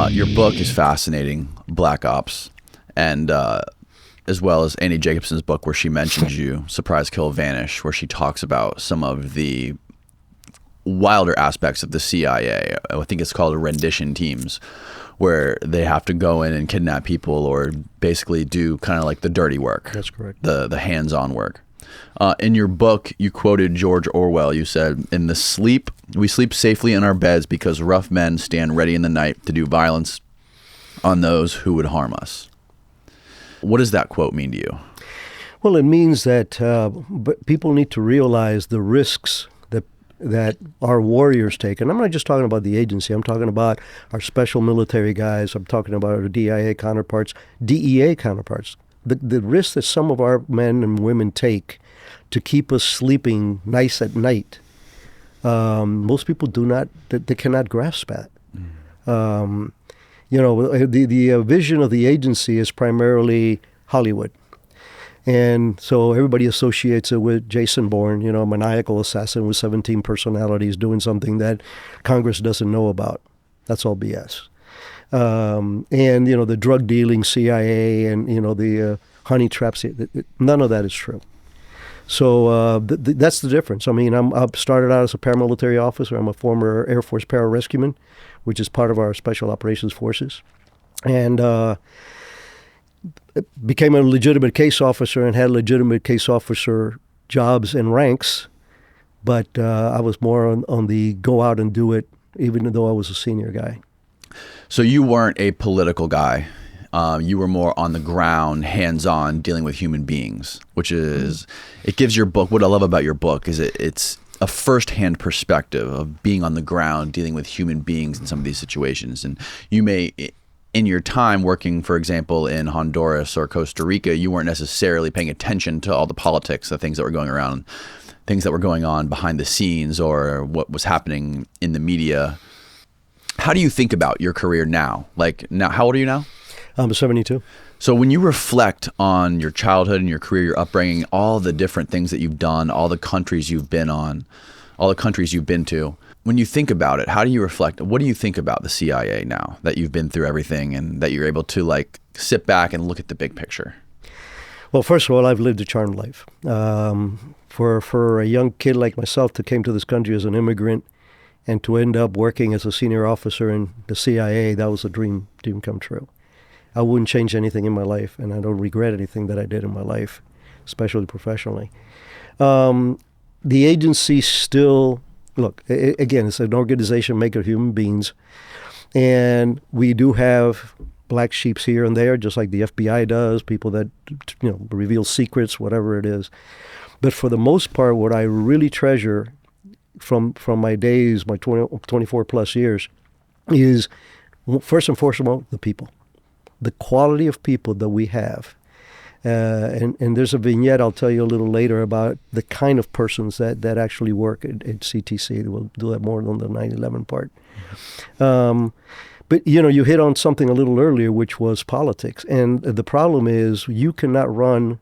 Your book is fascinating, Black Ops, and as well as Annie Jacobson's book where she mentions you, Surprise, Kill, Vanish, where she talks about some of the wilder aspects of the CIA. I think it's called rendition teams, where they have to go in and kidnap people or basically do kind of like the dirty work. That's correct. The hands-on work. In your book, you quoted George Orwell. You said, we sleep safely in our beds because rough men stand ready in the night to do violence on those who would harm us. What does that quote mean to you? Well, it means that people need to realize the risks that our warriors take. And I'm not just talking about the agency. I'm talking about our special military guys. I'm talking about our DIA counterparts, DEA counterparts. The risks that some of our men and women take to keep us sleeping nice at night, most people they cannot grasp that. The vision of the agency is primarily Hollywood. And so everybody associates it with Jason Bourne, maniacal assassin with 17 personalities doing something that Congress doesn't know about. That's all BS. The drug dealing CIA and, the honey traps, none of that is true. So that's the difference. I mean, I started out as a paramilitary officer. I'm a former Air Force pararescueman, which is part of our Special Operations Forces. And became a legitimate case officer and had legitimate case officer jobs and ranks, but I was more on the go out and do it, even though I was a senior guy. So you weren't a political guy. You were more on the ground, hands-on, dealing with human beings, which is, it gives your book, what I love about your book is it's a first-hand perspective of being on the ground, dealing with human beings in some of these situations. And you may, in your time working, for example, in Honduras or Costa Rica, you weren't necessarily paying attention to all the politics, the things that were going around, things that were going on behind the scenes or what was happening in the media. How do you think about your career now? Like now, how old are you now? I'm 72. So when you reflect on your childhood and your career, your upbringing, all the different things that you've done, all the countries you've been on, all the countries you've been to, when you think about it, how do you reflect? What do you think about the CIA now that you've been through everything and that you're able to like sit back and look at the big picture? Well, first of all, I've lived a charmed life. For a young kid like myself that came to this country as an immigrant and to end up working as a senior officer in the CIA, that was a dream come true. I wouldn't change anything in my life, and I don't regret anything that I did in my life, especially professionally. The agency still, look, again, it's an organization made of human beings, and we do have black sheeps here and there, just like the FBI does, people that reveal secrets, whatever it is. But for the most part, what I really treasure from my days, my 24 plus years, is first and foremost the people. The quality of people that we have. And there's a vignette I'll tell you a little later about the kind of persons that actually work at CTC. We'll do that more on the 9/11 part. But, you hit on something a little earlier, which was politics. And the problem is you cannot run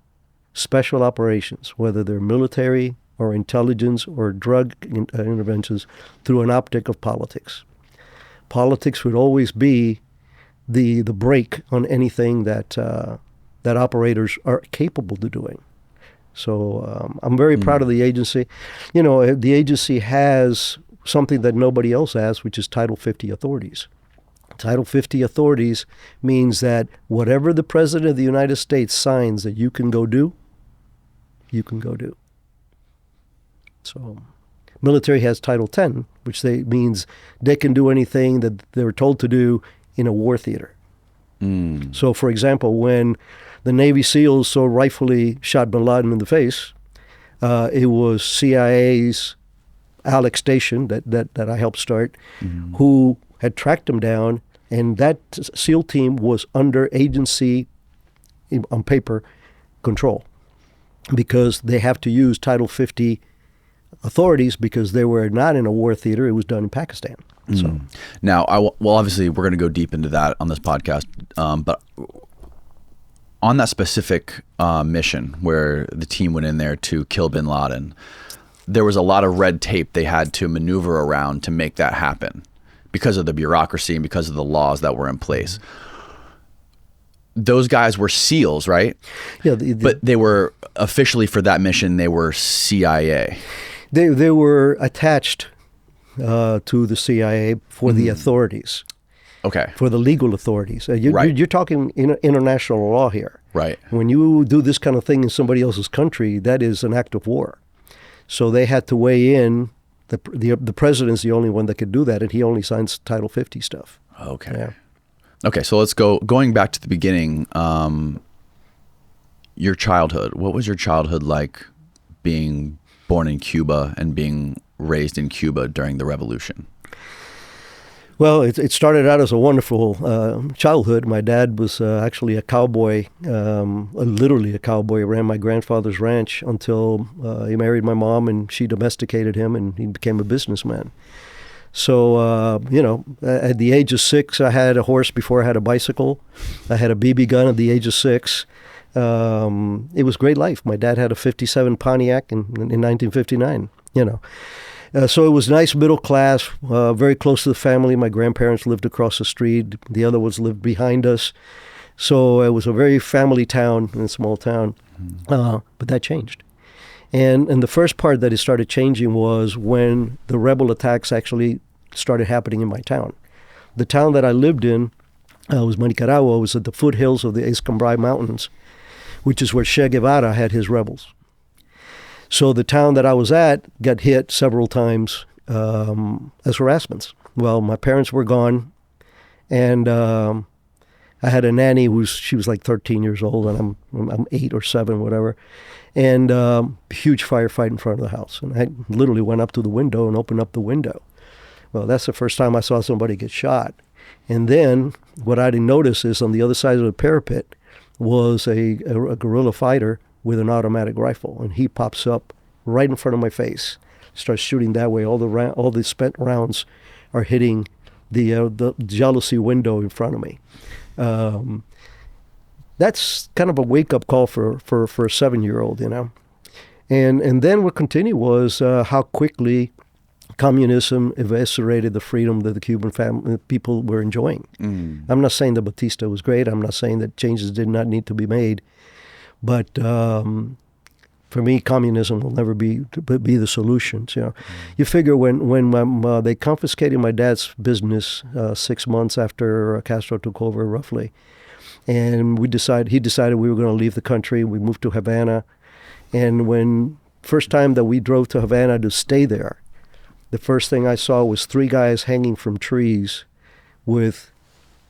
special operations, whether they're military or intelligence or drug interventions, through an optic of politics. Politics would always be the brake on anything that operators are capable of doing. So I'm very proud of the agency. The agency has something that nobody else has, which is Title 50 authorities. Title 50 authorities means that whatever the President of the United States signs that you can go do, you can go do. So military has Title 10, which means they can do anything that they were told to do in a war theater. So, for example, when the Navy SEALs so rightfully shot bin Laden in the face, it was CIA's Alec Station that I helped start, who had tracked him down, and that SEAL team was under agency, on paper, control, because they have to use Title 50 authorities because they were not in a war theater. It was done in Pakistan. So now, obviously, we're going to go deep into that on this podcast, but on that specific mission where the team went in there to kill bin Laden, there was a lot of red tape they had to maneuver around to make that happen, because of the bureaucracy and because of the laws that were in place. Those guys were SEALs, right? Yeah, but they were officially for that mission. They were CIA. They were attached to the CIA for the authorities. Okay. For the legal authorities. You're talking international law here. Right. When you do this kind of thing in somebody else's country, that is an act of war. So they had to weigh in. The president's the only one that could do that, and he only signs Title 50 stuff. Okay. Yeah. Okay, so let's going back to the beginning. Your childhood. What was your childhood like being born in Cuba and being raised in Cuba during the revolution? Well, it started out as a wonderful childhood. My dad was actually a cowboy, literally a cowboy. He ran my grandfather's ranch until he married my mom, and she domesticated him, and he became a businessman. So, at the age of 6, I had a horse before I had a bicycle. I had a BB gun at the age of 6. It was great life. My dad had a 57 Pontiac in 1959, So it was nice middle class, very close to the family. My grandparents lived across the street. The other ones lived behind us. So it was a very family town, in a small town. But that changed. And the first part that it started changing was when the rebel attacks actually started happening in my town. The town that I lived in was Nicaragua, was at the foothills of the Escambray Mountains, which is where Che Guevara had his rebels. So the town that I was at got hit several times as harassments. Well, my parents were gone, and I had a nanny she was like 13 years old, and I'm 8 or 7, whatever. And huge firefight in front of the house. And I literally went up to the window and opened up the window. Well, that's the first time I saw somebody get shot. And then what I didn't notice is on the other side of the parapet was a guerrilla fighter with an automatic rifle. And he pops up right in front of my face, starts shooting that way. All the spent rounds are hitting the jealousy window in front of me. That's kind of a wake-up call for a 7-year-old, And then what continued was how quickly communism eviscerated the freedom that the Cuban people were enjoying. I'm not saying that Batista was great. I'm not saying that changes did not need to be made. But for me, communism will never be the solution. You figure when they confiscated my dad's business 6 months after Castro took over, roughly, and he decided we were going to leave the country. We moved to Havana, and when first time that we drove to Havana to stay there, the first thing I saw was 3 guys hanging from trees with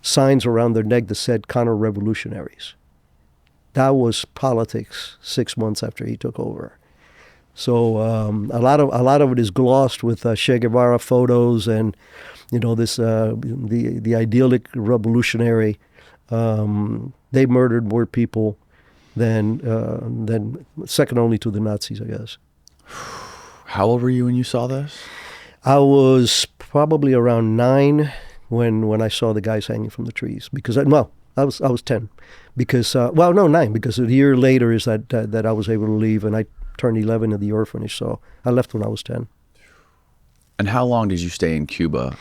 signs around their neck that said counter-revolutionaries. That was politics 6 months after he took over. So a lot of it is glossed with Che Guevara photos and this the idyllic revolutionary. They murdered more people than second only to the Nazis, I guess. How old were you when you saw this? I was probably around 9 when I saw the guys hanging from the trees. Because I was 10. Because 9. Because a year later is that I was able to leave, and I turned 11 in the orphanage. So I left when I was 10. And how long did you stay in Cuba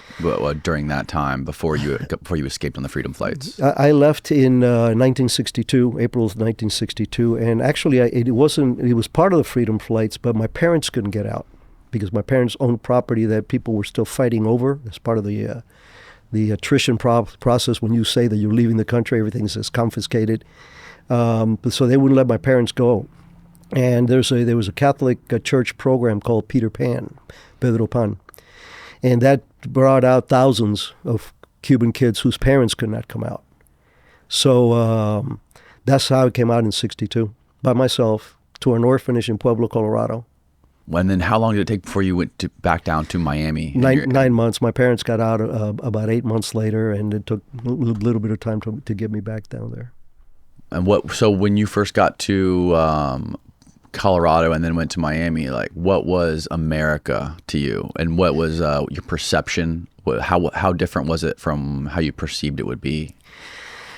during that time before you escaped on the freedom flights? I left in 1962, April of 1962, and actually it was part of the freedom flights, but my parents couldn't get out because my parents owned property that people were still fighting over as part of the attrition process. When you say that you're leaving the country, everything is confiscated. So they wouldn't let my parents go. And there was a Catholic church program called Pedro Pan. And that brought out thousands of Cuban kids whose parents could not come out. So that's how I came out in 1962, by myself, to an orphanage in Pueblo, Colorado. And then how long did it take before you went back down to Miami? 9 months. My parents got out about 8 months later, and it took a little bit of time to get me back down there. And so when you first got to Colorado and then went to Miami, like what was America to you, and what was your perception? How different was it from how you perceived it would be?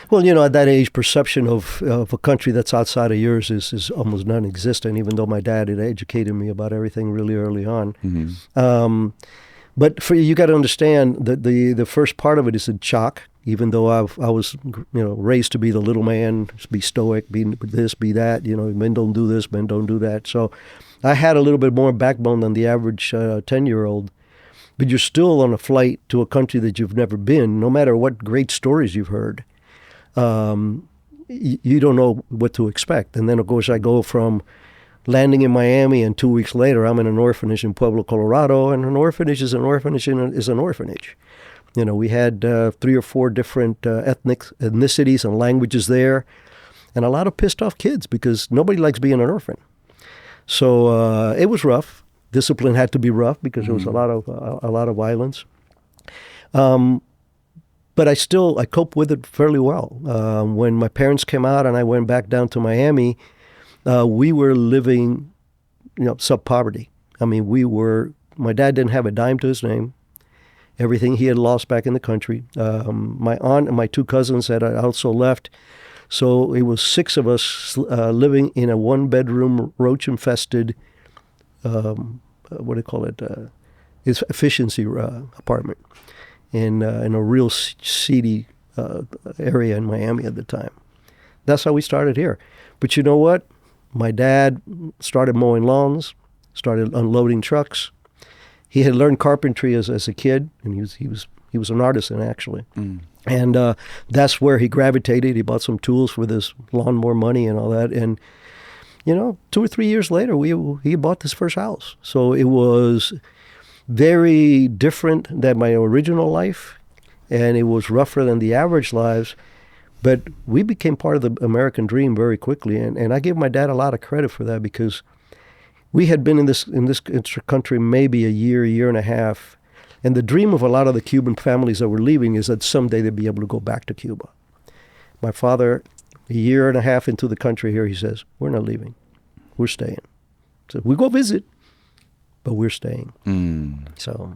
Well, at that age, perception of a country that's outside of yours is almost non-existent, even though my dad had educated me about everything really early on. Mm-hmm. But you got to understand that the first part of it is in shock. Even though I was raised to be the little man, be stoic, be this, be that. Men don't do this, men don't do that. So I had a little bit more backbone than the average 10-year-old. But you're still on a flight to a country that you've never been, no matter what great stories you've heard. You don't know what to expect. And then, of course, I go from landing in Miami, and 2 weeks later, I'm in an orphanage in Pueblo, Colorado, and an orphanage is an orphanage is an orphanage. We had 3 or 4 different ethnicities and languages there, and a lot of pissed off kids because nobody likes being an orphan. So it was rough. Discipline had to be rough because there was a lot of violence. But I coped with it fairly well. When my parents came out and I went back down to Miami, we were living, sub-poverty. I mean, my dad didn't have a dime to his name. Everything he had lost back in the country. My aunt and my 2 cousins had also left. So it was 6 of us living in a 1-bedroom, roach-infested, it's efficiency apartment in a real seedy area in Miami at the time. That's how we started here. But you know what? My dad started mowing lawns, started unloading trucks. He had learned carpentry as a kid, and he was an artisan actually. And that's where he gravitated. He bought some tools for this lawnmower money and all that. And 2 or 3 years later, he bought his first house. So it was very different than my original life, and it was rougher than the average lives. But we became part of the American dream very quickly, and I give my dad a lot of credit for that because we had been in this country maybe a year and a half, and the dream of a lot of the Cuban families that were leaving is that someday they'd be able to go back to Cuba. My father, a year and a half into the country here, he says, "We're not leaving. We're staying." So we go visit, but we're staying. So,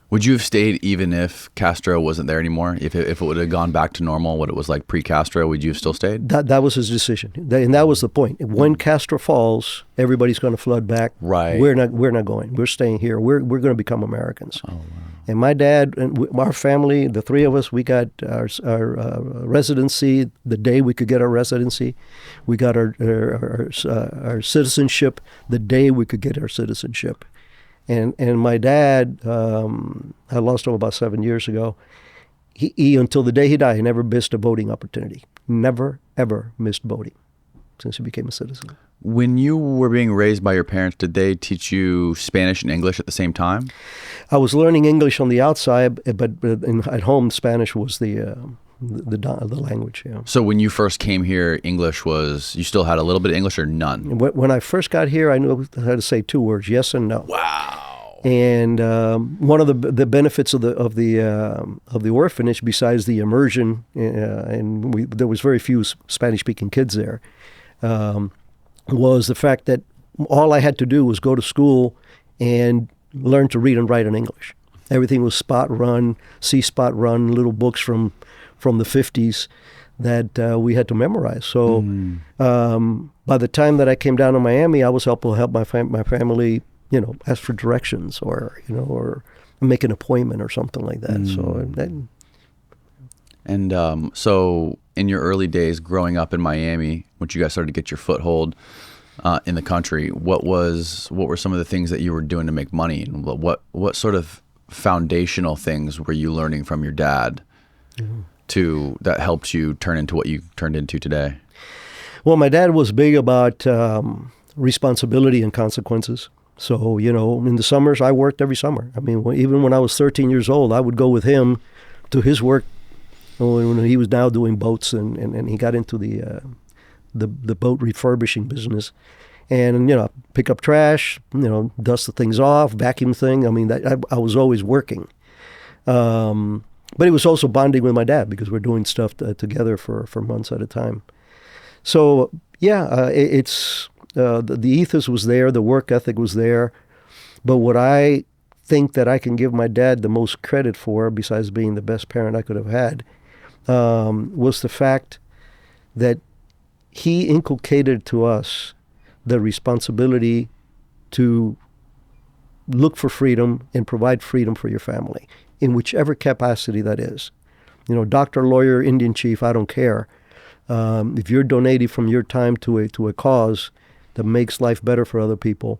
would you have stayed even if Castro wasn't there anymore? If it would have gone back to normal, what it was like pre-Castro, would you have still stayed? That was his decision, and that was the point. When Castro falls, everybody's going to flood back. Right. We're not going. We're staying here. We're going to become Americans. Oh, wow. And my dad and our family, the 3 of us, we got our residency the day we could get our residency. We got our citizenship the day we could get our citizenship. And my dad, I lost him about 7 years ago. He until the day he died, he never missed a voting opportunity. Never, ever missed voting since he became a citizen. When you were being raised by your parents, did they teach you Spanish and English at the same time? I was learning English on the outside, but at home, Spanish was the language. Yeah. So when you first came here, English was, you still had a little bit of English or none? When I first got here, I knew how to say 2 words, yes and no. Wow. And one of the benefits of the orphanage, besides the immersion, and there was very few Spanish-speaking kids there, was the fact that all I had to do was go to school and learn to read and write in English. Everything was spot run, spot run, little books from the 50s that we had to memorize. So by the time that I came down to Miami, I was help my family, ask for directions or make an appointment or something like that. So in your early days growing up in Miami, once you guys started to get your foothold in the country, what were some of the things that you were doing to make money, and what sort of foundational things were you learning from your dad that helped you turn into what you turned into today? Well, my dad was big about responsibility and consequences. So, in the summers, I worked every summer. I mean, even when I was 13 years old, I would go with him to his work when he was now doing boats, and he got into the boat refurbishing business. And, pick up trash, dust the things off, vacuum thing. I mean, I was always working. But it was also bonding with my dad because we're doing stuff together for months at a time. So, it's... the ethos was there, the work ethic was there, but what I think that I can give my dad the most credit for, besides being the best parent I could have had, was the fact that he inculcated to us the responsibility to look for freedom and provide freedom for your family in whichever capacity that is. You know, doctor, lawyer, Indian chief, I don't care. If you're donating from your time to a cause that makes life better for other people.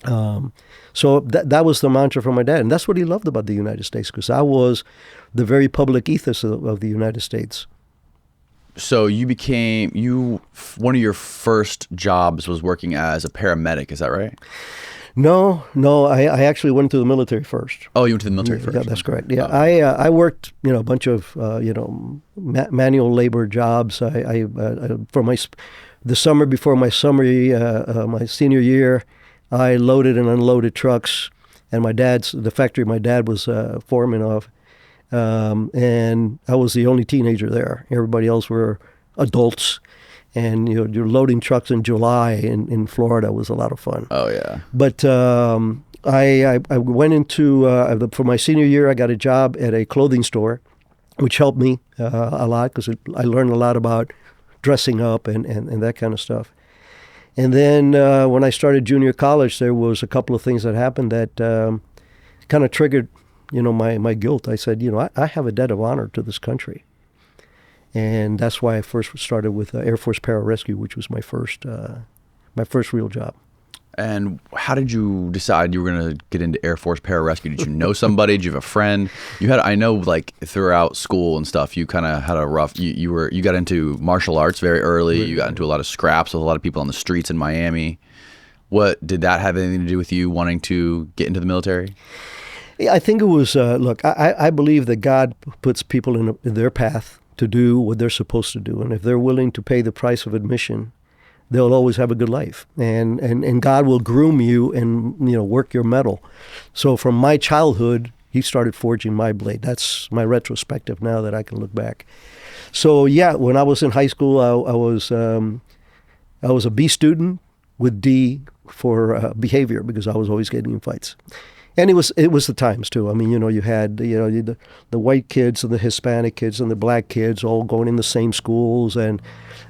So that was the mantra from my dad. And that's what he loved about the United States, because I was the very public ethos of the United States. So one of your first jobs was working as a paramedic, is that right? No, I actually went to the military first. Oh, you went to the military first? Yeah, that's correct. Yeah, I worked, a bunch of, manual labor jobs. For the summer before my my senior year, I loaded and unloaded trucks, and the factory my dad was foreman of, and I was the only teenager there. Everybody else were adults. And you're loading trucks in July in Florida was a lot of fun. Oh yeah. But I went into for my senior year, I got a job at a clothing store, which helped me a lot because I learned a lot about dressing up and that kind of stuff. And then when I started junior college, there was a couple of things that happened that kind of triggered my guilt. I said, I have a debt of honor to this country. And that's why I first started with Air Force Pararescue, which was my first real job. And how did you decide you were going to get into Air Force Pararescue? Did you know somebody? Did you have a friend? I know like throughout school and stuff, you kind of had a rough, you got into martial arts very early. You got into a lot of scraps with a lot of people on the streets in Miami. What, did that have anything to do with you wanting to get into the military? I think it was, look, I believe that God puts people in their path to do what they're supposed to do. And if they're willing to pay the price of admission, they'll always have a good life. And God will groom you and, work your mettle. So from my childhood, he started forging my blade. That's my retrospective now that I can look back. So yeah, when I was in high school, I was a B student with D for behavior, because I was always getting in fights. And it was the times too. I mean, you had the white kids and the Hispanic kids and the black kids all going in the same schools, and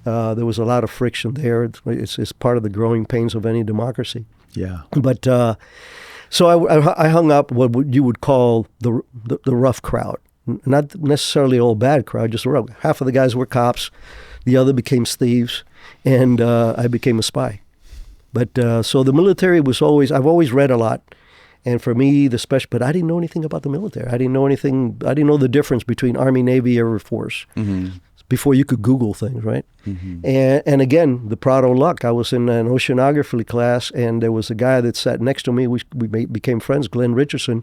there was a lot of friction there. It's part of the growing pains of any democracy. Yeah. But so I hung up what you would call the rough crowd, not necessarily all bad crowd, just rough. Half of the guys were cops, the other became thieves, and I became a spy. But so the military was I've always read a lot. And for me, but I didn't know anything about the military. I didn't know anything. I didn't know the difference between Army, Navy, Air Force before you could Google things, right? Mm-hmm. And again, the Prado luck. I was in an oceanography class, and there was a guy that sat next to me. We became friends, Glenn Richardson,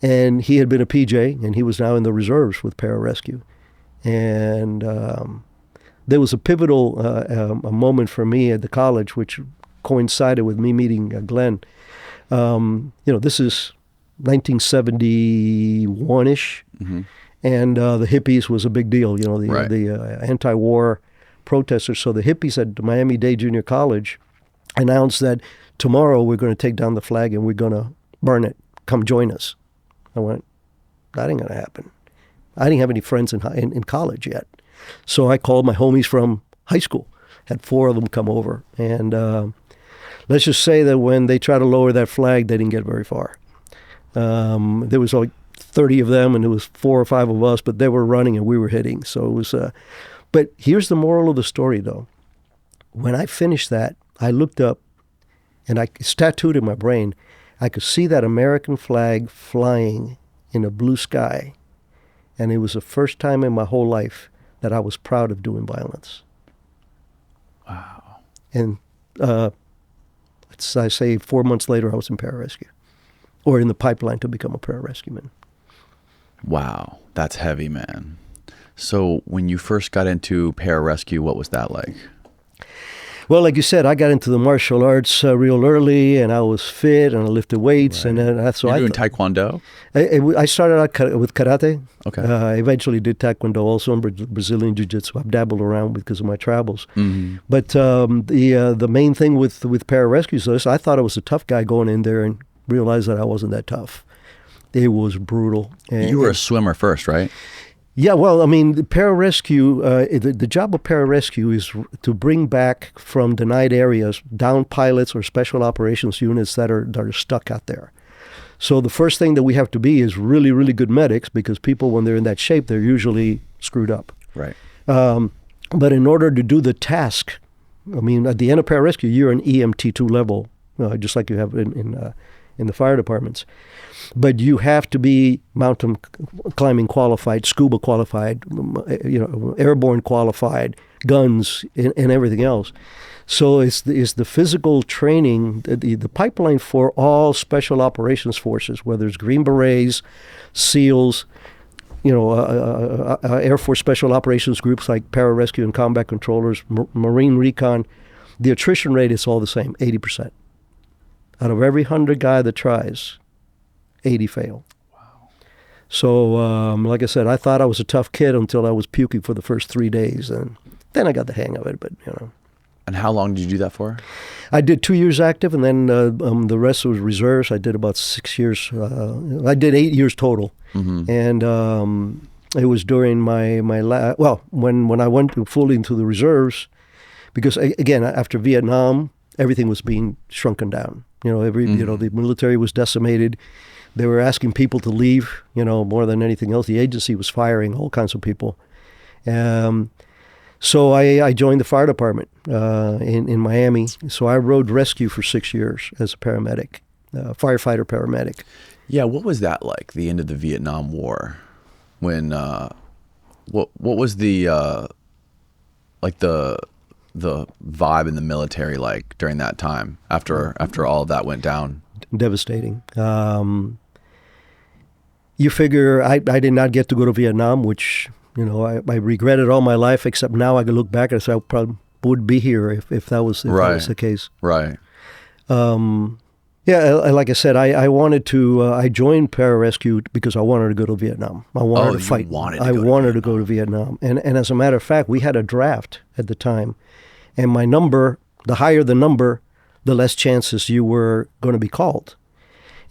and he had been a PJ, and he was now in the reserves with Pararescue. And there was a pivotal a moment for me at the college, which coincided with me meeting Glenn. This is 1971-ish, and the hippies was a big deal, the anti-war protesters. So the hippies at Miami-Dade Junior College announced that tomorrow we're going to take down the flag and we're going to burn it. Come join us. I went, that ain't going to happen. I didn't have any friends in college yet. So I called my homies from high school, had 4 of them come over, and let's just say that when they tried to lower that flag, they didn't get very far. There was like 30 of them, and there was 4 or 5 of us, but they were running and we were hitting. So it was. But here's the moral of the story, though. When I finished that, I looked up, and it's tattooed in my brain. I could see that American flag flying in a blue sky, and it was the first time in my whole life that I was proud of doing violence. Wow. And I say 4 months later, I was in Pararescue, or in the pipeline to become a pararescueman. Wow, that's heavy, man. So when you first got into Pararescue, what was that like? Well, like you said, I got into the martial arts real early, and I was fit, and I lifted weights, right. and that's so. You're doing Taekwondo? I started out with karate. Okay. I eventually did Taekwondo also, and Brazilian Jiu-Jitsu. I've dabbled around because of my travels. Mm-hmm. But the main thing with Pararescue is I thought I was a tough guy going in there, and realized that I wasn't that tough. It was brutal. You were a swimmer first, right? Yeah, well, I mean, the Pararescue, the job of Pararescue is to bring back from denied areas down pilots or special operations units that are stuck out there. So the first thing that we have to be is really, really good medics, because people, when they're in that shape, they're usually screwed up. Right. But in order to do the task, I mean, at the end of pararescue, you're an EMT2 level, just like you have in the fire departments. But you have to be mountain climbing qualified, scuba qualified, airborne qualified, guns, and everything else. So it's the physical training, the pipeline for all special operations forces, whether it's Green Berets, SEALs, Air Force Special Operations groups like Pararescue and Combat Controllers, Marine Recon. The attrition rate is all the same, 80%. Out of every 100 guy that tries, 80 fail. Wow. So, like I said, I thought I was a tough kid until I was puking for the first 3 days, and then I got the hang of it. But And how long did you do that for? I did 2 years active, and then the rest was reserves. I did about 6 years. I did 8 years total, and it was during my when I went fully into the reserves, because again after Vietnam, everything was being shrunken down. The military was decimated. They were asking people to leave. More than anything else, the agency was firing all kinds of people. So I joined the fire department in Miami. So I rode rescue for 6 years as a paramedic, firefighter paramedic. Yeah, what was that like? The end of the Vietnam War, when what was the the vibe in the military like during that time after all of that went down? Devastating. You figure I did not get to go to Vietnam, which I regretted all my life, except now I can look back and say I probably would be here if that was the case. Right. Like I said, I wanted to. I joined Pararescue because I wanted to go to Vietnam. I wanted to fight. I wanted to go to Vietnam, and as a matter of fact, we had a draft at the time, and my number, the higher the number, the less chances you were going to be called.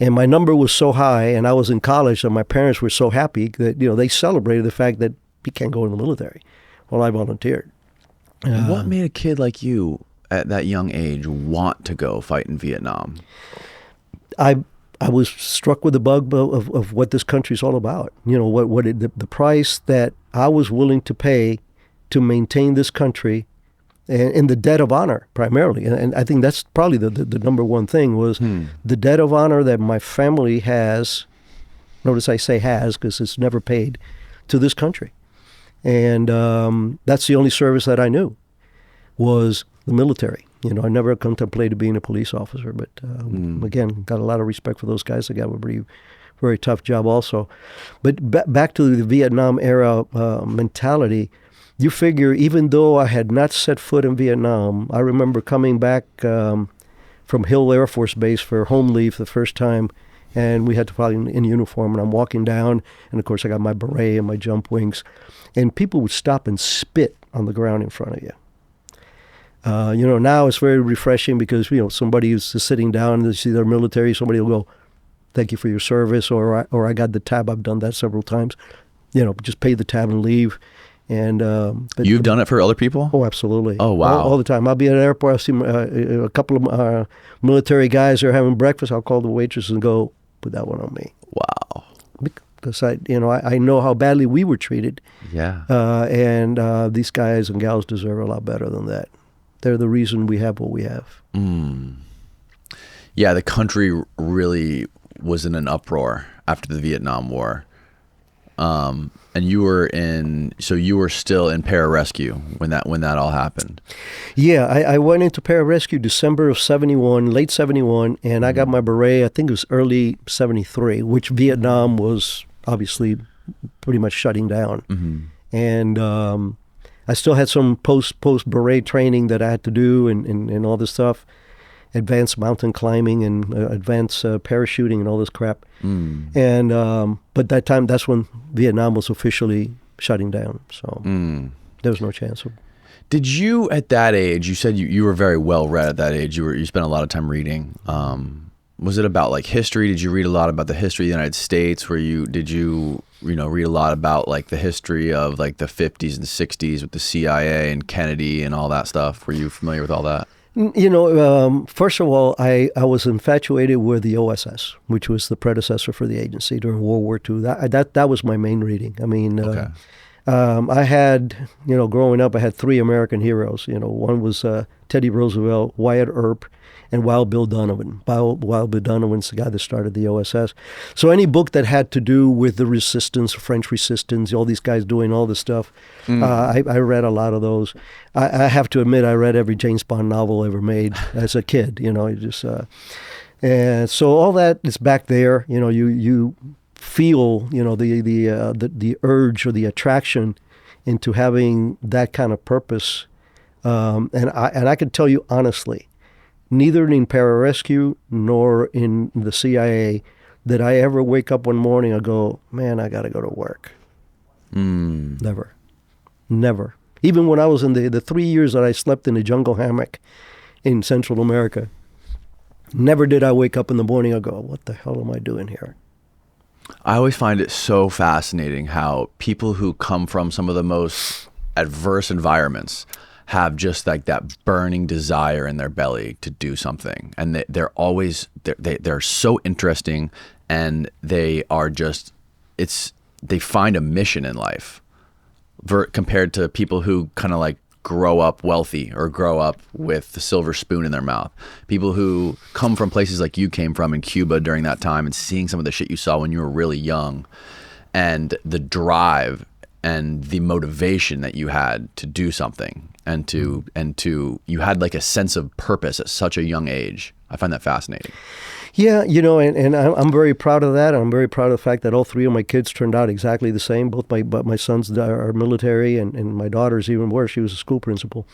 And my number was so high, and I was in college, and my parents were so happy that they celebrated the fact that he can't go in the military. Well, I volunteered. And what made a kid like you at that young age want to go fight in Vietnam? I was struck with the bug of what this country's all about. The price that I was willing to pay to maintain this country, and in the debt of honor primarily. And I think that's probably the number one thing was the debt of honor that my family has. Notice I say has because it's never paid to this country. And that's the only service that I knew was the military. I never contemplated being a police officer, but again, got a lot of respect for those guys. They got a very, very tough job also. But back to the Vietnam era mentality, you figure even though I had not set foot in Vietnam, I remember coming back from Hill Air Force Base for home leave the first time, and we had to fly in uniform, and I'm walking down, and of course I got my beret and my jump wings, and people would stop and spit on the ground in front of you. Now it's very refreshing because, somebody is sitting down and they see their military, somebody will go, thank you for your service, or I got the tab. I've done that several times. Just pay the tab and leave. And You've done it for other people? Oh, absolutely. Oh, wow. All the time. I'll be at an airport, I'll see a couple of military guys are having breakfast. I'll call the waitress and go, put that one on me. Wow. Because I know how badly we were treated. Yeah. And these guys and gals deserve a lot better than that. They're the reason we have what we have. Yeah, the country really was in an uproar after the Vietnam War. And you were still in Pararescue when that all happened. Yeah, I went into Pararescue December of 71, late 71, and I got my beret, I think it was early 73, which Vietnam was obviously pretty much shutting down. And I still had some post beret training that I had to do and all this stuff, advanced mountain climbing and advanced parachuting and all this crap. And but that's when Vietnam was officially shutting down. So there was no chance. Did you at that age? You said you were very well read at that age. You spent a lot of time reading. Was it about like history? Did you read a lot about the history of the United States? Did you read a lot about like the history of like the 50s and 60s with the CIA and Kennedy and all that stuff? Were you familiar with all that? First of all, I was infatuated with the OSS, which was the predecessor for the agency during World War II. That was my main reading. I mean, Okay. I had, growing up, I had three American heroes. One was Teddy Roosevelt, Wyatt Earp, and Wild Bill Donovan. Wild Bill Donovan's the guy that started the OSS. So any book that had to do with the resistance, French resistance, all these guys doing all this stuff, I read a lot of those. I have to admit, I read every James Bond novel ever made as a kid. And so all that is back there. You feel, the urge or the attraction into having that kind of purpose. And I can tell you honestly, neither in Pararescue nor in the CIA did I ever wake up one morning and go, man, I got to go to work. Never. Even when I was in the 3 years that I slept in the jungle hammock in Central America, never did I wake up in the morning and go, what the hell am I doing here? I always find it so fascinating how people who come from some of the most adverse environments have just like that burning desire in their belly to do something, and they're so interesting, and they are just they find a mission in life compared to people who kind of like grow up wealthy or grow up with the silver spoon in their mouth. People who come from places like you came from in Cuba during that time, and seeing some of the shit you saw when you were really young, and the drive and the motivation that you had to do something, and to you had like a sense of purpose at such a young age. I find that fascinating. Yeah, and I'm very proud of that. I'm very proud of the fact that all three of my kids turned out exactly the same. Both my sons are military, and my daughter's even worse. She was a school principal.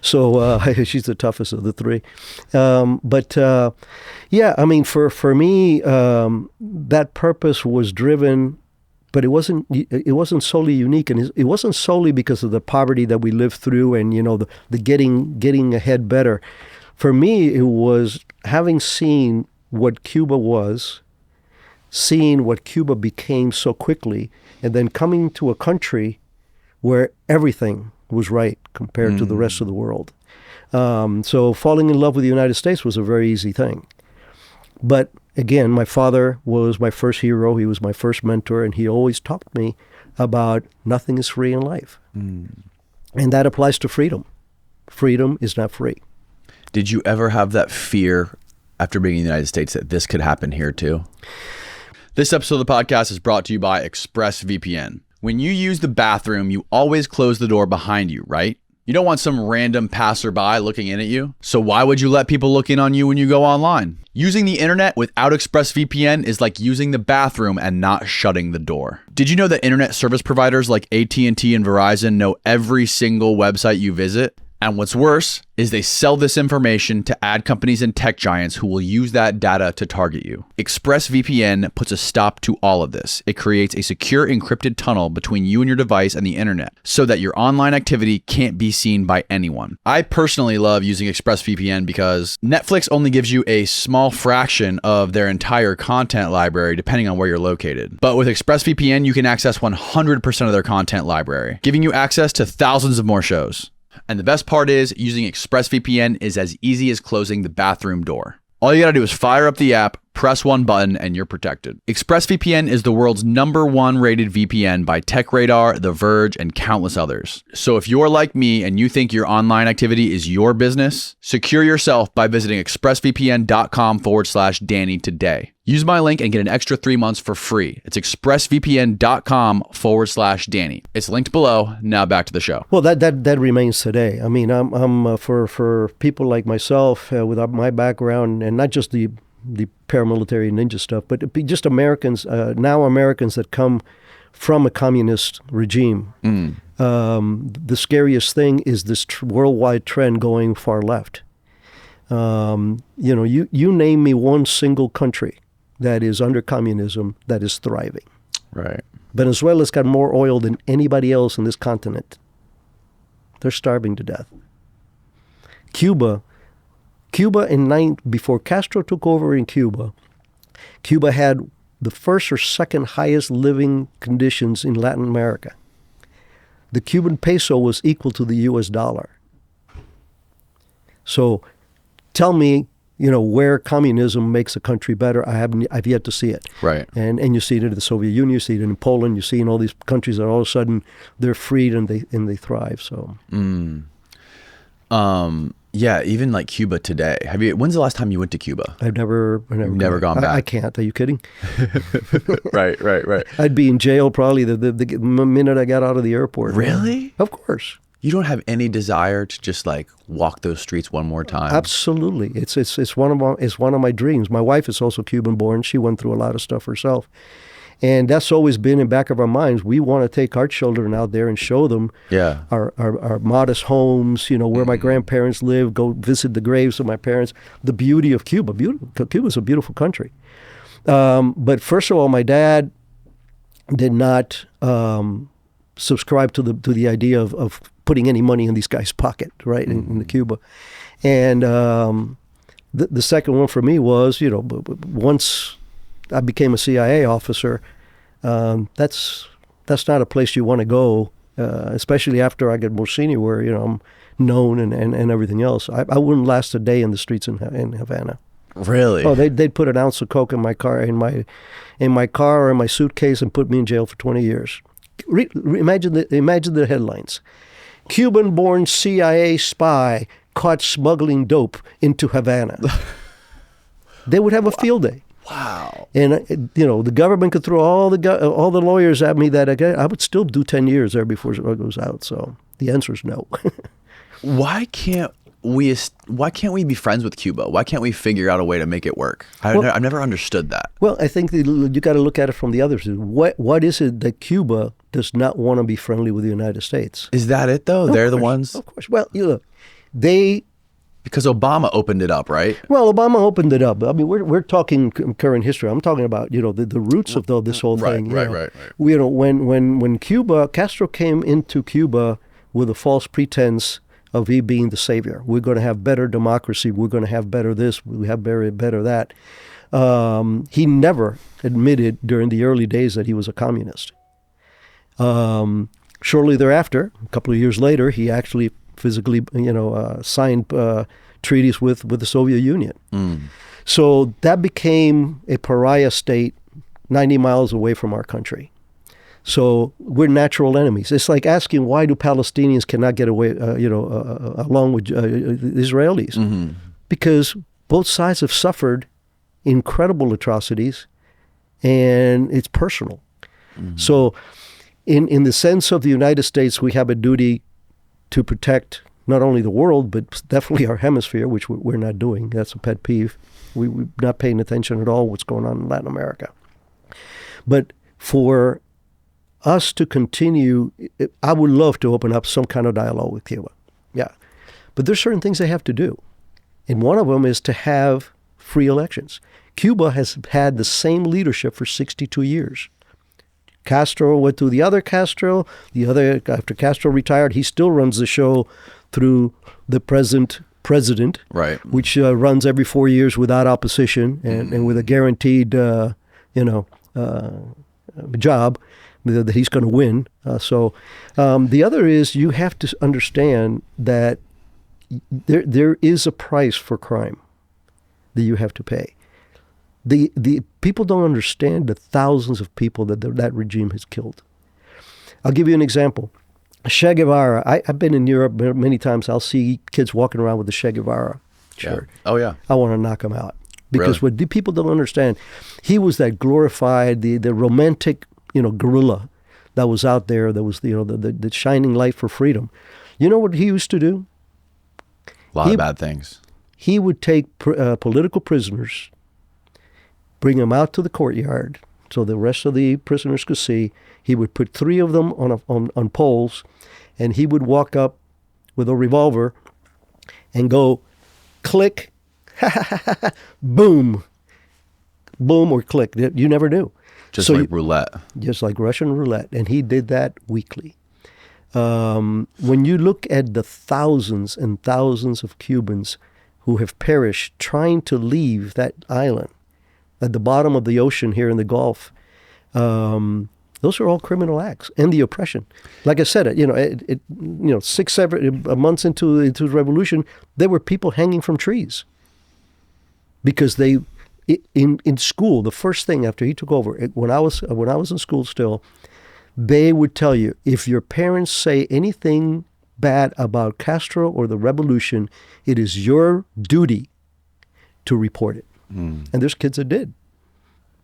So she's the toughest of the three. Yeah, I mean, for me, that purpose was driven, but it wasn't solely unique, and it wasn't solely because of the poverty that we lived through and the getting ahead better. For me, it was having seen what Cuba was, seeing what Cuba became so quickly, and then coming to a country where everything was right compared to the rest of the world. So falling in love with the United States was a very easy thing. But again, my father was my first hero. He was my first mentor, and he always taught me about nothing is free in life. And that applies to freedom. Freedom is not free. Did you ever have that fear after being in the United States that this could happen here too? This episode of the podcast is brought to you by ExpressVPN. When you use the bathroom, you always close the door behind you, right? You don't want some random passerby looking in at you. So why would you let people look in on you when you go online? Using the internet without ExpressVPN is like using the bathroom and not shutting the door. Did you know that internet service providers like AT&T and Verizon know every single website you visit? And what's worse is they sell this information to ad companies and tech giants who will use that data to target you. ExpressVPN puts a stop to all of this. It creates a secure encrypted tunnel between you and your device and the internet so that your online activity can't be seen by anyone. I personally love using ExpressVPN because Netflix only gives you a small fraction of their entire content library depending on where you're located. But with ExpressVPN, you can access 100% of their content library, giving you access to thousands of more shows. And the best part is, using ExpressVPN is as easy as closing the bathroom door. All you gotta do is fire up the app, press one button, and you're protected. ExpressVPN is the world's #1 rated VPN by TechRadar, The Verge, and countless others. So if you're like me and you think your online activity is your business, secure yourself by visiting expressvpn.com/Danny today. Use my link and get an extra 3 months for free. It's expressvpn.com/Danny. It's linked below. Now back to the show. Well, that remains today. I mean, I'm for people like myself with my background, and not just the paramilitary ninja stuff, but just Americans, now Americans that come from a communist regime. The scariest thing is this worldwide trend going far left. You name me one single country that is under communism that is thriving. Right. Venezuela's got more oil than anybody else in this continent. They're starving to death. Cuba before Castro took over in Cuba had the first or second highest living conditions in Latin America. The Cuban peso was equal to the US dollar. So tell me, where communism makes a country better. I've yet to see it. Right. And you see it in the Soviet Union, you see it in Poland, you see in all these countries that all of a sudden they're freed and they thrive. So. Yeah, even like Cuba today. When's the last time you went to Cuba? I've never gone back. I can't. Are you kidding? Right. I'd be in jail probably the minute I got out of the airport. Really? Of course. You don't have any desire to just like walk those streets one more time? Absolutely. It's one of my dreams. My wife is also Cuban born. She went through a lot of stuff herself. And that's always been in back of our minds. We want to take our children out there and show them our modest homes, where my grandparents live, go visit the graves of my parents, the beauty of Cuba. Cuba's a beautiful country. But first of all, my dad did not subscribe to the idea of putting any money in these guys' pocket, right, in the Cuba. And the second one for me was, once I became a CIA officer, that's not a place you want to go, especially after I get more senior, where I'm known and everything else. I wouldn't last a day in the streets in Havana. Really? Oh, they'd put an ounce of coke in my car or in my suitcase and put me in jail for 20 years. Imagine the headlines: Cuban-born CIA spy caught smuggling dope into Havana. They would have a field day. Wow. And the government could throw all the lawyers at me that I would still do 10 years there before it goes out. So the answer is no. Why can't we be friends with Cuba? Why can't we figure out a way to make it work? I've never understood that. Well, I think you got to look at it from the other side. What is it that Cuba does not want to be friendly with the United States? Is that it though? They're the ones? Of course. Well, look, because Obama opened it up, right? Well, Obama opened it up. I mean, we're talking current history. I'm talking about the roots of this whole thing. Right. When Castro came into Cuba with a false pretense of he being the savior. We're going to have better democracy. We're going to have better this. We have better that. He never admitted during the early days that he was a communist. Shortly thereafter, a couple of years later, he actually physically, signed treaties with the Soviet Union. So that became a pariah state 90 miles away from our country. So we're natural enemies. It's like asking why do Palestinians cannot get away, along with Israelis? Mm-hmm. Because both sides have suffered incredible atrocities, and it's personal. Mm-hmm. So in the sense of the United States, we have a duty to protect not only the world, but definitely our hemisphere, which we're not doing. That's a pet peeve. We're not paying attention at all what's going on in Latin America. But for us to continue, I would love to open up some kind of dialogue with Cuba. Yeah. But there's certain things they have to do. And one of them is to have free elections. Cuba has had the same leadership for 62 years. Castro went to the other Castro. After Castro retired, he still runs the show through the present president, right? Which runs every 4 years without opposition and with a guaranteed, job that he's going to win. The other is you have to understand that there is a price for crime that you have to pay. The people don't understand the thousands of people that regime has killed. I'll give you an example. Che Guevara. I've been in Europe many times. I'll see kids walking around with the Che Guevara shirt. Yeah. Oh yeah. I want to knock them out because really? What the people don't understand, he was that glorified, the romantic, guerrilla that was out there. That was the shining light for freedom. You know what he used to do? A lot of bad things. He would take political prisoners, bring them out to the courtyard so the rest of the prisoners could see. He would put 3 of them on poles, and he would walk up with a revolver and go click, boom, boom, or click. You never knew. Just like roulette. Just like Russian roulette. And he did that weekly. When you look at the thousands and thousands of Cubans who have perished trying to leave that island at the bottom of the ocean here in the Gulf, those are all criminal acts and the oppression. Like I said, 6-7 months into the revolution, there were people hanging from trees. because in school, the first thing after he took over, when I was in school still, they would tell you, if your parents say anything bad about Castro or the revolution, it is your duty to report it. And there's kids that did.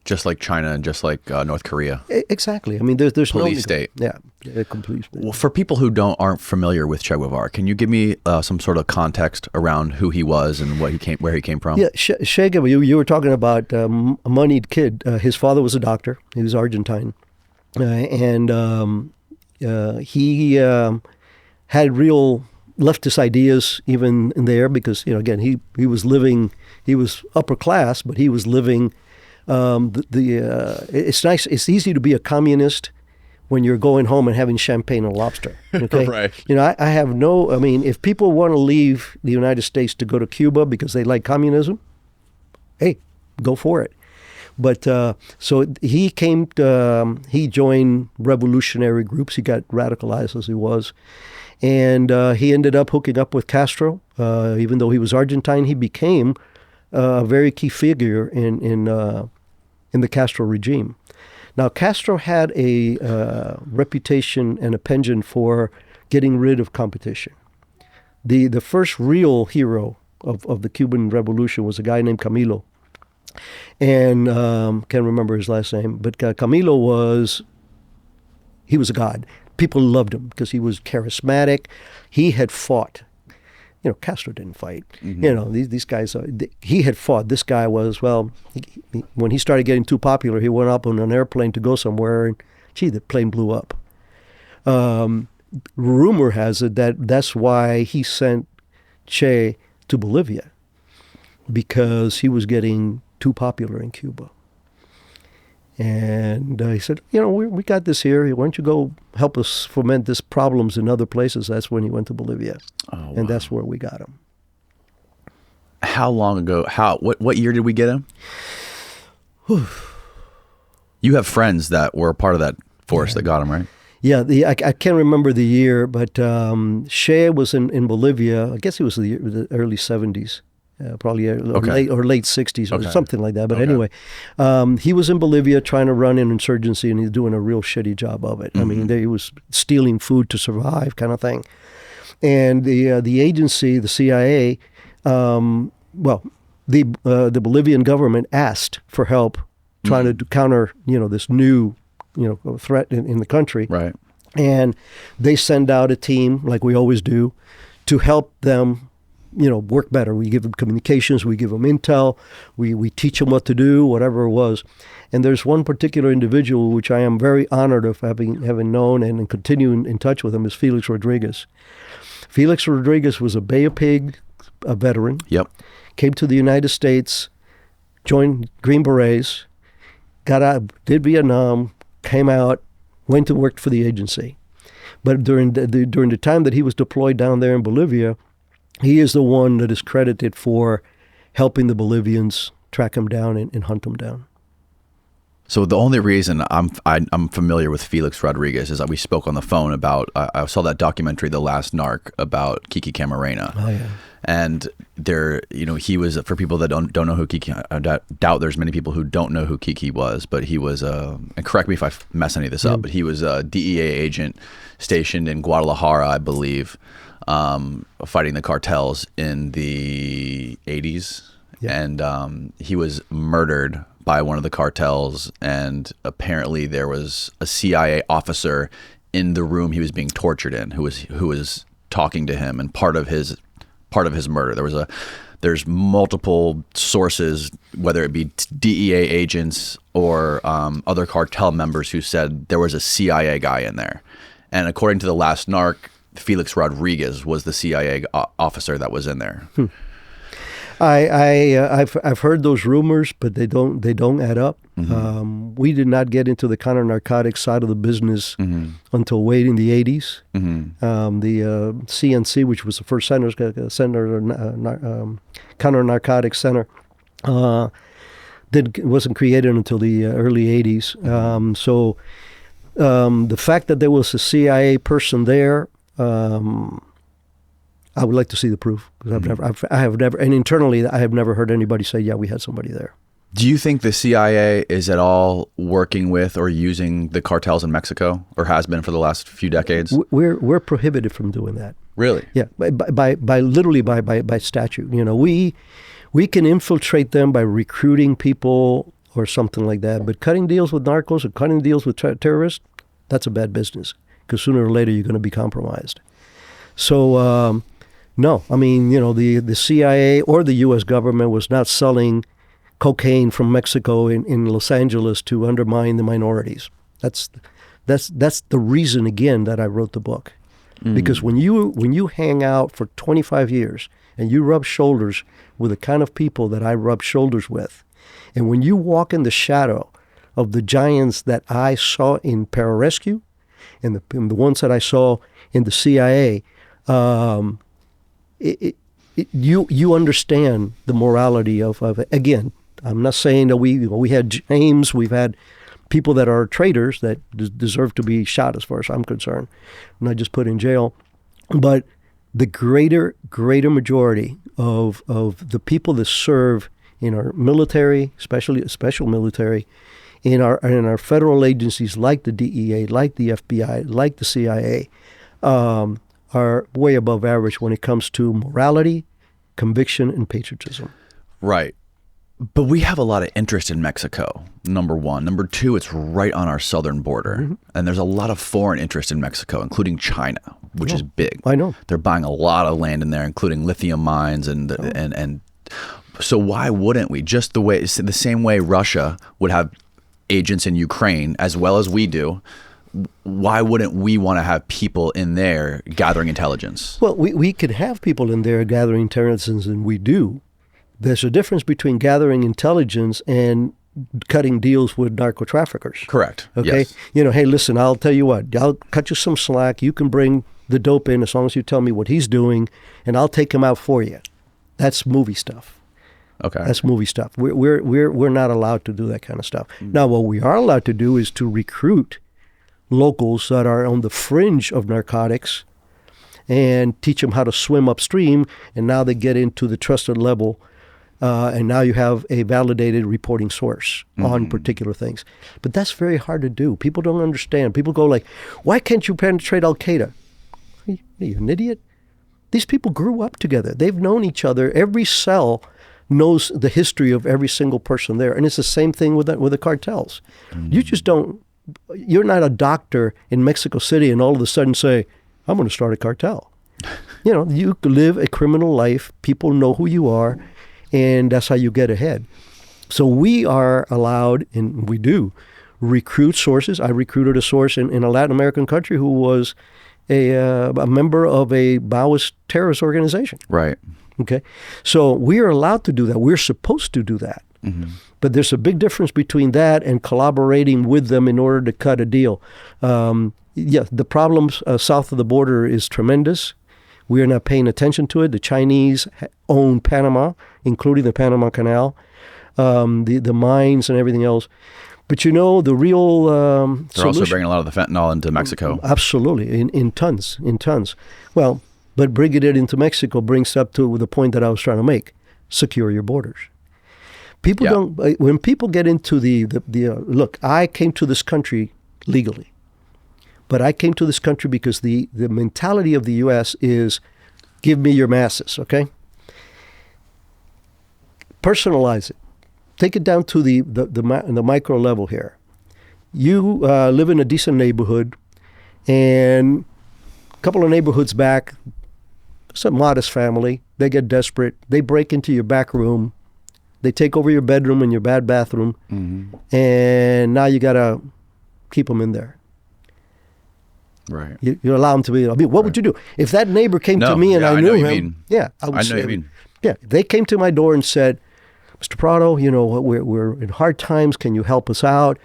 Just like China and just like North Korea. Exactly. I mean, there's police state. Yeah, a complete state. Well, for people who aren't familiar with Che Guevara, can you give me some sort of context around who he was and where he came from? Yeah, Che Guevara. You were talking about a moneyed kid. His father was a doctor. He was Argentine, and he had real leftist ideas even in there because again he was upper class, but he was living. It's nice. It's easy to be a communist when you're going home and having champagne and lobster. Okay, right. I have no. I mean, if people want to leave the United States to go to Cuba because they like communism, hey, go for it. But so he came. He joined revolutionary groups. He got radicalized as he was, and he ended up hooking up with Castro. Even though he was Argentine, he became a very key figure in the Castro regime. Now, Castro had a reputation and a penchant for getting rid of competition. The first real hero of the Cuban Revolution was a guy named Camilo. And can't remember his last name, but Camilo was a god. People loved him because he was charismatic. He had fought. Castro didn't fight. Mm-hmm. These guys, he had fought. This guy was, when he started getting too popular, he went up on an airplane to go somewhere, and the plane blew up. Rumor has it that's why he sent Che to Bolivia, because he was getting too popular in Cuba. And he said, we got this here. Why don't you go help us foment these problems in other places? That's when he went to Bolivia. Oh, wow. And that's where we got him. How long ago? What year did we get him? You have friends that were part of that force that got him, right? Yeah, I can't remember the year, but Che was in Bolivia. I guess it was the early 70s. Probably late 60s or something like that. But anyway, he was in Bolivia trying to run an insurgency, and he's doing a real shitty job of it. Mm-hmm. I mean, he was stealing food to survive, kind of thing. And the agency, the CIA, the Bolivian government asked for help trying to counter, this new, threat in the country. Right. And they send out a team, like we always do, to help them work better. We give them communications, we give them intel, we teach them what to do, whatever it was. And there's one particular individual which I am very honored of having known and continuing in touch with him is Felix Rodriguez. Felix Rodriguez was a Bay of Pig, a veteran. Yep. Came to the United States, joined Green Berets, got out, did Vietnam, came out, went to work for the agency. But during the time that he was deployed down there in Bolivia, he is the one that is credited for helping the Bolivians track him down and hunt him down. So the only reason I'm familiar with Felix Rodriguez is that we spoke on the phone about, I saw that documentary, The Last Narc, about Kiki Camarena. Oh, yeah. And there, he was, for people that don't know who Kiki, I doubt there's many people who don't know who Kiki was, but he was, and correct me if I mess any of this up, but he was a DEA agent stationed in Guadalajara, I believe, fighting the cartels in the 80s. Yeah. And he was murdered by one of the cartels, and apparently there was a CIA officer in the room he was being tortured in who was talking to him, and part of his murder. There's multiple sources, whether it be DEA agents or other cartel members, who said there was a CIA guy in there. And according to The Last Narc, Felix Rodriguez was the CIA officer that was in there. I've heard those rumors, but they don't add up. Mm-hmm. We did not get into the counter-narcotics side of the business until way in the 80s. Mm-hmm. The CNC, which was the first counter-narcotics center, wasn't created until the early 80s. So the fact that there was a CIA person there, I would like to see the proof, because I have never, and internally, I have never heard anybody say, yeah, we had somebody there. Do you think the CIA is at all working with or using the cartels in Mexico, or has been for the last few decades? We're prohibited from doing that. Really? Yeah, literally by statute. You know, we can infiltrate them by recruiting people or something like that, but cutting deals with narcos or cutting deals with terrorists, that's a bad business, because sooner or later you're going to be compromised. So, no, I mean, you know, the CIA or the U.S. government was not selling cocaine from Mexico in Los Angeles to undermine the minorities. That's the reason, again, that I wrote the book. Because when you hang out for 25 years and you rub shoulders with the kind of people that I rub shoulders with, and when you walk in the shadow of the giants that I saw in Pararescue and the ones that I saw in the CIA, you understand the morality of again, I'm not saying that we had James, we've had people that are traitors that deserve to be shot, as far as I'm concerned, not just put in jail. But the greater majority of the people that serve in our military, especially special military, in our federal agencies like the DEA, like the FBI, like the CIA, are way above average when it comes to morality, conviction, and patriotism. Right. But we have a lot of interest in Mexico, number one. Number two, it's right on our southern border. And there's a lot of foreign interest in Mexico, including China, which is big. I know. They're buying a lot of land in there, including lithium mines. And so why wouldn't we? Just the same way Russia would have agents in Ukraine, as well as we do, why wouldn't we want to have people in there gathering intelligence? Well, we could have people in there gathering intelligence, and we do. There's a difference between gathering intelligence and cutting deals with narco traffickers. Correct. Okay. Yes. You know, hey, listen, I'll tell you what, I'll cut you some slack. You can bring the dope in as long as you tell me what he's doing, and I'll take him out for you. That's movie stuff. Okay. That's movie stuff. We're not allowed to do that kind of stuff. Now, what we are allowed to do is to recruit locals that are on the fringe of narcotics and teach them how to swim upstream, and now they get into the trusted level. And now you have a validated reporting source on particular things. But that's very hard to do. People don't understand. People go like, why can't you penetrate Al-Qaeda? Are you an idiot? These people grew up together. They've known each other. Every cell knows the history of every single person there. And it's the same thing with the cartels. You just don't, you're not a doctor in Mexico City and all of a sudden say, I'm going to start a cartel. You know, you live a criminal life. People know who you are. And that's how you get ahead. So we are allowed, and we do, recruit sources. I recruited a source in a Latin American country who was a member of a Maoist terrorist organization. Right. Okay. So we are allowed to do that. We're supposed to do that. But there's a big difference between that and collaborating with them in order to cut a deal. The problems south of the border is tremendous. We are not paying attention to it. The Chinese own Panama, including the Panama Canal, the mines and everything else. But you know, the real They're also bringing a lot of the fentanyl into Mexico. Absolutely, in tons. Well, but bringing it into Mexico brings up to the point that I was trying to make. Secure your borders. People don't, when people get into the look, I came to this country legally. But I came to this country because the mentality of the U.S. is, give me your masses, okay? Personalize it. Take it down to the micro level here. You live in a decent neighborhood, and a couple of neighborhoods back, it's a modest family. They get desperate. They break into your back room. They take over your bedroom and your bad bathroom, and now you got to keep them in there. Right. You allow them to be. I mean, what would you do if that neighbor came to me and I knew him? I would I know say, what you mean. Yeah, if they came to my door and said, "Mr. Prado, you know, we're in hard times. Can you help us out?"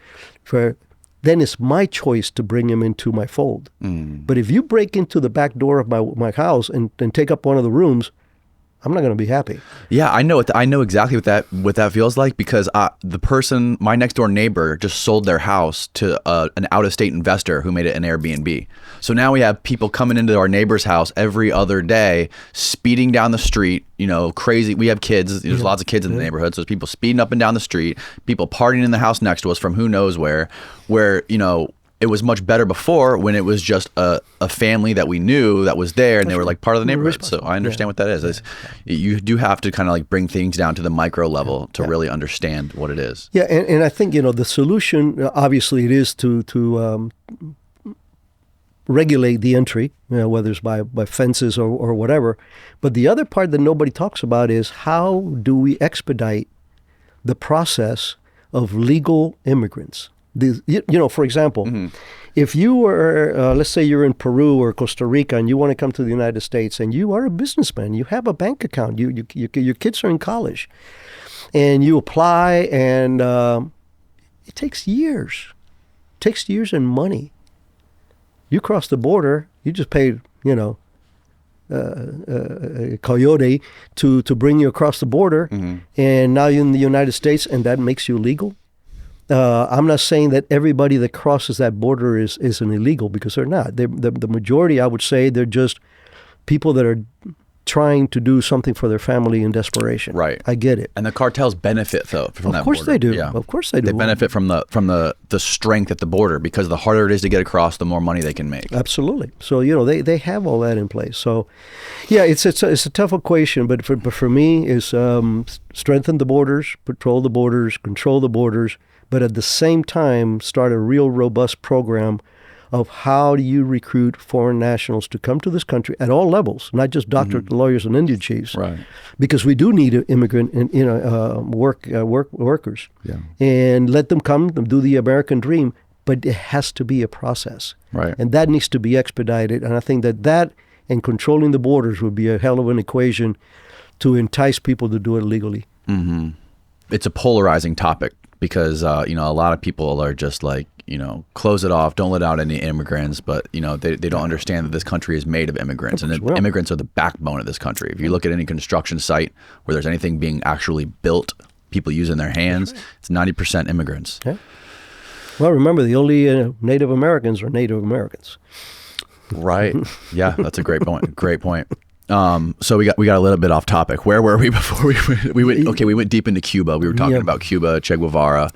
Then it's my choice to bring him into my fold. But if you break into the back door of my house and take up one of the rooms, I'm not going to be happy. Yeah, I know exactly what that feels like, because my next door neighbor just sold their house to an out of state investor who made it an Airbnb. So now we have people coming into our neighbor's house every other day, speeding down the street. Crazy. We have kids. There's lots of kids in the neighborhood, so there's people speeding up and down the street, people partying in the house next to us from who knows where. It was much better before, when it was just a family that we knew that was there, and they were like part of the neighborhood. So I understand what that is. You do have to kind of like bring things down to the micro level to really understand what it is. Yeah, and I think the solution, obviously, it is to regulate the entry, whether it's by fences or whatever. But the other part that nobody talks about is, how do we expedite the process of legal immigrants? For example, if you were, let's say you're in Peru or Costa Rica and you want to come to the United States, and you are a businessman, you have a bank account, your kids are in college, and you apply, and it takes years. It takes years and money. You cross the border, you just paid, a coyote to bring you across the border, and now you're in the United States, and that makes you legal. I'm not saying that everybody that crosses that border is an illegal, because they're not. The majority, I would say, they're just people that are trying to do something for their family in desperation. Right. I get it. And the cartels benefit from that border. Of course they do. Yeah. Of course they do. They benefit from the strength at the border, because the harder it is to get across, the more money they can make. Absolutely. So they have all that in place. So yeah, it's a tough equation, but for me is strengthen the borders, patrol the borders, control the borders, but at the same time start a real robust program of how do you recruit foreign nationals to come to this country at all levels, not just doctors, lawyers, and Indian chiefs, right? Because we do need immigrant workers, and let them come and do the American dream. But it has to be a process, right? And that needs to be expedited. And I think that and controlling the borders would be a hell of an equation to entice people to do it legally. Mm-hmm. It's a polarizing topic, because a lot of people are just like, close it off, don't let out any immigrants, but they don't understand that this country is made of immigrants, and that immigrants are the backbone of this country. If you look at any construction site where there's anything being actually built, people using their hands, it's 90% immigrants. Yeah. Well, remember, the only Native Americans are Native Americans. Right. Yeah, that's a great point. Great point. So we got a little bit off topic. Where were we before we went? Okay, we went deep into Cuba. We were talking about Cuba, Che Guevara.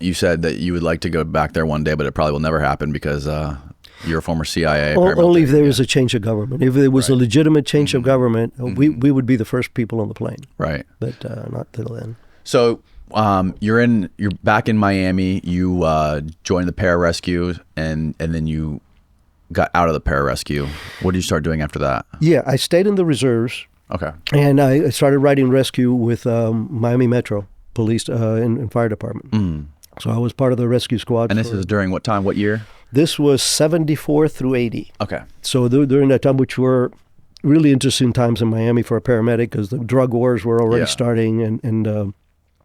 You said that you would like to go back there one day, but it probably will never happen, because you're a former CIA. Only if there was a change of government. If there was a legitimate change of government, we would be the first people on the plane. Right. But not till then. So you're back in Miami. You joined the Pararescue, and then you got out of the Pararescue. What did you start doing after that? Yeah, I stayed in the reserves. Okay. And I started writing rescue with Miami Metro Police and Fire Department. Mm. So I was part of the rescue squad. And this is during what time? What year? This was 74 through 80. Okay. So during that time, which were really interesting times in Miami for a paramedic, because the drug wars were already starting, and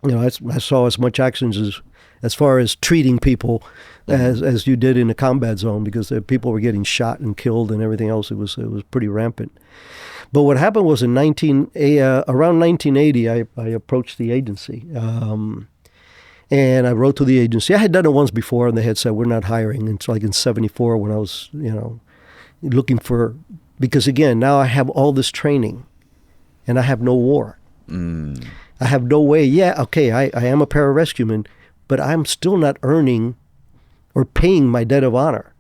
I saw as much actions as far as treating people as you did in a combat zone, because the people were getting shot and killed and everything else. It was pretty rampant. But what happened was around 1980, I approached the agency. And I wrote to the agency. I had done it once before, and they had said, we're not hiring. And it's like in 74 when I was, looking for, because again, now I have all this training, and I have no war. Mm. I have no way. Yeah, okay, I am a pararescueman, but I'm still not earning or paying my debt of honor.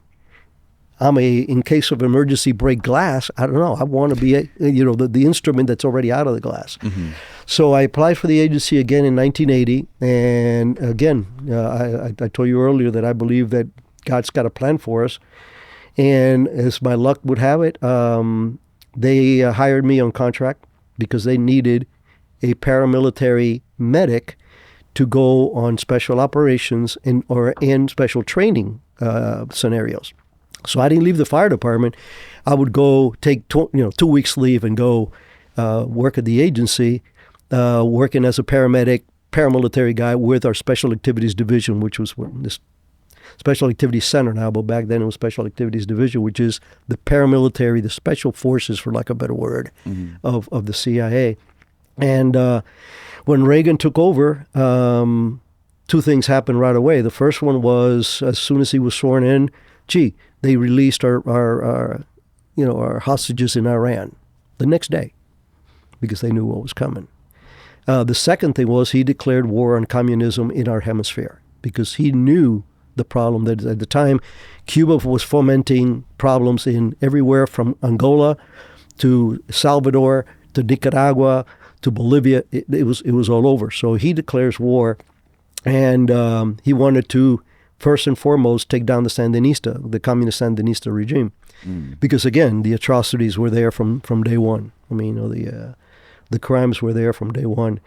I'm in case of emergency, break glass. I don't know. I want to be, the instrument that's already out of the glass. Mm-hmm. So I applied for the agency again in 1980. And again, I told you earlier that I believe that God's got a plan for us. And as my luck would have it, they hired me on contract because they needed a paramilitary medic to go on special operations or in special training scenarios. So I didn't leave the fire department. I would go take 2 weeks leave and go work at the agency, working as a paramilitary guy with our special activities division, which was this Special Activities Center now, but back then it was Special Activities Division, which is the paramilitary, the special forces, for lack of a better word, of the CIA. And when Reagan took over, two things happened right away. The first one was, as soon as he was sworn in, they released our hostages in Iran the next day because they knew what was coming. The second thing was he declared war on communism in our hemisphere because he knew the problem that at the time Cuba was fomenting problems in everywhere from Angola to Salvador to Nicaragua to Bolivia. It was all over. So he declares war, and he wanted to first and foremost take down the communist Sandinista regime, because again the atrocities were there from day one. I mean, the crimes were there from day one.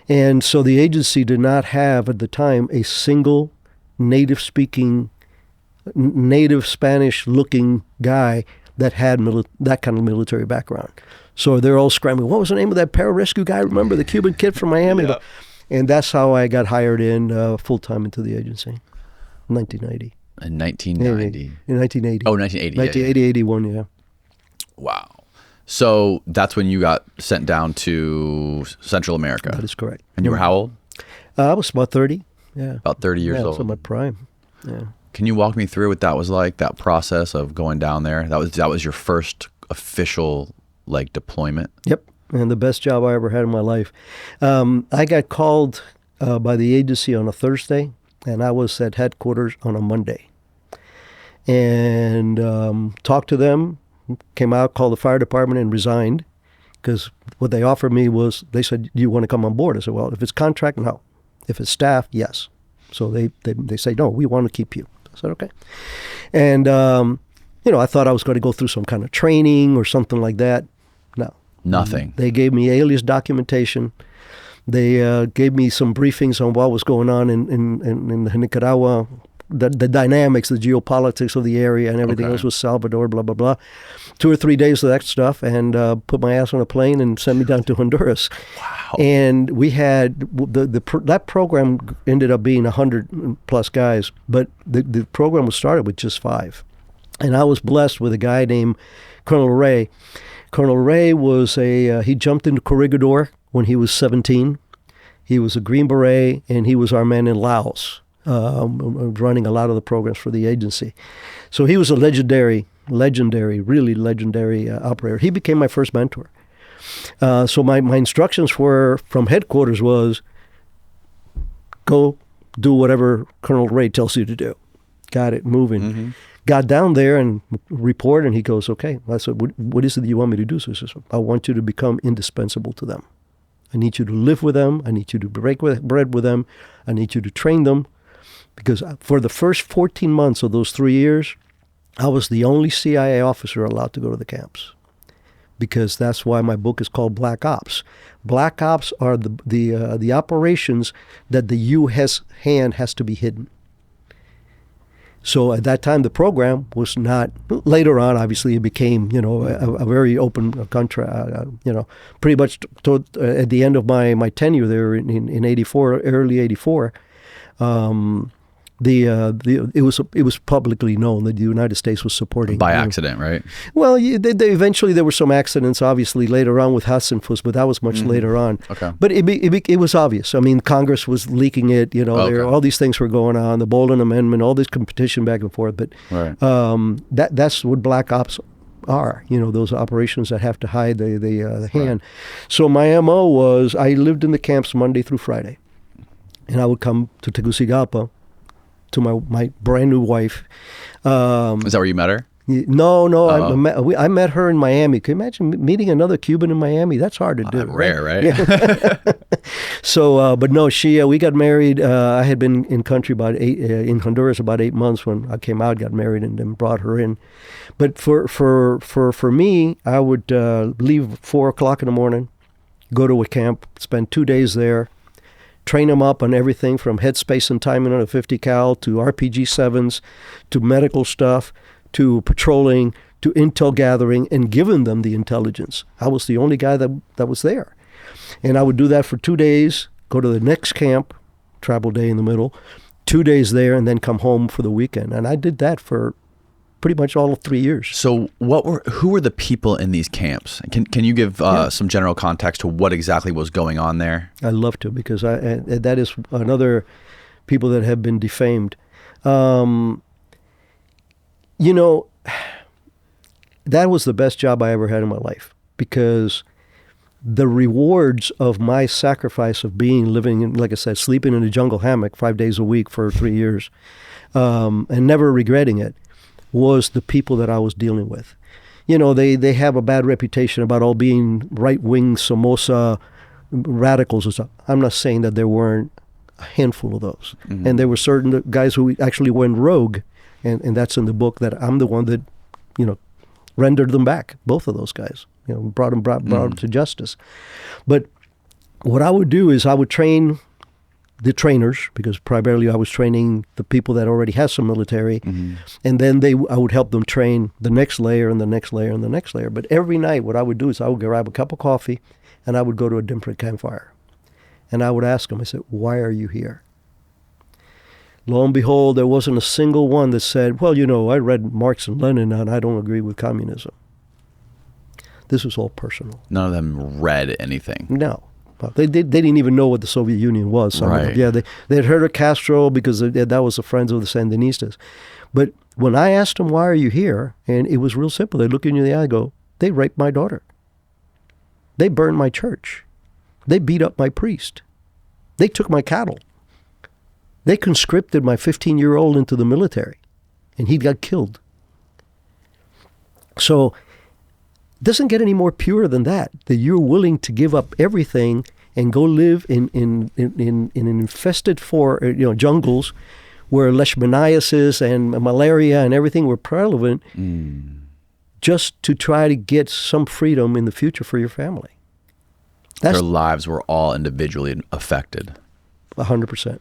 And so the agency did not have at the time a single native Spanish-looking guy that had that kind of military background. So they're all scrambling. What was the name of that Pararescue guy? Remember, the Cuban kid from Miami? Yeah. And that's how I got hired in full-time into the agency in 1990. In 1990? In 1980. Oh, 1980. 1980, 81, yeah. Wow. So that's when you got sent down to Central America. That is correct. And you were how old? I was about 30. Yeah. About 30 years old. Yeah, so my prime. Yeah. Can you walk me through what that was like? That process of going down there. That was your first official deployment. Yep. And the best job I ever had in my life. I got called by the agency on a Thursday, and I was at headquarters on a Monday. And talked to them. Came out, called the fire department, and resigned because what they offered me was, they said, "Do you want to come on board?" I said, "Well, if it's contract, no. If it's staff, yes." So they say, "No, we want to keep you." I said, "Okay." And, I thought I was going to go through some kind of training or something like that. No. Nothing. They gave me alias documentation. They gave me some briefings on what was going on in Nicaragua, the dynamics, the geopolitics of the area and everything else with Salvador, blah, blah, blah. 2 or 3 days of that stuff, and put my ass on a plane and sent me down to Honduras. Wow. And we had, that program ended up being 100+ guys, but the program was started with just 5. And I was blessed with a guy named Colonel Ray. Colonel Ray was he jumped into Corregidor when he was 17. He was a Green Beret, and he was our man in Laos. Running a lot of the programs for the agency. So he was a legendary, really legendary operator. He became my first mentor. So my instructions from headquarters was, go do whatever Colonel Ray tells you to do. Got it, moving. Mm-hmm. Got down there and report, and he goes, okay. I said, what is it that you want me to do? So he says, I want you to become indispensable to them. I need you to live with them. I need you to break bread with them. I need you to train them. Because for the first 14 months of those 3 years, I was the only CIA officer allowed to go to the camps. Because that's why my book is called Black Ops. Black Ops are the operations that the U.S. hand has to be hidden. So at that time, the program was not. Later on, obviously, it became a very open Contra. Pretty much at the end of my tenure there in '84, early '84. It was publicly known that the United States was supporting. By accident, right? Well, eventually there were some accidents, obviously, later on with Hassenfuss, but that was much later on. Okay. But it was obvious. I mean, Congress was leaking it, all these things were going on, the Bolton Amendment, all this competition back and forth. But right. That's what Black Ops are, those operations that have to hide the hand. Right. So my MO was, I lived in the camps Monday through Friday. And I would come to Tegucigalpa to my brand new wife. Is that where you met her? No. I met her in Miami. Can you imagine meeting another Cuban in Miami? That's hard to do. Rare, right? Yeah. So, but no, we got married. I had been in country in Honduras about 8 months when I came out, got married, and then brought her in. But for me, I would leave at 4 o'clock in the morning, go to a camp, spend 2 days there, train them up on everything from headspace and timing on a 50 cal to RPG-7s to medical stuff to patrolling to intel gathering and giving them the intelligence. I was the only guy that was there. And I would do that for 2 days, go to the next camp, travel day in the middle, 2 days there and then come home for the weekend. And I did that for pretty much all of 3 years. So who were the people in these camps? Can you give some general context to what exactly was going on there? I love to, because that is another people that have been defamed. You know, that was the best job I ever had in my life, because the rewards of my sacrifice of living in, like I said, sleeping in a jungle hammock 5 days a week for 3 years, and never regretting it, was the people that I was dealing with. You know, they have a bad reputation about all being right-wing Somoza radicals and stuff. I'm not saying that there weren't a handful of those. Mm-hmm. And there were certain guys who actually went rogue, and that's in the book, that I'm the one that, you know, rendered them back, both of those guys. You know, brought them to justice. But what I would do is I would train the trainers, because primarily I was training the people that already had some military, mm-hmm. and then I would help them train the next layer and the next layer and the next layer. But every night what I would do is I would grab a cup of coffee and I would go to a different campfire. And I would ask them, I said, why are you here? Lo and behold, there wasn't a single one that said, well, you know, I read Marx and Lenin and I don't agree with communism. This was all personal. None of them read anything. No. They didn't even know what the Soviet Union was. Right. Yeah, they had heard of Castro because that was the friends of the Sandinistas. But when I asked them, why are you here? And it was real simple. They look you in the eye and go, they raped my daughter. They burned my church. They beat up my priest. They took my cattle. They conscripted my 15-year-old into the military, and he got killed. So it doesn't get any more pure than that you're willing to give up everything and go live in infested jungles where leishmaniasis and malaria and everything were prevalent, just to try to get some freedom in the future for your family. Their lives were all individually affected. 100%.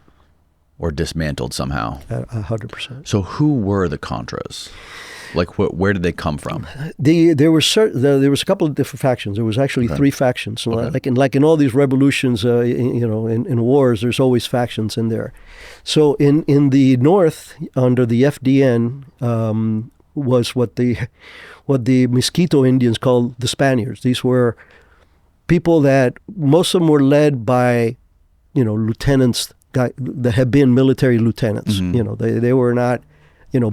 Or dismantled somehow. 100%. So who were the Contras? Like, where did they come from? There was a couple of different factions. There was actually 3 factions. Okay. Like in all these revolutions, in wars, there's always factions in there. So in the north, under the FDN, was what the Mosquito Indians called the Spaniards. These were people that most of them were led by, lieutenants that had been military lieutenants. Mm-hmm. They were not,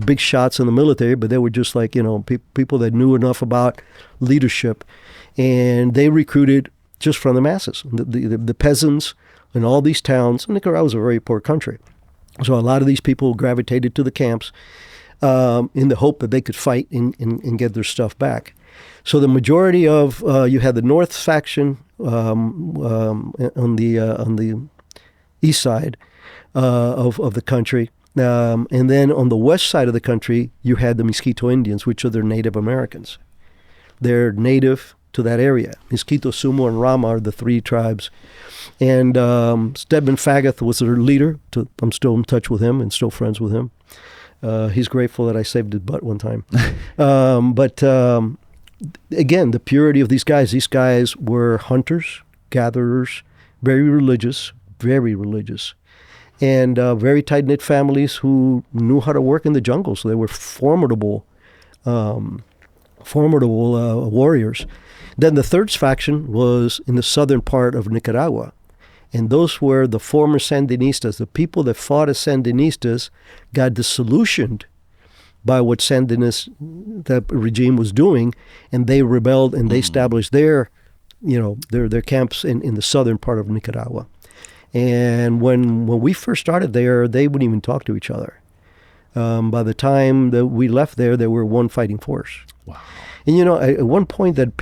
big shots in the military, but they were just like, people that knew enough about leadership. And they recruited just from the masses, the peasants in all these towns. Nicaragua was a very poor country. So a lot of these people gravitated to the camps in the hope that they could fight and get their stuff back. So the majority of, you had the North faction on the east side of the country. And then on the west side of the country, you had the Mosquito Indians, which are the Native Americans. They're native to that area. Mosquito, Sumo, and Rama are the 3 tribes. And Stedman Fagath was their leader. I'm still in touch with him and still friends with him. He's grateful that I saved his butt one time. But again, the purity of these guys were hunters, gatherers, very religious, and very tight-knit families who knew how to work in the jungle. So they were formidable warriors. Then the third faction was in the southern part of Nicaragua. And those were the former Sandinistas. The people that fought as Sandinistas got disillusioned by what that regime was doing, and they rebelled and they established their camps in the southern part of Nicaragua. And when we first started there, they wouldn't even talk to each other. By the time that we left there were one fighting force. Wow. And at one point that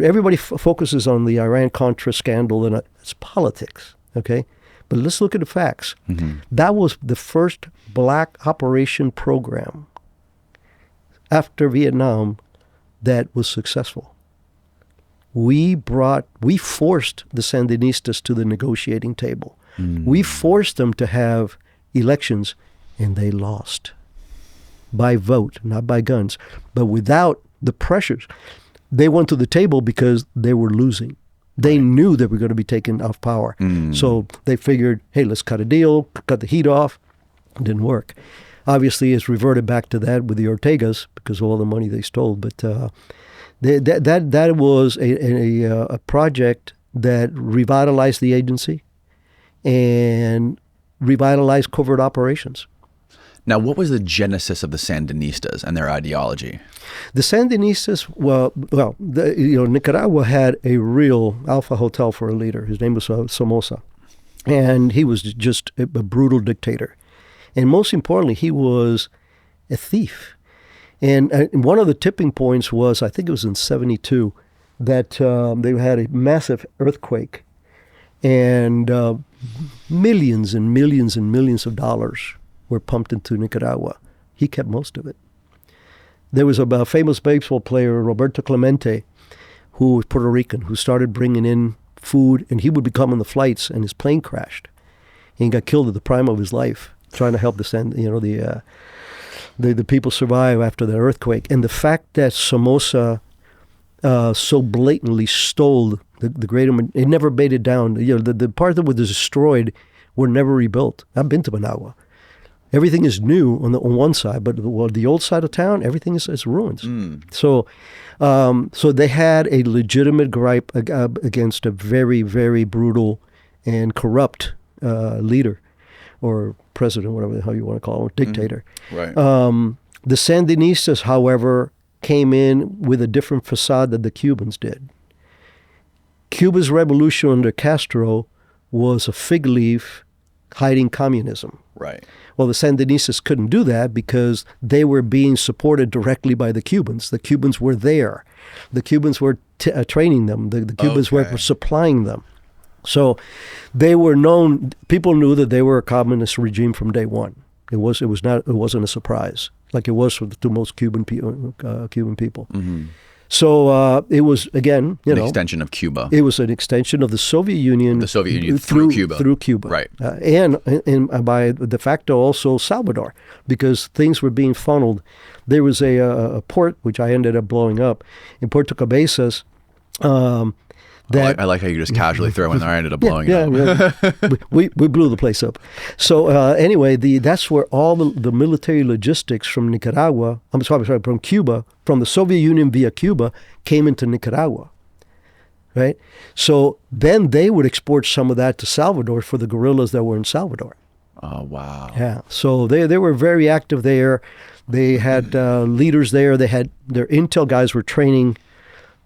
everybody focuses on the Iran-Contra scandal, and it's politics, okay? But let's look at the facts. Mm-hmm. That was the first black operation program after Vietnam that was successful. We forced the Sandinistas to the negotiating table. Mm. We forced them to have elections, and they lost by vote, not by guns. But without the pressures, they went to the table because they were losing. They knew they were going to be taken off power. So they figured, hey, let's cut a deal, cut the heat off. It didn't work. Obviously, it's reverted back to that with the Ortegas because of all the money they stole. But that was a project that revitalized the agency and revitalized covert operations. Now, what was the genesis of the Sandinistas and their ideology? The Sandinistas, Nicaragua had a real alpha hotel for a leader. His name was Somoza. And he was just a brutal dictator. And most importantly, he was a thief. And one of the tipping points was, I think it was in 1972, that they had a massive earthquake. And millions and millions and millions of dollars were pumped into Nicaragua. He kept most of it. There was a famous baseball player, Roberto Clemente, who was Puerto Rican, who started bringing in food, and he would be coming on the flights, and his plane crashed. And he got killed at the prime of his life, trying to help the people survive after the earthquake. And the fact that Somoza so blatantly stole the greater, it never bated down. The part that was destroyed were never rebuilt. I've been to Managua. Everything is new on one side, but the old side of town, everything is ruins. So they had a legitimate gripe against a very, very brutal and corrupt leader or president, whatever the hell you want to call him, dictator. Right. The Sandinistas, however, came in with a different facade that the Cubans did. Cuba's revolution under Castro was a fig leaf hiding communism. Right. Well, the Sandinistas couldn't do that because they were being supported directly by the Cubans. The Cubans were there. The Cubans were training them. The Cubans were supplying them. So they were known. People knew that they were a communist regime from day one. It wasn't a surprise like it was to most Cuban people. Mm-hmm. So it was, again, an extension of Cuba. It was an extension of the Soviet Union. Through Cuba. Through Cuba. Right. And by de facto also Salvador, because things were being funneled. There was a port, which I ended up blowing up, in Puerto Cabezas. I like how you just casually throw in there. I ended up blowing it up. Yeah. we blew the place up. So anyway, that's where all the military logistics from Nicaragua, from Cuba, from the Soviet Union via Cuba, came into Nicaragua. Right? So then they would export some of that to Salvador for the guerrillas that were in Salvador. Oh, wow. Yeah. So they were very active there. They had leaders there. They had their intel guys were training.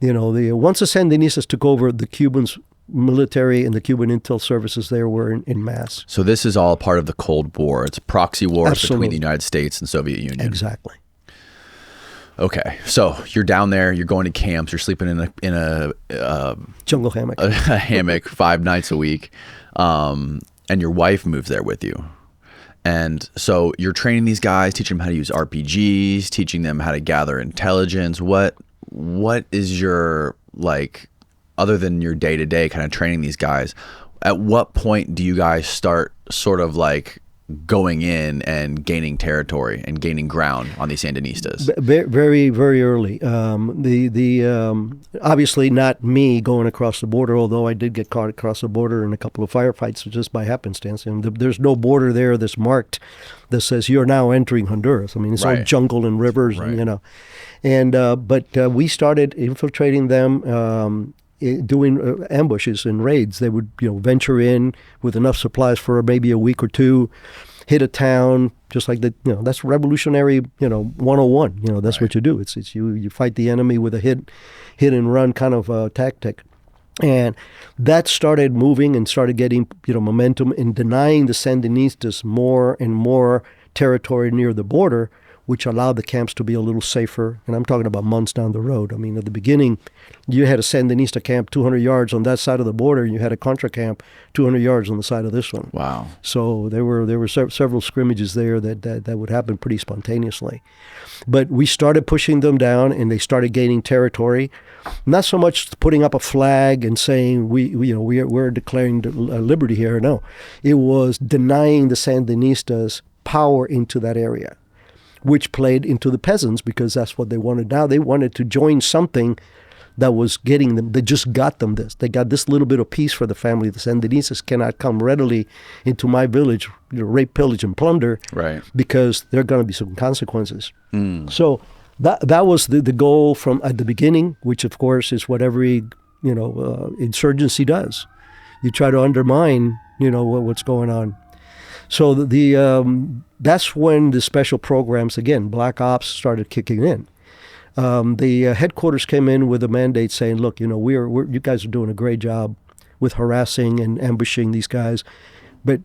Once the Sandinistas took over, the Cubans military and the Cuban intel services there were in mass. So this is all part of the Cold War. It's proxy wars Absolutely. between the United States and Soviet Union. Exactly. Okay, so you're down there. You're going to camps. You're sleeping in a jungle hammock, a hammock 5 nights a week, and your wife moves there with you. And so you're training these guys, teaching them how to use RPGs, teaching them how to gather intelligence. What is your, other than your day-to-day kind of training these guys, at what point do you guys start sort of going in and gaining territory and gaining ground on these Sandinistas? Very, very early. Obviously not me going across the border, although I did get caught across the border in a couple of firefights just by happenstance. And there's no border there that's marked that says you're now entering Honduras. I mean, it's all jungle and rivers, but we started infiltrating them, doing ambushes and raids. They would, venture in with enough supplies for maybe a week or two, hit a town, just like that's revolutionary, 101. That's what you do. It's you fight the enemy with a hit and run kind of tactic. And that started moving and started getting, momentum in denying the Sandinistas more and more territory near the border, which allowed the camps to be a little safer. And I'm talking about months down the road. I mean, at the beginning, you had a Sandinista camp 200 yards on that side of the border, and you had a Contra camp 200 yards on the side of this one. Wow. So there were several scrimmages there that would happen pretty spontaneously. But we started pushing them down, and they started gaining territory. Not so much putting up a flag and saying we're declaring liberty here. No, it was denying the Sandinistas power into that area, which played into the peasants because that's what they wanted. Now they wanted to join something that was getting them. They just got them this. They got this little bit of peace for the family. The Sandinistas cannot come readily into my village, rape, pillage, and plunder, right? Because there are going to be some consequences. So that was the goal from at the beginning, which of course is what every insurgency does. You try to undermine what's going on. So that's when the special programs, again, Black Ops, started kicking in. The headquarters came in with a mandate saying, look, you guys are doing a great job with harassing and ambushing these guys, but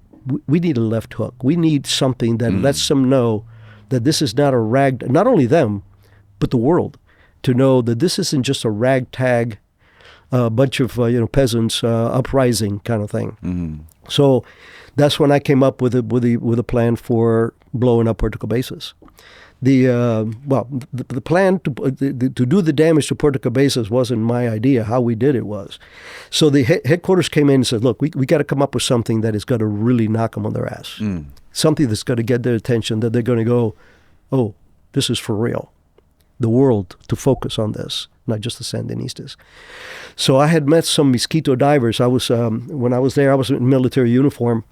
we need a left hook. We need something that lets them know that this is not not only them, but the world, to know that this isn't just a ragtag bunch of peasants uprising kind of thing. So that's when I came up with a plan for blowing up Puerto Cabezas. The plan to do the damage to Puerto Cabezas wasn't my idea. How we did it was. So the headquarters came in and said, look, we got to come up with something that is going to really knock them on their ass. Something that's going to get their attention, that they're going to go, oh, this is for real. The world to focus on this, not just the Sandinistas. So I had met some mosquito divers. When I was there, I was in military uniform.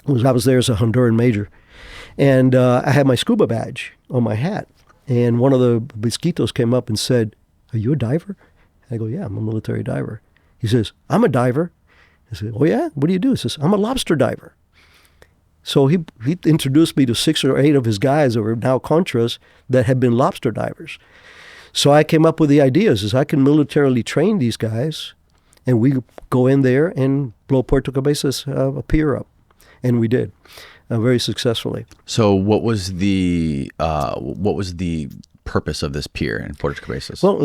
I was there as a Honduran major. And I had my scuba badge on my hat. And one of the mosquitoes came up and said, are you a diver? I go, yeah, I'm a military diver. He says, I'm a diver. I said, oh yeah? What do you do? He says, I'm a lobster diver. So he introduced me to 6 or 8 of his guys that were now Contras that had been lobster divers. So I came up with the ideas, is I can militarily train these guys, and we go in there and blow Puerto Cabezas pier up. And we did. Very successfully. So what was the purpose of this pier in Puerto Cabezas? Well,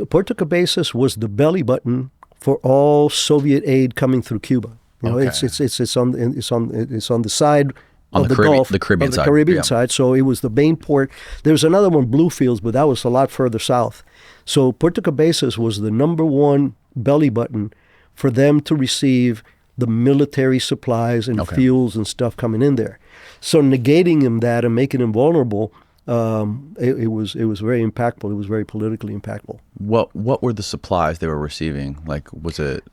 Puerto Cabezas was the belly button for all Soviet aid coming through Cuba. Okay. It's on the side of the Gulf, the Caribbean of the side. Caribbean side. So it was the main port. There was another one, Bluefields, but that was a lot further south. So Puerto Cabezas was the number one belly button for them to receive the military supplies and fuels and stuff coming in there. So negating them that and making them vulnerable, it was very impactful. It was very politically impactful. What were the supplies they were receiving? Like, was it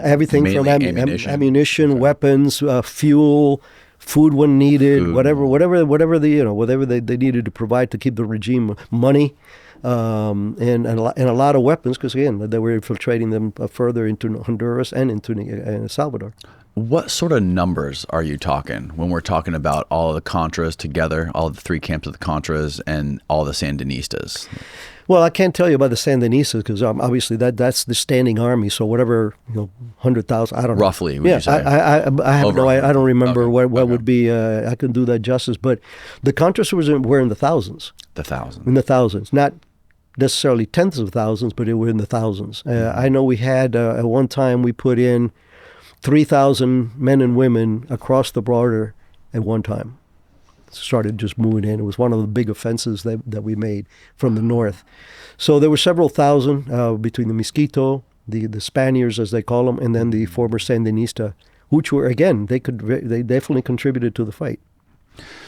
everything from ammunition, weapons, fuel, food when needed, whatever they needed to provide to keep the regime money. And a lot of weapons, because again, they were infiltrating them further into Honduras and into El Salvador. What sort of numbers are you talking when we're talking about all of the Contras together, all of the 3 camps of the Contras and all the Sandinistas? Well, I can't tell you about the Sandinistas because obviously that's the standing army. So whatever 100,000, I don't know. Roughly, would you say? I have no. I don't remember what Okay. would be. I can do that justice. But the Contras were in the thousands. In the thousands, not necessarily tens of thousands, but it were in the thousands. I know we had at one time we put in 3,000 men and women across the border at one time. Started just moving in. It was one of the big offenses that we made from the north. So there were several thousand between the Mosquito, the Spaniards as they call them, and then the former Sandinista, which were, again, they definitely contributed to the fight.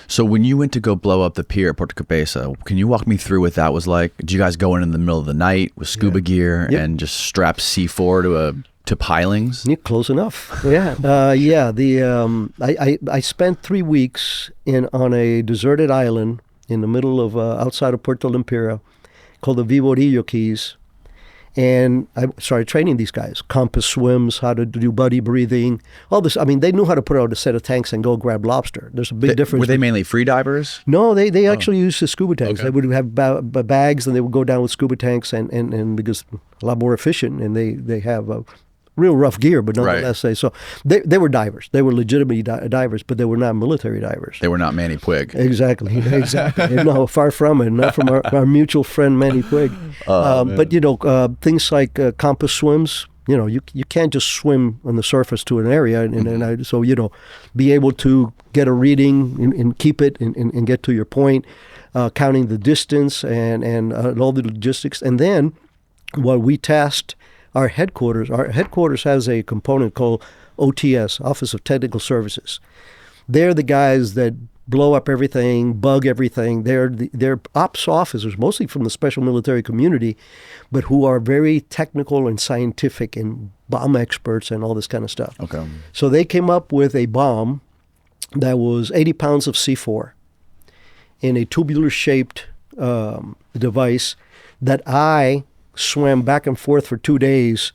So when you went to go blow up the pier at Puerto Cabeza, can you walk me through what that was like? Did you guys go in the middle of the night with scuba gear and just strap C4 to pilings? Yeah, close enough. Yeah, I spent 3 weeks on a deserted island in the middle of outside of Puerto Lempiria, called the Viborillo Keys, and I started training these guys: compass swims, how to do buddy breathing, all this. I mean, they knew how to put out a set of tanks and go grab lobster. There's a big difference. Were they mainly free divers? No, they actually used the scuba tanks. Okay. They would have bags, and they would go down with scuba tanks, and because a lot more efficient, and they have real rough gear, but nonetheless, so they were divers. They were legitimately divers, but they were not military divers. They were not Manny Puig. Exactly. No, far from it. Not from our mutual friend Manny Puig. But things like compass swims. You can't just swim on the surface to an area, so be able to get a reading and keep it and get to your point, counting the distance and all the logistics, and then what we tasked. Our headquarters has a component called OTS, Office of Technical Services. they're the guys that blow up everything, bug everything. They're ops officers, mostly from the special military community, but who are very technical and scientific and bomb experts and all this kind of stuff. Okay. So they came up with a bomb that was 80 pounds of C4 in a tubular-shaped device that I swam back and forth for 2 days,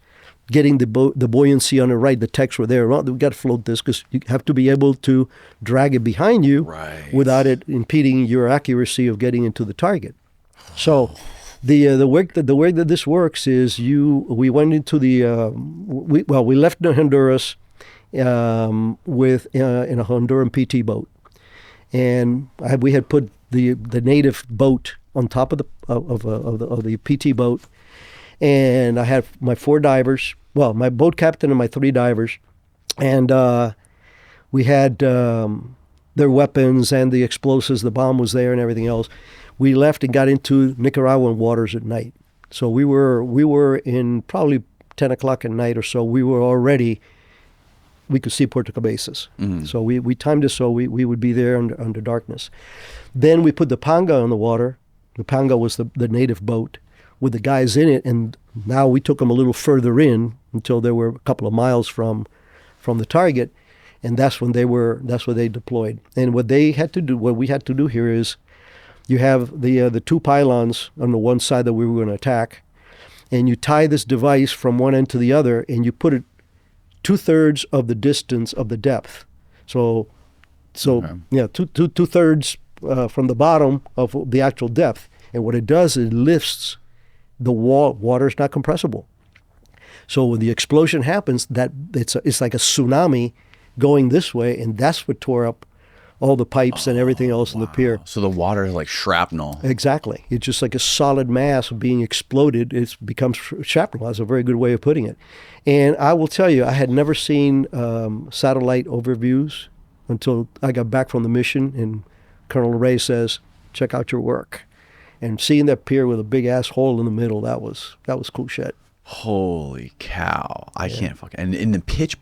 getting the buoyancy on the right. The techs were there. Well, we got to float this because you have to be able to drag it behind you without it impeding your accuracy of getting into the target. So the way that this works is we went into we left Honduras with in a Honduran PT boat, and we had put the native boat on top of the PT boat. And I had my 4 divers, my boat captain and my 3 divers, and we had their weapons and the explosives. The bomb was there and everything else. We left and got into Nicaraguan waters at night. So we were in probably 10 o'clock at night or so. We could see Puerto Cabezas. Mm-hmm. So we timed it so we would be there under darkness. Then we put the panga on the water. The panga was the native boat with the guys in it, and now we took them a little further in until they were a couple of miles from the target, and that's when they deployed. And what we had to do here is, you have the 2 pylons on the one side that we were going to attack, and you tie this device from one end to the other, and you put it 2/3 of the distance of the depth. So okay. Yeah, 2/3 from the bottom of the actual depth. And what it does is it lifts the water is not compressible. So when the explosion happens, that it's like a tsunami going this way, and that's what tore up all the pipes and everything else in the pier. So the water is like shrapnel. Exactly. It's just like a solid mass being exploded. It becomes shrapnel. That's a very good way of putting it. And I will tell you, I had never seen satellite overviews until I got back from the mission, and Colonel Ray says, "Check out your work." And seeing that pier with a big ass hole in the middle, that was cool shit. Holy cow. I can't fucking... And in the pitch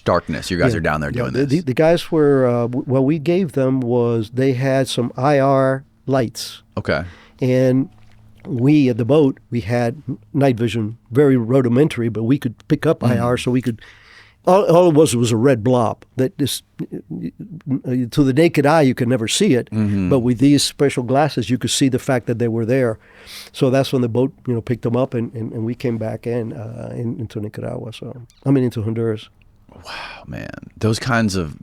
darkness, you guys are down there doing this. The guys were... what we gave them was they had some IR lights. Okay. And we, at the boat, we had night vision, very rudimentary, but we could pick up IR, so we could... All it was a red blob that to the naked eye you could never see it, but with these special glasses you could see the fact that they were there. So that's when the boat picked them up, and we came back into Nicaragua. Into Honduras. Wow, man, those kinds of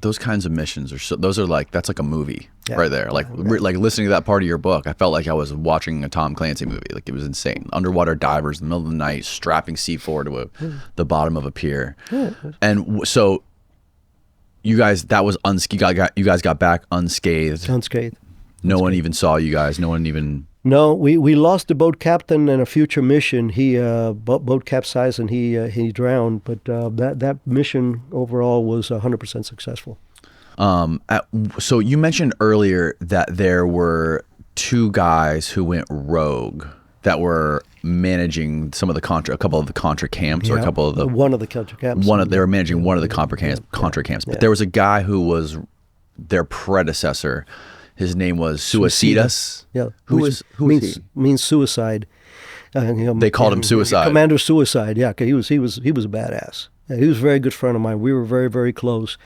missions are that's like a movie right there. Like listening to that part of your book, I felt like I was watching a Tom Clancy movie. Like, it was insane. Underwater divers in the middle of the night strapping C4 to the bottom of a pier, and so you guys you guys got back unscathed. No one even saw you guys. No one even. No, we lost the boat captain in a future mission. He boat capsized and he drowned. But that mission overall was 100% successful. So you mentioned earlier that there were 2 guys who went rogue that were managing a couple of the Contra camps, or a couple of the one of the Contra camps. They were managing one of the Contra camps. But there was a guy who was their predecessor. His name was Suicidas. Yeah. Who means suicide. They called him Suicide. Commander Suicide. Yeah, 'cause he was a badass. Yeah, he was a very good friend of mine. We were very, very close.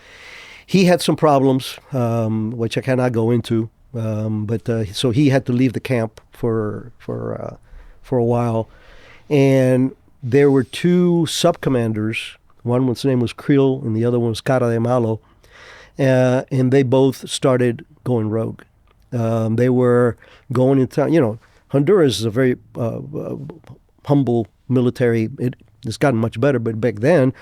He had some problems, which I cannot go into. So he had to leave the camp for a while, and there were 2 sub-commanders. One's name was Creel, and the other one was Cara de Malo. And they both started going rogue. They were going into Honduras is a very humble military. It's gotten much better, but back then,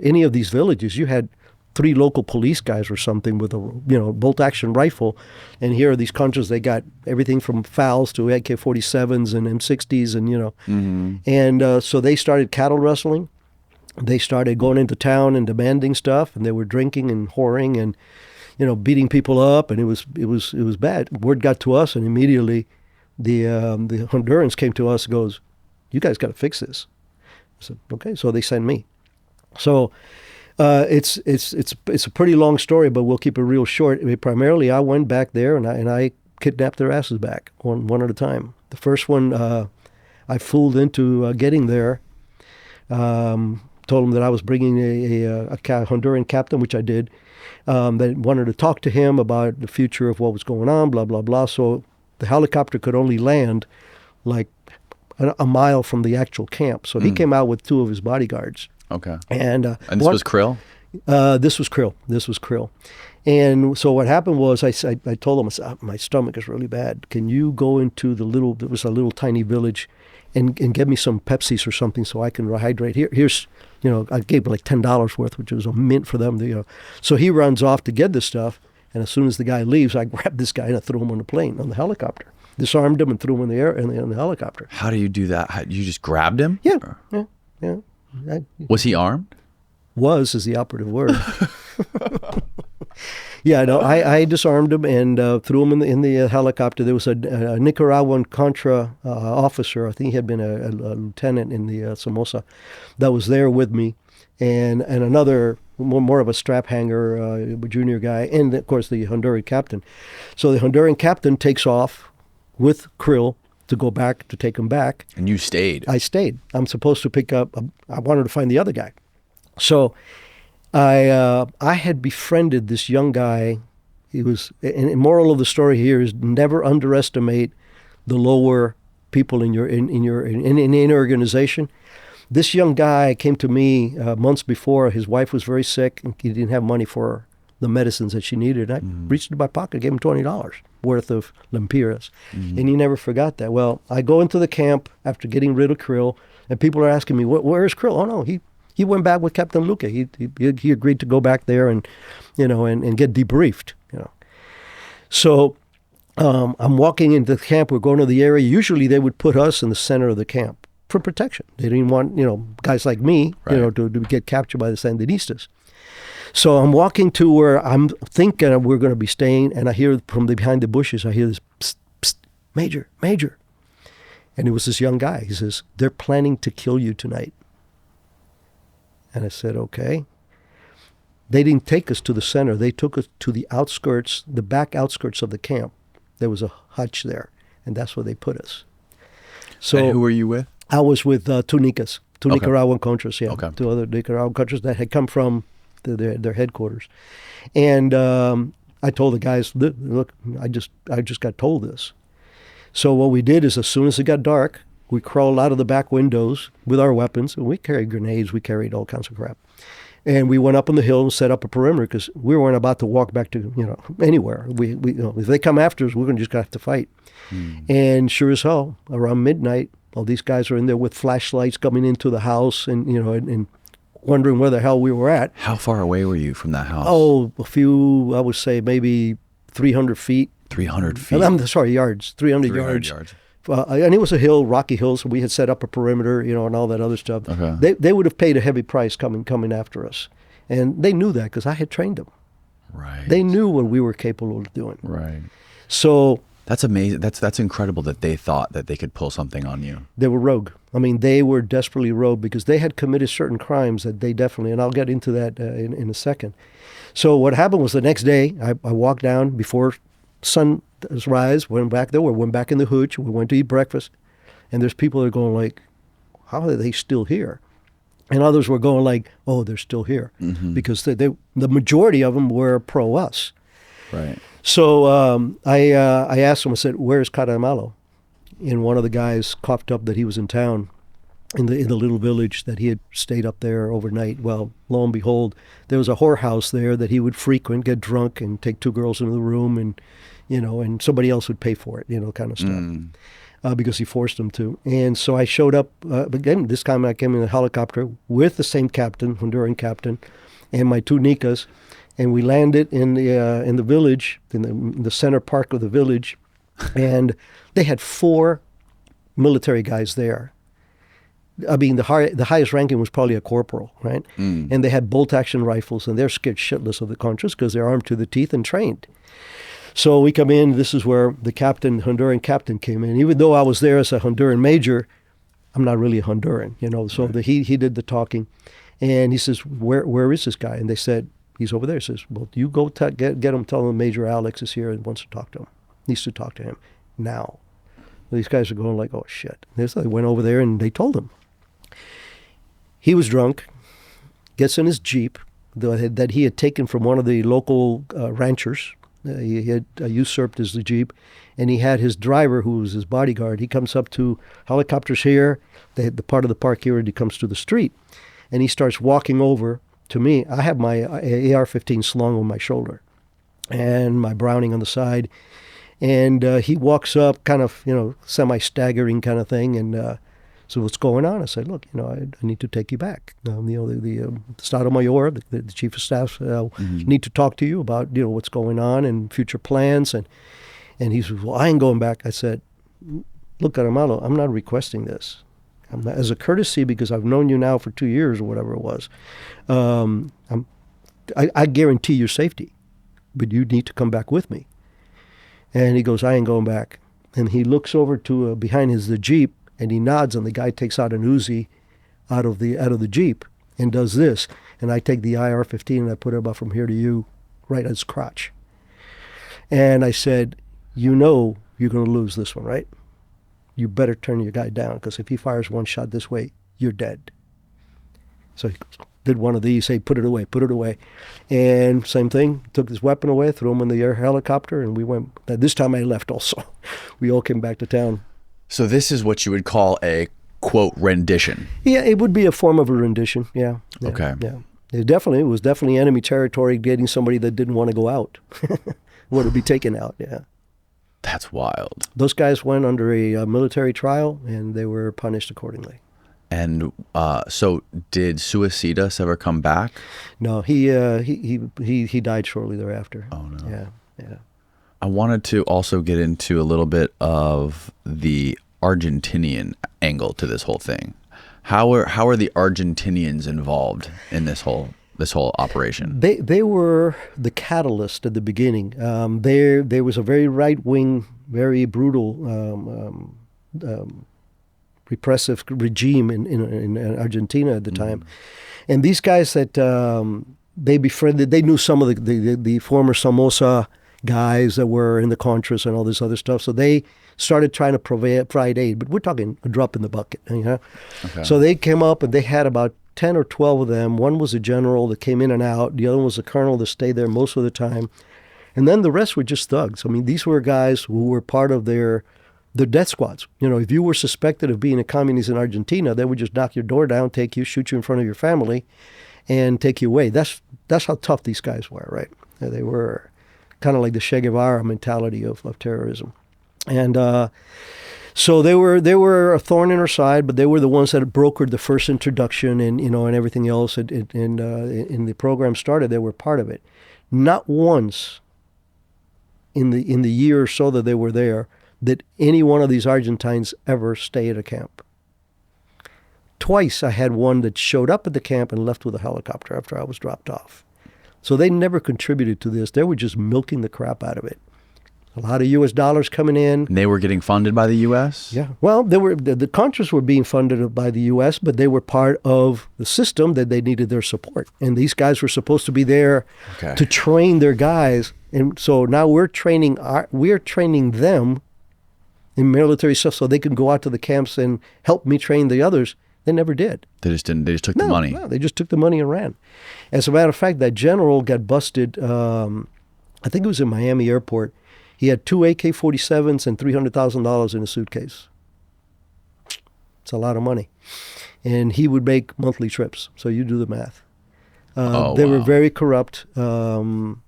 any of these villages, you had 3 local police guys or something with a bolt-action rifle, and here are these Contras. They got everything from FALs to AK-47s and M60s, and so they started cattle rustling. They started going into town and demanding stuff, and they were drinking and whoring and beating people up, and it was bad. Word got to us, and immediately the Hondurans came to us and goes, "You guys got to fix this." I said, "Okay." So they sent me. So It's a pretty long story, but we'll keep it real short. I mean, primarily, I went back there and I kidnapped their asses back one at a time. The first one, I fooled into getting there. Told him that I was bringing a Honduran captain, which I did. That wanted to talk to him about the future of what was going on, blah blah blah. So the helicopter could only land like a mile from the actual camp. So he came out with 2 of his bodyguards. Okay. And this was Krill? This was Krill. And so what happened was I told him, I said, my stomach is really bad. Can you go into there was a little tiny village and get me some Pepsis or something so I can hydrate. Here's, I gave him like $10 worth, which was a mint for them. So he runs off to get this stuff. And as soon as the guy leaves, I grabbed this guy and I threw him on the helicopter. Disarmed him and threw him in the air in the helicopter. How do you do that? You just grabbed him? Yeah. Was he armed? Was is the operative word. Yeah, no, I disarmed him and threw him in the helicopter. There was a Nicaraguan Contra officer. I think he had been a lieutenant in the Somoza that was there with me, and another more of a strap hanger junior guy, and of course the Honduran captain. So the Honduran captain takes off with Krill to go back to take him back. And you stayed. I stayed. I'm supposed to pick up. I wanted to find the other guy, so. I had befriended this young guy. He was, and the moral of the story here is never underestimate the lower people in any organization. This young guy came to me months before. His wife was very sick, and he didn't have money for the medicines that she needed. I reached into my pocket, gave him $20 worth of lempiras, and he never forgot that. Well, I go into the camp after getting rid of Krill, and people are asking me, "Where is Krill?" Oh no, he went back with Captain Luque. He agreed to go back there and get debriefed. So I'm walking into the camp. We're going to the area. Usually they would put us in the center of the camp for protection. They didn't want guys like me to get captured by the Sandinistas. So I'm walking to where I'm thinking we're going to be staying, and I hear from behind the bushes, I hear this, "Psst, psst, Major, Major." And it was this young guy. He says, "They're planning to kill you tonight." And I said, okay. They didn't take us to the center. They took us to the outskirts, the back outskirts of the camp. There was a hutch there, and that's where they put us. So and who were you with? I was with two Nicaraguan Contras, yeah. Okay. 2 other Nicaraguan Contras that had come from their headquarters. And I told the guys, look, I just got told this. So what we did is as soon as it got dark, we crawled out of the back windows with our weapons, and we carried grenades, we carried all kinds of crap. And we went up on the hill and set up a perimeter because we weren't about to walk back to anywhere. We if they come after us, we're going to just have to fight. And sure as hell, around midnight, all these guys are in there with flashlights coming into the house and and wondering where the hell we were at. How far away were you from that house? Oh, a few, I would say maybe 300 feet. 300 feet. I'm sorry, yards. 300 yards. And it was a hill, rocky hill, so we had set up a perimeter, and all that other stuff. Okay. They would have paid a heavy price coming after us. And they knew that because I had trained them. Right. They knew what we were capable of doing. Right. So that's amazing. That's incredible that they thought that they could pull something on you. They were rogue. I mean, they were desperately rogue because they had committed certain crimes that they definitely, and I'll get into that in a second. So what happened was the next day, I walked down before sunrise, went back there, we went back in the hooch, we went to eat breakfast, and there's people that are going like, how are they still here? And others were going like, oh, they're still here. Because the majority of them were pro-us. Right. So I asked him, I said, where's Caramalo? And one of the guys coughed up that he was in town in the little village that he had stayed up there overnight. Well, lo and behold, there was a whorehouse there that he would frequent, get drunk, and take 2 girls into the room, and and somebody else would pay for it, kind of stuff, because he forced them to. And so I showed up again. This time I came in a helicopter with the same captain, Honduran captain, and my 2 Nicas, and we landed in the village, in the center park of the village, and they had 4 military guys there. I mean, the highest ranking was probably a corporal, right? And they had bolt-action rifles, and they're scared shitless of the Contras because they're armed to the teeth and trained. So we come in. This is where the Honduran captain came in. Even though I was there as a Honduran major, I'm not really a Honduran, So he did the talking. And he says, where is this guy? And they said, he's over there. He says, well, you go get him, tell him Major Alex is here and wants to talk to him. Needs to talk to him now. These guys are going like, oh, shit. So they went over there and they told him. He was drunk, gets in his Jeep that he had taken from one of the local ranchers. He had usurped his Jeep, and he had his driver, who was his bodyguard. He comes up to helicopters here, the part of the park here, and he comes to the street. And he starts walking over to me. I have my AR-15 slung on my shoulder and my Browning on the side. And he walks up, kind of, semi-staggering kind of thing. And so what's going on? I said, look, I need to take you back. The Estado Mayor, the chief of staff, need to talk to you about, what's going on and future plans. And he says, well, I ain't going back. I said, look, Armalo, I'm not requesting this. As a courtesy, because I've known you now for 2 years or whatever it was, I guarantee your safety, but you need to come back with me. And he goes, I ain't going back. And he looks over to behind the Jeep, and he nods, and the guy takes out an Uzi out of the Jeep and does this. And I take the IR-15 and I put it about from here to you, right at his crotch. And I said, you're going to lose this one, right? You better turn your guy down, because if he fires one shot this way, you're dead. So he did one of these, say, put it away. And same thing, took his weapon away, threw him in the air helicopter, and we went. This time I left also. We all came back to town. So this is what you would call a, quote, rendition. Yeah, it would be a form of a rendition, yeah. Okay. Yeah. It was definitely enemy territory, getting somebody that didn't want to go out. Want to be taken out, yeah. That's wild. Those guys went under a military trial, and they were punished accordingly. And so did Suicidas ever come back? No, he died shortly thereafter. Oh, no. Yeah. I wanted to also get into a little bit of the Argentinian angle to this whole thing. How are the Argentinians involved in this whole operation? They were the catalyst at the beginning. There was a very right-wing, very brutal, repressive regime in Argentina at the time. And these guys that they befriended, they knew some of the former Somoza guys that were in the Contras and all this other stuff. So they started trying to provide aid, but we're talking a drop in the bucket. Okay. So they came up, and they had about 10 or 12 of them. One was a general that came in and out. The other one was a colonel that stayed there most of the time. And then the rest were just thugs. I mean, these were guys who were part of their death squads. If you were suspected of being a communist in Argentina, they would just knock your door down, take you, shoot you in front of your family, and take you away. That's how tough these guys were, right? They were kind of like the Che Guevara mentality of terrorism. And so they were a thorn in our side, but they were the ones that had brokered the first introduction and everything else. And the program started, they were part of it. Not once in the year or so that they were there did any one of these Argentines ever stay at a camp. Twice I had one that showed up at the camp and left with a helicopter after I was dropped off. So they never contributed to this. They were just milking the crap out of it. A lot of U.S. dollars coming in. And they were getting funded by the U.S.? Yeah. Well, the Contras were being funded by the U.S., but they were part of the system that they needed their support. And these guys were supposed to be there to train their guys. And so now we're training them in military stuff so they can go out to the camps and help me train the others. They never did. They just didn't. They just took the money. No, they just took the money and ran. As a matter of fact, that general got busted, I think it was in Miami airport. He had 2 AK-47s and $300,000 in a suitcase. It's a lot of money. And he would make monthly trips. So you do the math. They were very corrupt. And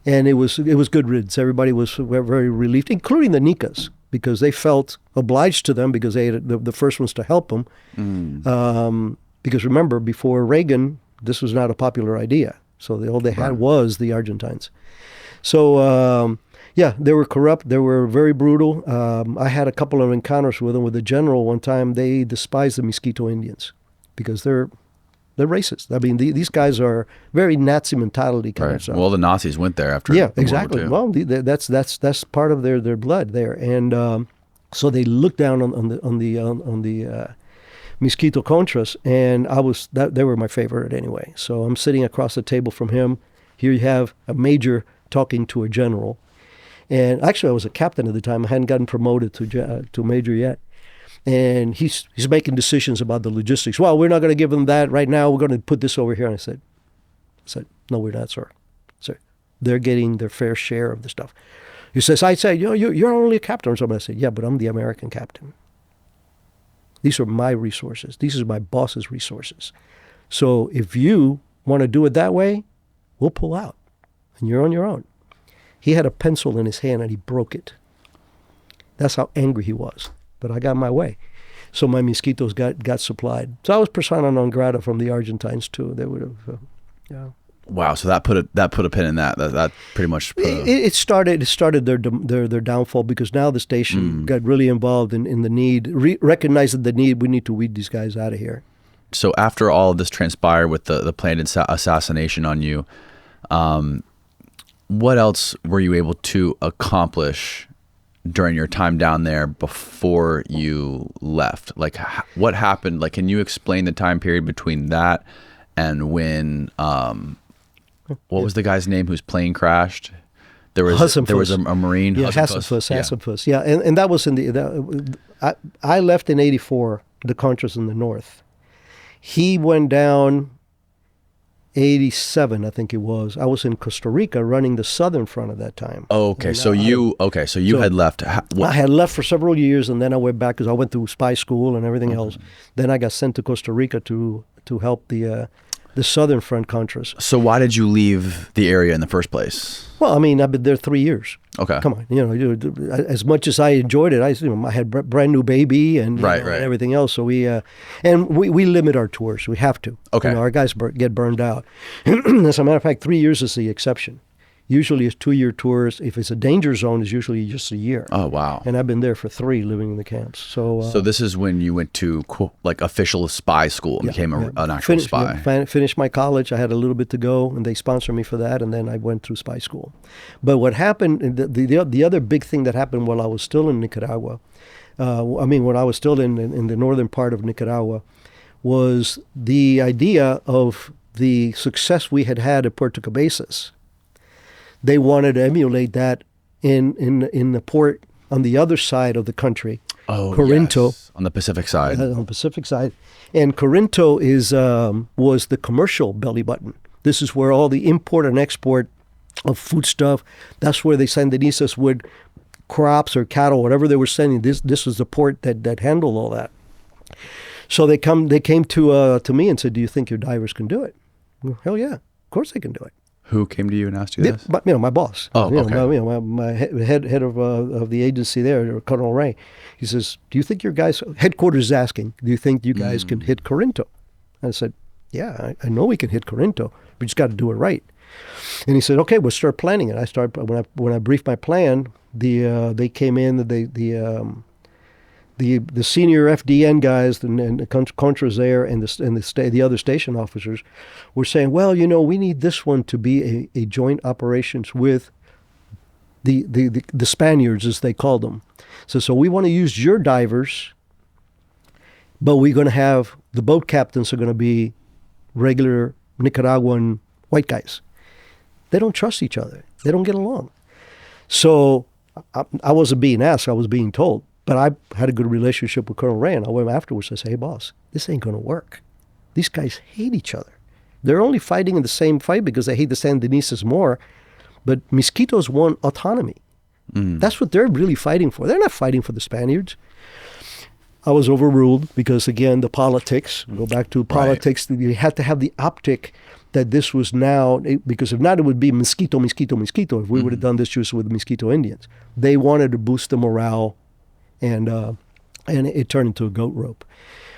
it was good riddance. Everybody was very relieved, including the Nicas, because they felt obliged to them because they had the first ones to help them. Because remember, before Reagan, this was not a popular idea. So all they had was the Argentines. So, they were corrupt. They were very brutal. I had a couple of encounters with them. With the general one time, they despised the Mosquito Indians because they're racist. I mean, these guys are very Nazi mentality kind of stuff. Well, the Nazis went there after. Yeah, exactly. Well, that's part of their blood there, and so they looked down on the Mosquito Contras, and they were my favorite anyway. So I'm sitting across the table from him. Here you have a major talking to a general. And actually, I was a captain at the time. I hadn't gotten promoted to major yet. And he's making decisions about the logistics. Well, we're not going to give them that right now. We're going to put this over here. And I said, no, we're not, sir. Sir, they're getting their fair share of the stuff. He says, I say, you're only a captain or something. I said, yeah, but I'm the American captain. These are my resources. These are my boss's resources. So if you want to do it that way, we'll pull out. And you're on your own. He had a pencil in his hand and he broke it. That's how angry he was. But I got my way. So my mosquitoes got supplied. So I was persona non grata from the Argentines too. They would have, yeah. Wow. So that put a pin in that. That pretty much put it started their downfall, because now the station got really involved in the need, recognizing the need. We need to weed these guys out of here. So after all of this transpired with the planned assassination on you, what else were you able to accomplish during your time down there before you left? Like, what happened? Like, can you explain the time period between that and when, what was the guy's name whose plane crashed? There was a Marine. Yeah, Hasselfuss. Yeah, and that was I left in '84, the Contras in the north. He went down 87, I think it was. I was in Costa Rica running the southern front at that time. Oh, okay. So you had left. I had left for several years, and then I went back because I went through spy school and everything else. Then I got sent to Costa Rica to help the southern front Contras. So why did you leave the area in the first place? Well, I mean, I've been there 3 years. Okay. Come on, as much as I enjoyed it, I had a brand new baby and, and everything else. So we limit our tours. We have to. Okay. Our guys get burned out. As a matter of fact, 3 years is the exception. Usually it's 2-year tours. If it's a danger zone, it's usually just a year. Oh, wow. And I've been there for 3 living in the camps. So this is when you went to like official spy school and became an actual spy. Finished my college. I had a little bit to go, and they sponsored me for that, and then I went through spy school. But what happened, the other big thing that happened while I was still in Nicaragua, when I was still in the northern part of Nicaragua, was the idea of the success we had at Puerto Cabezas. They wanted to emulate that in the port on the other side of the country, Corinto. Yes. On the Pacific side. On the Pacific side. And Corinto was the commercial belly button. This is where all the import and export of foodstuff, that's where the Sandinistas would, crops or cattle, whatever they were sending, this was the port that handled all that. So they came to me and said, do you think your divers can do it? Well, hell yeah, of course they can do it. Who came to you and asked you this? My boss. Oh, okay. My head of the agency there, Colonel Ray. He says, "Do you think your guys?" Headquarters is asking, "Do you think you guys can hit Corinto?" And I said, "Yeah, I know we can hit Corinto. We just got to do it right." And he said, "Okay, we'll start planning it." When I briefed my plan. They came in. The senior FDN guys and the Contras there and the other station officers were saying, well, we need this one to be a joint operations with the Spaniards, as they called them. So we want to use your divers, but we're going to have the boat captains are going to be regular Nicaraguan white guys. They don't trust each other. They don't get along. So I wasn't being asked. I was being told. But I had a good relationship with Colonel Ray, and I went afterwards. I said, hey, boss, this ain't going to work. These guys hate each other. They're only fighting in the same fight because they hate the Sandinistas more. But Mosquitoes want autonomy. That's what they're really fighting for. They're not fighting for the Spaniards. I was overruled because, again, the politics, go back to politics, you had to have the optic that this was now, because if not, it would be Mosquito. If we would have done this just with the Mosquito Indians. They wanted to boost the morale. And it turned into a goat rope.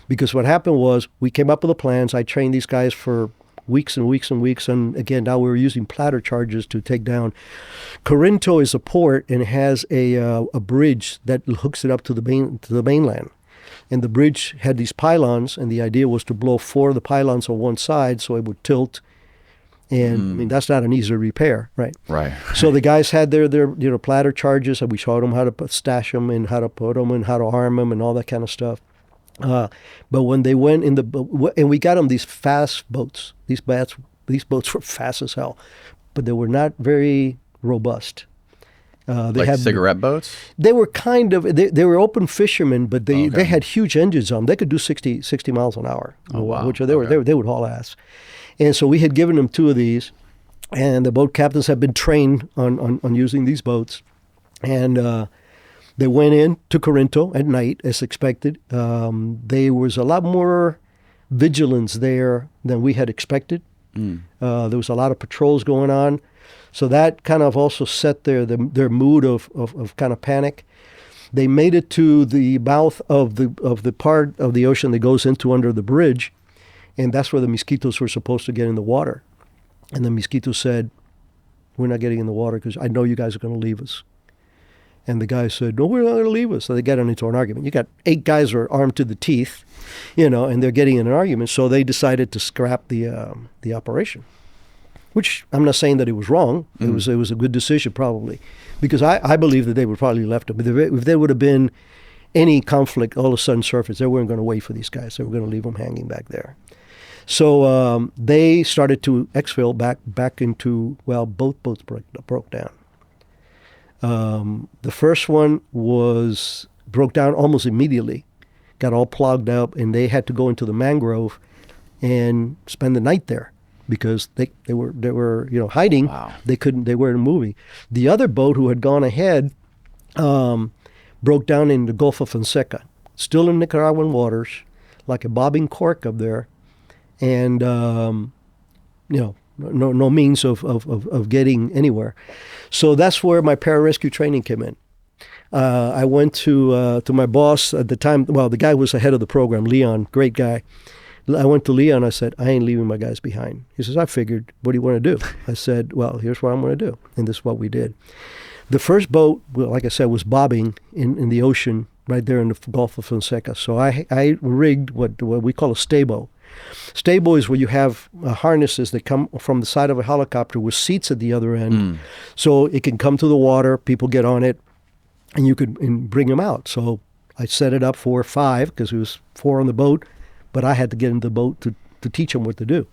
Because what happened was we came up with the plans. I trained these guys for weeks and weeks and weeks. And again, now we were using platter charges to take down. Corinto is a port and has a bridge that hooks it up to the mainland. And the bridge had these pylons, and the idea was to blow 4 of the pylons on one side so it would tilt. And that's not an easy repair, right? Right. So the guys had their platter charges, and we showed them how to stash them and how to put them and how to arm them and all that kind of stuff. But when they went in and we got them these fast boats. These boats were fast as hell, but they were not very robust. They had cigarette boats? They were they were open fishermen, but they had huge engines on them. They could do 60 miles an hour. Oh, wow. Which they would haul ass. And so we had given them 2 of these, and the boat captains had been trained on using these boats. And they went in to Corinto at night, as expected. There was a lot more vigilance there than we had expected. There was a lot of patrols going on. So that kind of also set their mood of kind of panic. They made it to the mouth of the part of the ocean that goes into under the bridge, and that's where the mosquitoes were supposed to get in the water. And the mosquitoes said, "We're not getting in the water because I know you guys are going to leave us." And the guy said, "No, we're not going to leave us." So they got into an argument. You got 8 guys who are armed to the teeth, and they're getting in an argument. So they decided to scrap the operation. Which I'm not saying that it was wrong. It was a good decision probably, because I believe that they would probably left them. If there would have been any conflict all of a sudden surface, they weren't going to wait for these guys. They were going to leave them hanging back there. So they started to exfil back into, both boats broke down. The first one broke down almost immediately, got all plugged up, and they had to go into the mangrove and spend the night there. Because they were hiding. Wow. They weren't moving. The other boat who had gone ahead broke down in the Gulf of Fonseca, still in Nicaraguan waters, like a bobbing cork up there, and no means of getting anywhere. So that's where my pararescue training came in. I went to my boss at the time. Well, the guy was the head of the program, Leon, great guy. I went to Leon. I said, "I ain't leaving my guys behind." He says, "I figured. What do you want to do?" I said, "Well, here's what I'm going to do." And this is what we did. The first boat, like I said, was bobbing in the ocean right there in the Gulf of Fonseca. So I rigged what we call a staybo. Staybo is where you have harnesses that come from the side of a helicopter with seats at the other end. So it can come to the water, people get on it, and you could bring them out. So I set it up for 5 because it was 4 on the boat. But I had to get in the boat to teach them what to do.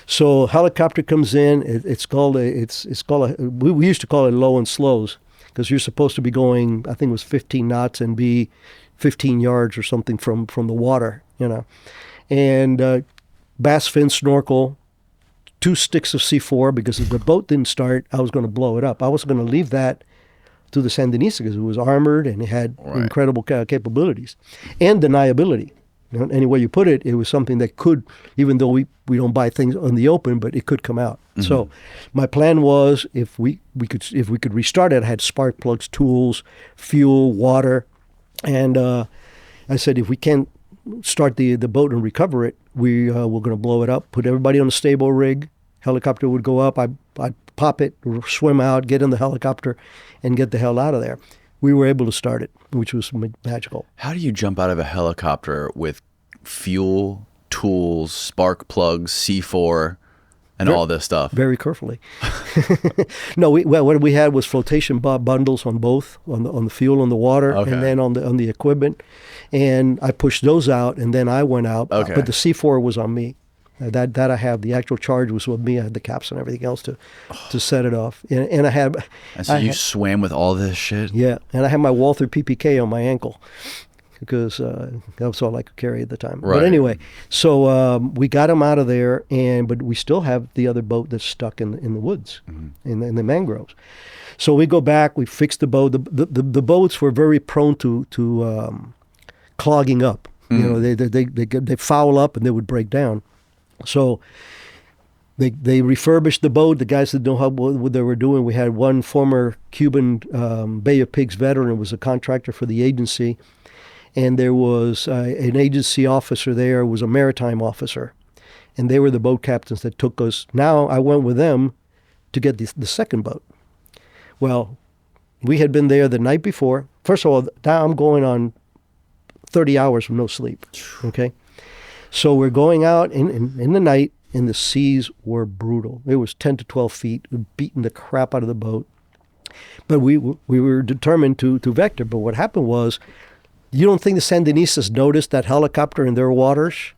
So helicopter comes in. We used to call it low and slows because you're supposed to be going, I think it was 15 knots and be 15 yards or something from the water, And bass fin snorkel, 2 sticks of C4 because if the boat didn't start, I was going to blow it up. I wasn't going to leave that to the Sandinistas because it was armored and it had incredible capabilities and deniability. Any way you put it, it was something that could, even though we don't buy things on the open, but it could come out. So my plan was if we could restart it, I had spark plugs, tools, fuel, water, and I said if we can't start the boat and recover it, we're going to blow it up, put everybody on a stable rig, helicopter would go up, I'd pop it, swim out, get in the helicopter, and get the hell out of there. We were able to start it, which was magical. How do you jump out of a helicopter with fuel, tools, spark plugs, C4, and all this stuff? Very carefully. No, what we had was flotation bundles on both, on the fuel and the water, and then on the equipment. And I pushed those out, and then I went out. Okay. But the C4 was on me. That I have. The actual charge was with me. I had the caps and everything else to set it off. And I had. And so you swam with all this shit? Yeah, and I had my Walther PPK on my ankle because that was all I could carry at the time. Right. But anyway, so we got him out of there, but we still have the other boat that's stuck in the woods, in the mangroves. So we go back. We fix the boat. The boats were very prone to clogging up. They foul up and they would break down. So they refurbished the boat. The guys that know what they were doing. We had one former Cuban Bay of Pigs veteran who was a contractor for the agency. And there was an agency officer there who was a maritime officer. And they were the boat captains that took us. Now I went with them to get the second boat. Well, we had been there the night before. First of all, now I'm going on 30 hours with no sleep. Okay? So we're going out in the night, and the seas were brutal. It was 10 to 12 feet, beating the crap out of the boat. But we were determined to vector. But what happened was You don't think the Sandinistas noticed that helicopter in their waters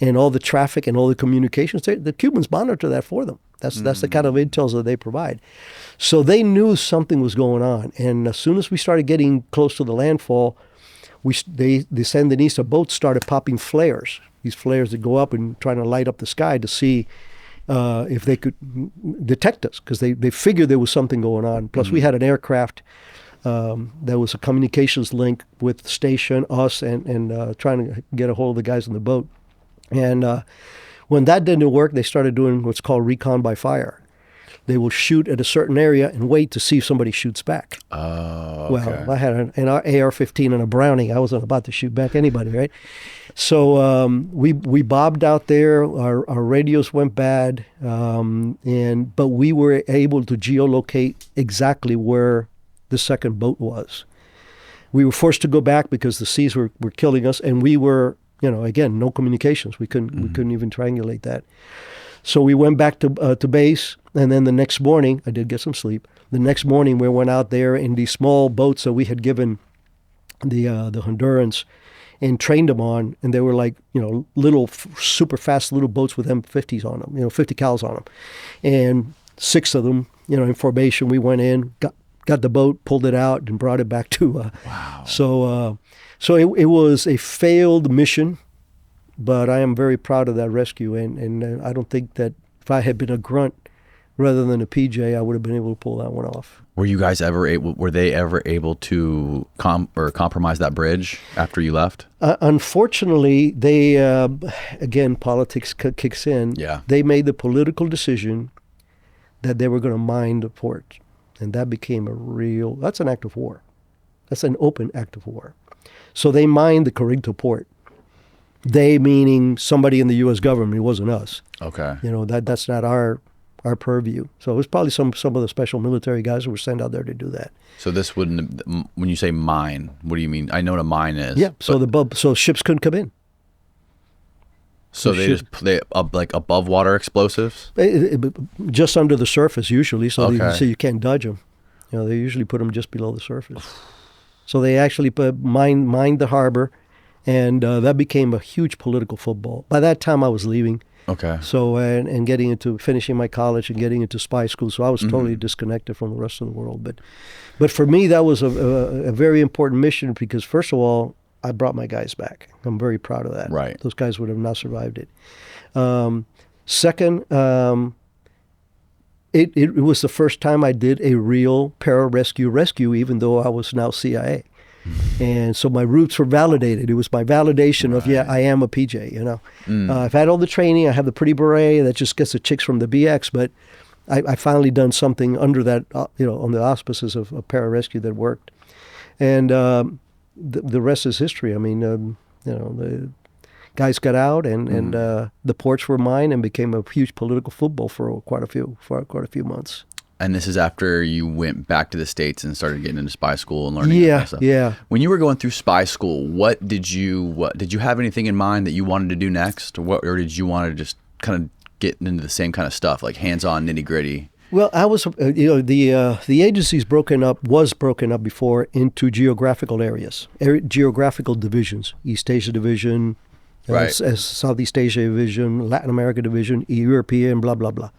and all the traffic and all the communications? The Cubans monitor that for them. That's the kind of intels that they provide. So they knew something was going on. And as soon as we started getting close to the landfall, the Sandinista boats started popping flares. These flares that go up and trying to light up the sky to see if they could detect us, because they figured there was something going on. Plus, we had an aircraft that was a communications link with the station, us, and trying to get a hold of the guys in the boat. And when that didn't work, they started doing what's called recon by fire. They will shoot at a certain area and wait to see if somebody shoots back. Oh, okay. Well, I had an AR-15 and a Browning. I wasn't about to shoot back anybody, right? So we bobbed out there. Our radios went bad, but we were able to geolocate exactly where the second boat was. We were forced to go back because the seas were killing us, and we were, again, no communications. We couldn't even triangulate that. So we went back to base, and then the next morning, I did get some sleep. The next morning, we went out there in these small boats that we had given the Hondurans and trained them on, and they were like, little super fast little boats with M50s on them, 50 cals on them, and 6 of them, in formation. We went in, got the boat, pulled it out, and brought it back to. Wow. So it was a failed mission. But I am very proud of that rescue, and I don't think that if I had been a grunt rather than a PJ, I would have been able to pull that one off. Were you guys were they ever able to compromise that bridge after you left? Unfortunately, they, again, politics kicks in. Yeah. They made the political decision that they were going to mine the port, and that became that's an act of war. That's an open act of war. So they mined the Corinto port. They meaning somebody in the U.S. government. It wasn't us. Okay. That's not our purview. So it was probably some of the special military guys who were sent out there to do that. So this wouldn't. When you say mine, what do you mean? I know what a mine is. Yeah. So ships couldn't come in. So they like above water explosives. Just under the surface usually. So Okay. you can't dodge them. They usually put them just below the surface. So they actually mined the harbor. And that became a huge political football. By that time, I was leaving. Okay. So and getting into finishing my college and getting into spy school. So I was totally disconnected from the rest of the world. But for me, that was a very important mission because, first of all, I brought my guys back. I'm very proud of that. Right. Those guys would have not survived it. Second, it was the first time I did a real rescue, even though I was now CIA. And so my roots were validated. It was my validation of, I am a PJ, I've had all the training. I have the pretty beret that just gets the chicks from the BX, but I finally done something under that, on the auspices of Pararescue that worked. And the rest is history. I mean, the guys got out and the ports were mine and became a huge political football for quite a few months. And this is after you went back to the States and started getting into spy school and learning that kind of stuff. Yeah. When you were going through spy school, did you have anything in mind that you wanted to do next, or did you want to just kind of get into the same kind of stuff, like hands-on, nitty-gritty? Well, I was, the agency's was broken up before into geographical areas, geographical divisions, East Asia Division, Right. Southeast Asia Division, Latin America Division, European, blah, blah, blah.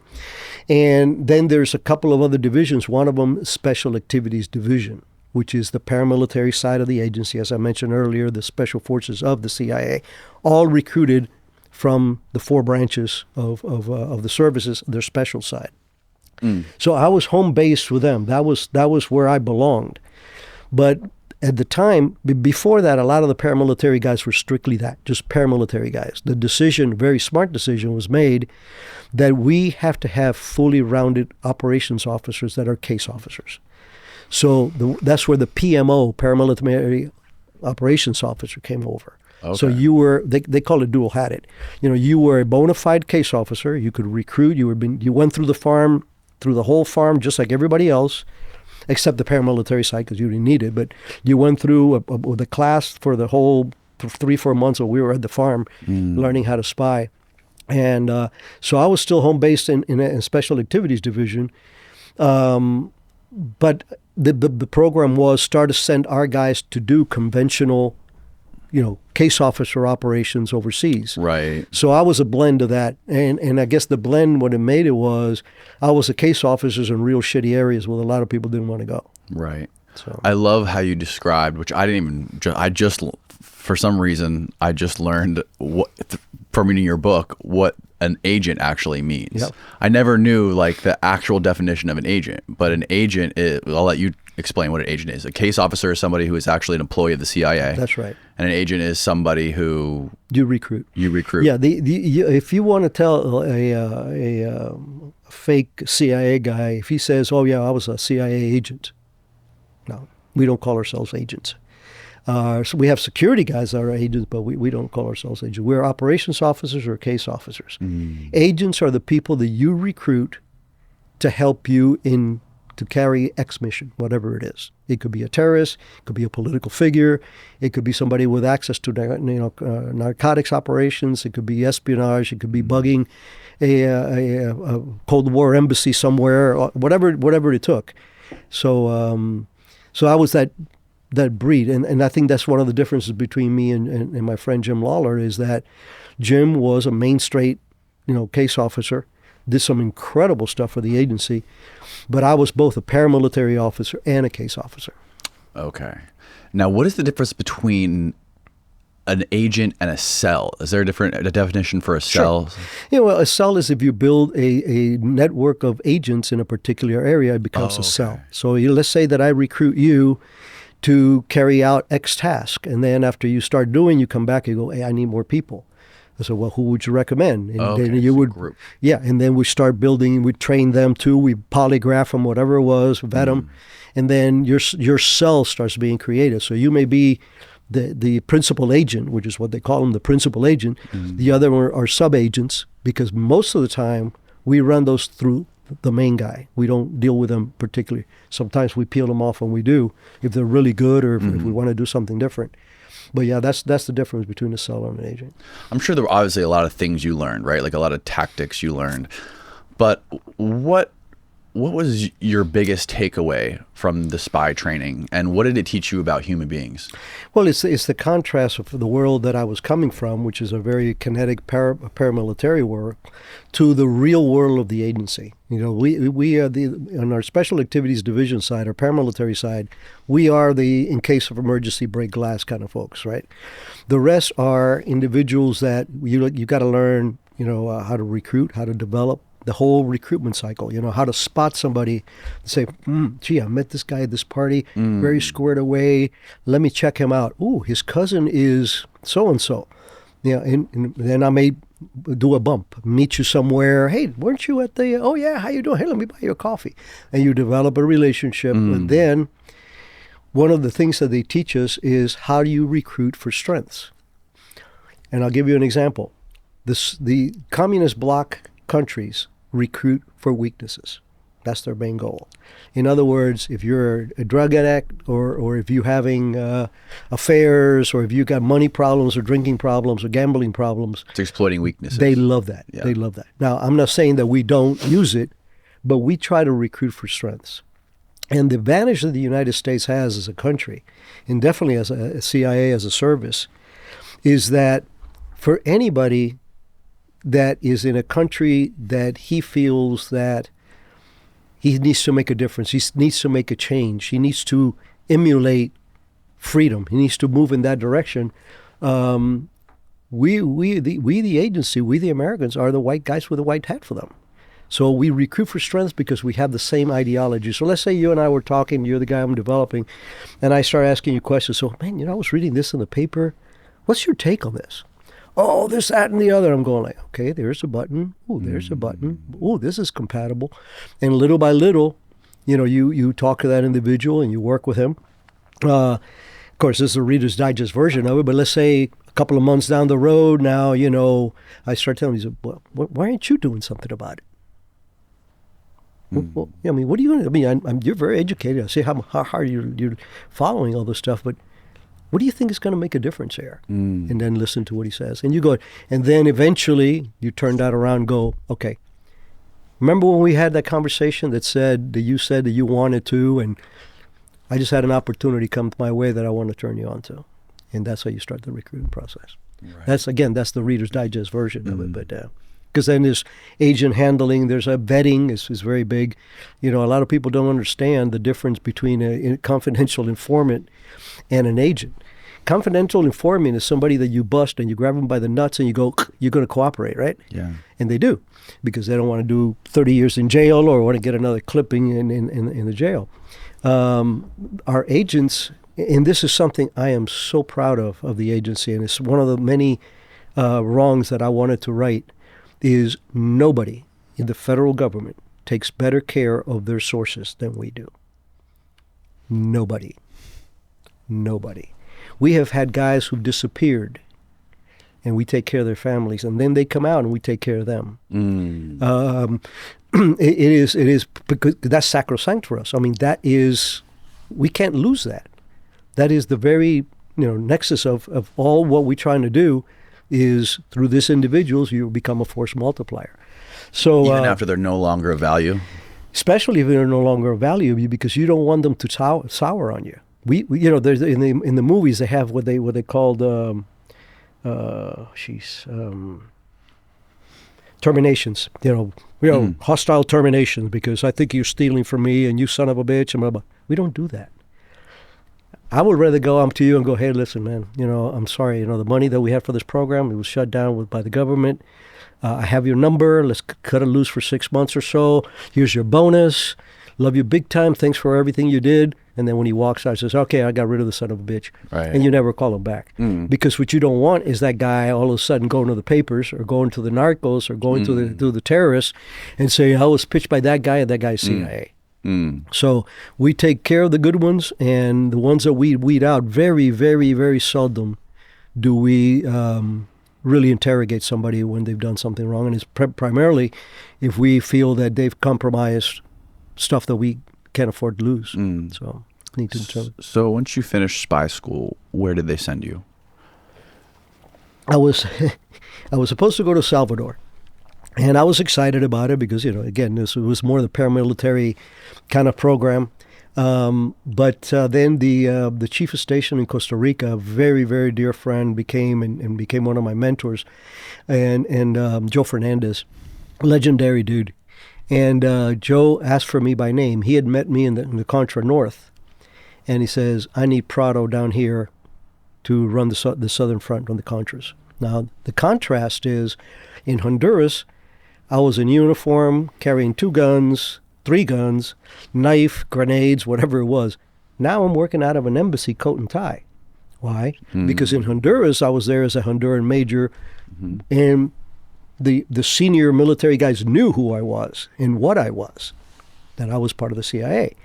And then there's a couple of other divisions. One of them, Special Activities Division, which is the paramilitary side of the agency. As I mentioned earlier, the special forces of the CIA, all recruited from the 4 branches of the services, their special side. So I was home based with them. That was where I belonged. But at the time, before that, a lot of the paramilitary guys were strictly that, just paramilitary guys. The decision, very smart decision, was made that we have to have fully rounded operations officers that are case officers. So that's where the PMO, paramilitary operations officer, came over. Okay. So you were, they call it dual-hatted. You were a bona fide case officer. You could recruit. You went through the whole farm just like everybody else, except the paramilitary side because you didn't need it. But you went through with a class for the whole 3-4 months that we were at the farm learning how to spy. And so I was still home based in a Special Activities Division. But the program was start to send our guys to do conventional case officer operations overseas. Right. So I was a blend of that. And I guess the blend, what it made it was, I was a case officer in real shitty areas where a lot of people didn't want to go. Right. So I love how you described, which I didn't even, I just, for some reason, I just learned from reading your book, what an agent actually means. Yep. I never knew like the actual definition of an agent, but an agent is, I'll let you explain what an agent is. A case officer is somebody who is actually an employee of the CIA. that's right. And an agent is somebody who You recruit. you recruit. Yeah, if you want to tell a fake CIA guy, if he says, "Oh yeah, I was a CIA agent," no, we don't call ourselves agents. So we have security guys that are agents, but we don't call ourselves agents. We're operations officers or case officers. Agents are the people that you recruit to help you to carry X mission, whatever it is. It could be a terrorist, it could be a political figure, it could be somebody with access to narcotics operations, it could be espionage, it could be bugging a Cold War embassy somewhere, whatever it took. So I was that breed, and I think that's one of the differences between me and my friend Jim Lawler is that Jim was a main straight, case officer, did some incredible stuff for the agency, but I was both a paramilitary officer and a case officer. Okay. Now, what is the difference between an agent and a cell? Is there a definition for a cell? Sure. Well, a cell is if you build a network of agents in a particular area, it becomes a cell. So let's say that I recruit you to carry out X task, and then after you start doing, you come back and go, "Hey, I need more people." I said, "Well, who would you recommend?" And then you would, group. Yeah, and then we start building. We train them too. We polygraph them, whatever it was, vet them, and then your cell starts being created. So you may be the principal agent, which is what they call them, the principal agent. The other are sub agents, because most of the time we run those through the main guy. We don't deal with them particularly. Sometimes we peel them off when we do, if they're really good or if we want to do something different. But yeah, that's the difference between a seller and an agent. I'm sure there were obviously a lot of things you learned, right? Like a lot of tactics you learned. But what was your biggest takeaway from the spy training, and what did it teach you about human beings? Well, it's the contrast of the world that I was coming from, which is a very kinetic paramilitary world, to the real world of the agency. We are on our special activities division side, our paramilitary side, we are the in case of emergency break glass kind of folks, right? The rest are individuals that you got to learn, how to recruit, how to develop the whole recruitment cycle, how to spot somebody and say, gee, I met this guy at this party, very squared away. Let me check him out. Ooh, his cousin is so-and-so. And then I may do a bump, meet you somewhere. Hey, weren't you at the, oh yeah, how you doing? Hey, let me buy you a coffee. And you develop a relationship. And then one of the things that they teach us is how do you recruit for strengths? And I'll give you an example. The communist bloc countries recruit for weaknesses. That's their main goal. In other words, if you're a drug addict or if you're having affairs or if you got money problems or drinking problems or gambling problems. It's exploiting weaknesses. They love that. Yeah. They love that. Now, I'm not saying that we don't use it, but we try to recruit for strengths. And the advantage that the United States has as a country, and definitely as a CIA as a service, is that for anybody that is in a country that he feels that he needs to make a difference, he needs to make a change, he needs to emulate freedom, he needs to move in that direction. We the agency, we the Americans are the white guys with a white hat for them. So we recruit for strengths because we have the same ideology. So let's say you and I were talking, you're the guy I'm developing, and I start asking you questions. So, man, I was reading this in the paper. What's your take on this? Oh, this, that, and the other. I'm going like, okay, there's a button. Oh, there's a button. Oh, this is compatible. And little by little, you talk to that individual and you work with him. Of course, this is a Reader's Digest version of it, but let's say a couple of months down the road now, I start telling him, well, why aren't you doing something about it? Well, what are you going to do? You're very educated. I see how hard you're following all this stuff, but what do you think is going to make a difference here? And then listen to what he says. And you go, and then eventually you turn that around and go, okay, remember when we had that conversation that you said that you wanted to, and I just had an opportunity come my way that I want to turn you on to. And that's how you start the recruiting process. Right. That's the Reader's Digest version of it. But because then there's agent handling, there's a vetting is very big. A lot of people don't understand the difference between a confidential informant and an agent. Confidential informant is somebody that you bust and you grab them by the nuts and you go, you're going to cooperate, right? Yeah. And they do, because they don't want to do 30 years in jail or want to get another clipping in the jail. Our agents, and this is something I am so proud of the agency, and it's one of the many wrongs that I wanted to right, is nobody in the federal government takes better care of their sources than we do. Nobody. We have had guys who've disappeared, and we take care of their families, and then they come out and we take care of them. It is because that's sacrosanct for us. I mean, we can't lose that. That is the very nexus of all what we're trying to do is through this individuals, you become a force multiplier. So even after they're no longer of value? Especially if they're no longer of value, because you don't want them to sour on you. We there's in the movies they have what they called terminations. Hostile terminations, because I think you're stealing from me and you son of a bitch and blah blah. We don't do that. I would rather go up to you and go, hey, listen, man, I'm sorry, the money that we had for this program, it was shut down by the government. I have your number. Let's cut it loose for 6 months or so. Here's your bonus. Love you big time. Thanks for everything you did. And then when he walks out, he says, okay, I got rid of the son of a bitch. Right. And you never call him back. Because what you don't want is that guy all of a sudden going to the papers or going to the narcos or going to the terrorists and say, I was pitched by that guy and that guy's CIA. So we take care of the good ones, and the ones that we weed out, very, very, very seldom do we really interrogate somebody when they've done something wrong. And it's primarily if we feel that they've compromised stuff that we can't afford to lose. So once you finished spy school, where did they send you? I was supposed to go to Salvador. And I was excited about it because, again, this was more the paramilitary kind of program. But then the chief of station in Costa Rica, a very, very dear friend, became one of my mentors, and Joe Fernandez, legendary dude. And Joe asked for me by name. He had met me in the Contra North, and he says, I need Prado down here to run the southern front on the Contras. Now, the contrast is, in Honduras, I was in uniform, carrying 2 guns, 3 guns, knife, grenades, whatever it was. Now I'm working out of an embassy coat and tie. Why? Because in Honduras, I was there as a Honduran major, and the senior military guys knew who I was and what I was, that I was part of the CIA.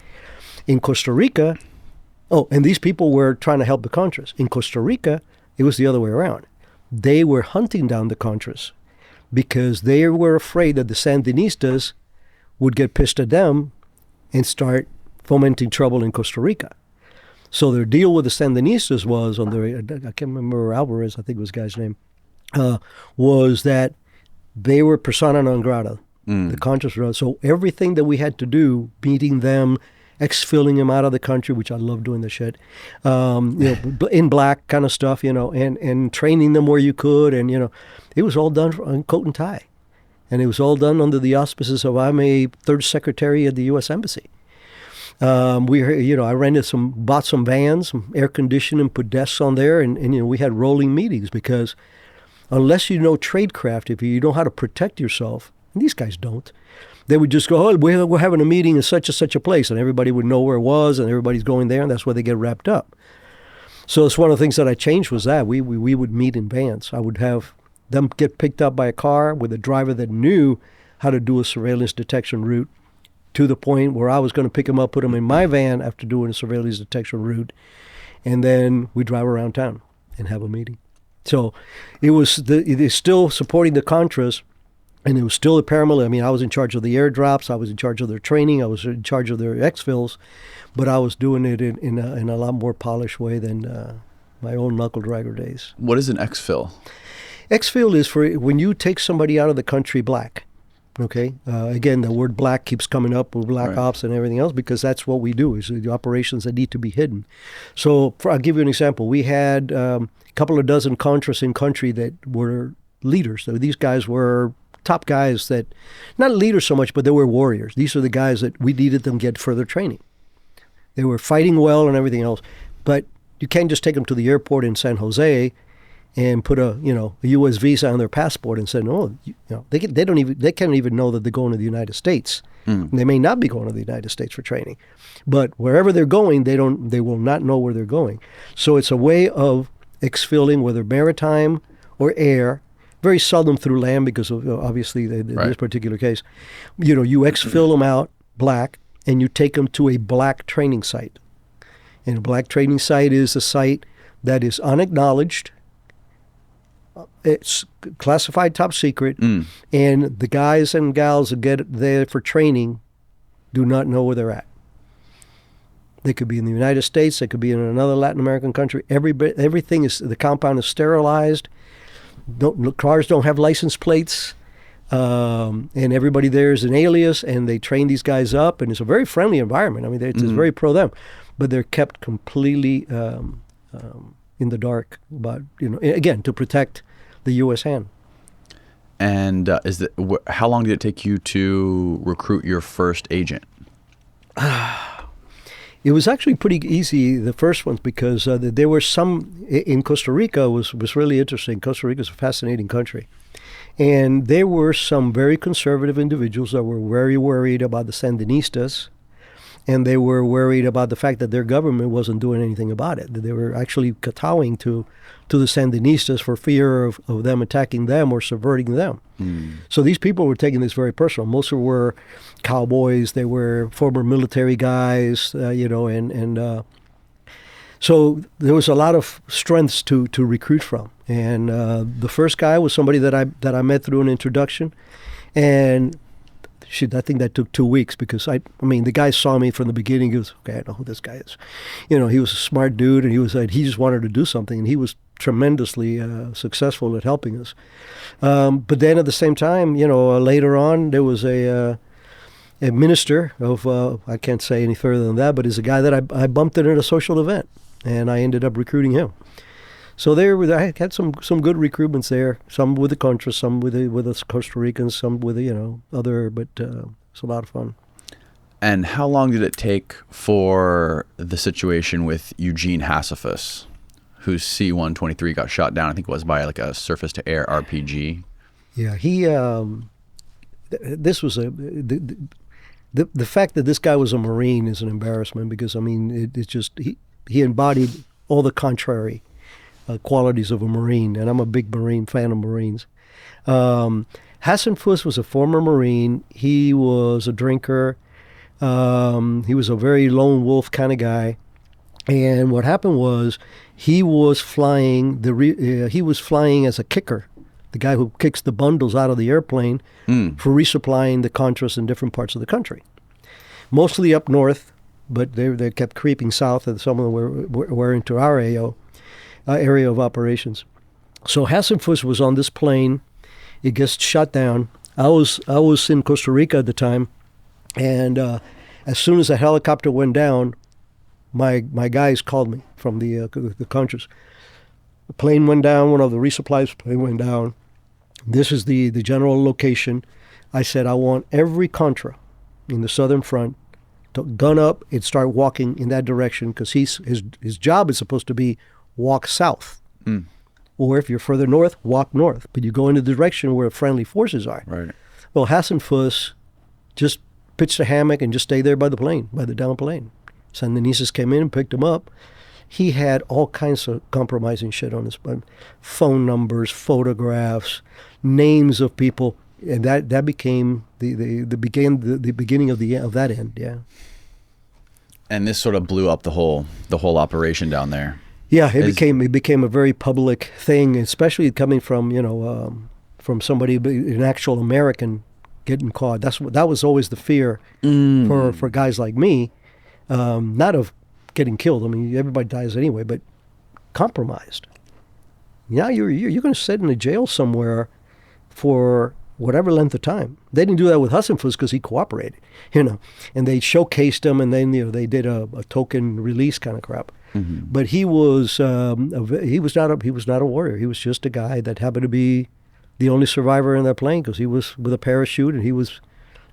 In Costa Rica, and these people were trying to help the Contras. In Costa Rica, it was the other way around. They were hunting down the Contras because they were afraid that the Sandinistas would get pissed at them and start fomenting trouble in Costa Rica. So their deal with the Sandinistas was, I can't remember Alvarez, I think was the guy's name, was that they were persona non grata. The Contras were. So everything that we had to do, beating them, exfilling them out of the country, which I love doing the shit, in black kind of stuff, and training them where you could, and it was all done on coat and tie, and it was all done under the auspices of I'm a third secretary at the U.S. Embassy. I bought some vans, some air conditioning, put desks on there, and we had rolling meetings because unless you know tradecraft, if you know how to protect yourself, and these guys don't, they would just go, we're having a meeting in such and such a place, and everybody would know where it was, and everybody's going there, and that's where they get wrapped up. So it's one of the things that I changed was that we would meet in vans. I would have them get picked up by a car with a driver that knew how to do a surveillance detection route, to the point where I was going to pick them up, put them in my van after doing a surveillance detection route, and then we drive around town and have a meeting. So it is still supporting the Contras, and it was still the paramilitary. I mean, I was in charge of the airdrops, I was in charge of their training, I was in charge of their exfils, but I was doing it in a lot more polished way than my own knuckle dragger days. What is an exfil? Exfil is for when you take somebody out of the country black, Okay. Again, the word black keeps coming up with black Right. ops and everything else because that's what we do, is the operations that need to be hidden. So I'll give you an example. We had a couple of dozen Contras in country that were leaders. So these guys were top guys that, not leaders so much, but they were warriors. These are the guys that we needed them to get further training. They were fighting well and everything else, but you can't just take them to the airport in San Jose and put a U.S. visa on their passport and say, no, they can't even know that they're going to the United States. They may not be going to the United States for training, but wherever they're going, they will not know where they're going. So it's a way of exfilling, whether maritime or air, very seldom through land because of obviously in this particular case, you exfil them out black and you take them to a black training site. And a black training site is a site that is unacknowledged. It's classified top secret, and the guys and gals that get there for training do not know where they're at. They could be in the United States. They could be in another Latin American country. Everything is, the compound is sterilized. Cars don't have license plates, and everybody there is an alias, and they train these guys up, and it's a very friendly environment. I mean, it's very pro them, but they're kept completely in the dark about, again, to protect the U.S. hand. And how long did it take you to recruit your first agent? It was actually pretty easy, the first ones, because there were some in Costa Rica was really interesting. Costa Rica is a fascinating country. And there were some very conservative individuals that were very worried about the Sandinistas, and they were worried about the fact that their government wasn't doing anything about it. That they were actually kowtowing to the Sandinistas for fear of them attacking them or subverting them. So these people were taking this very personal. Most of them were cowboys. They were former military guys, so there was a lot of strengths to recruit from. And the first guy was somebody that I met through an introduction, and I think that took 2 weeks because the guy saw me from the beginning. He goes, okay, I know who this guy is. He was a smart dude, and he just wanted to do something, and he was tremendously successful at helping us. But then at the same time, later on, there was a minister of, I can't say any further than that, but he's a guy that I bumped into at a social event, and I ended up recruiting him. So I had some good recruitments there. Some with the Contras, some with the Costa Ricans, some with other. But it's a lot of fun. And how long did it take for the situation with Eugene Hassifus, whose C-123 got shot down? I think it was by like a surface-to-air RPG. Yeah, he. This was the fact that this guy was a Marine is an embarrassment because it's just he embodied all the contrary qualities of a Marine, and I'm a big Marine fan of Marines. Hassifus was a former Marine. He was a drinker. He was a very lone wolf kind of guy. And what happened was he was flying as a kicker, the guy who kicks the bundles out of the airplane for resupplying the Contras in different parts of the country. Mostly up north, but they kept creeping south, and some of them were into our area of operations. So Hassifus was on this plane. It gets shot down. I was in Costa Rica at the time, and as soon as the helicopter went down, my guys called me from the Contras. The plane went down. One of the resupplies plane went down. This is the general location. I said, I want every Contra in the southern front to gun up and start walking in that direction because his job is supposed to be walk south. Or if you're further north, walk north. But you go in the direction where friendly forces are. Right. Well, Hassifus just pitched a hammock and just stayed there by the down plane. Sandinistas came in and picked him up. He had all kinds of compromising shit on his phone numbers, photographs, names of people, and that became the beginning of that end. Yeah. And this sort of blew up the whole operation down there. Yeah, it became a very public thing, especially coming from from somebody, an actual American, getting caught. That was always the fear for guys like me, not of getting killed. Everybody dies anyway, but compromised. Now you're going to sit in a jail somewhere for whatever length of time. They didn't do that with Hassenfuss because he cooperated, and they showcased him, and then they did a token release kind of crap. Mm-hmm. But he was not a warrior. He was just a guy that happened to be the only survivor in that plane because he was with a parachute and he was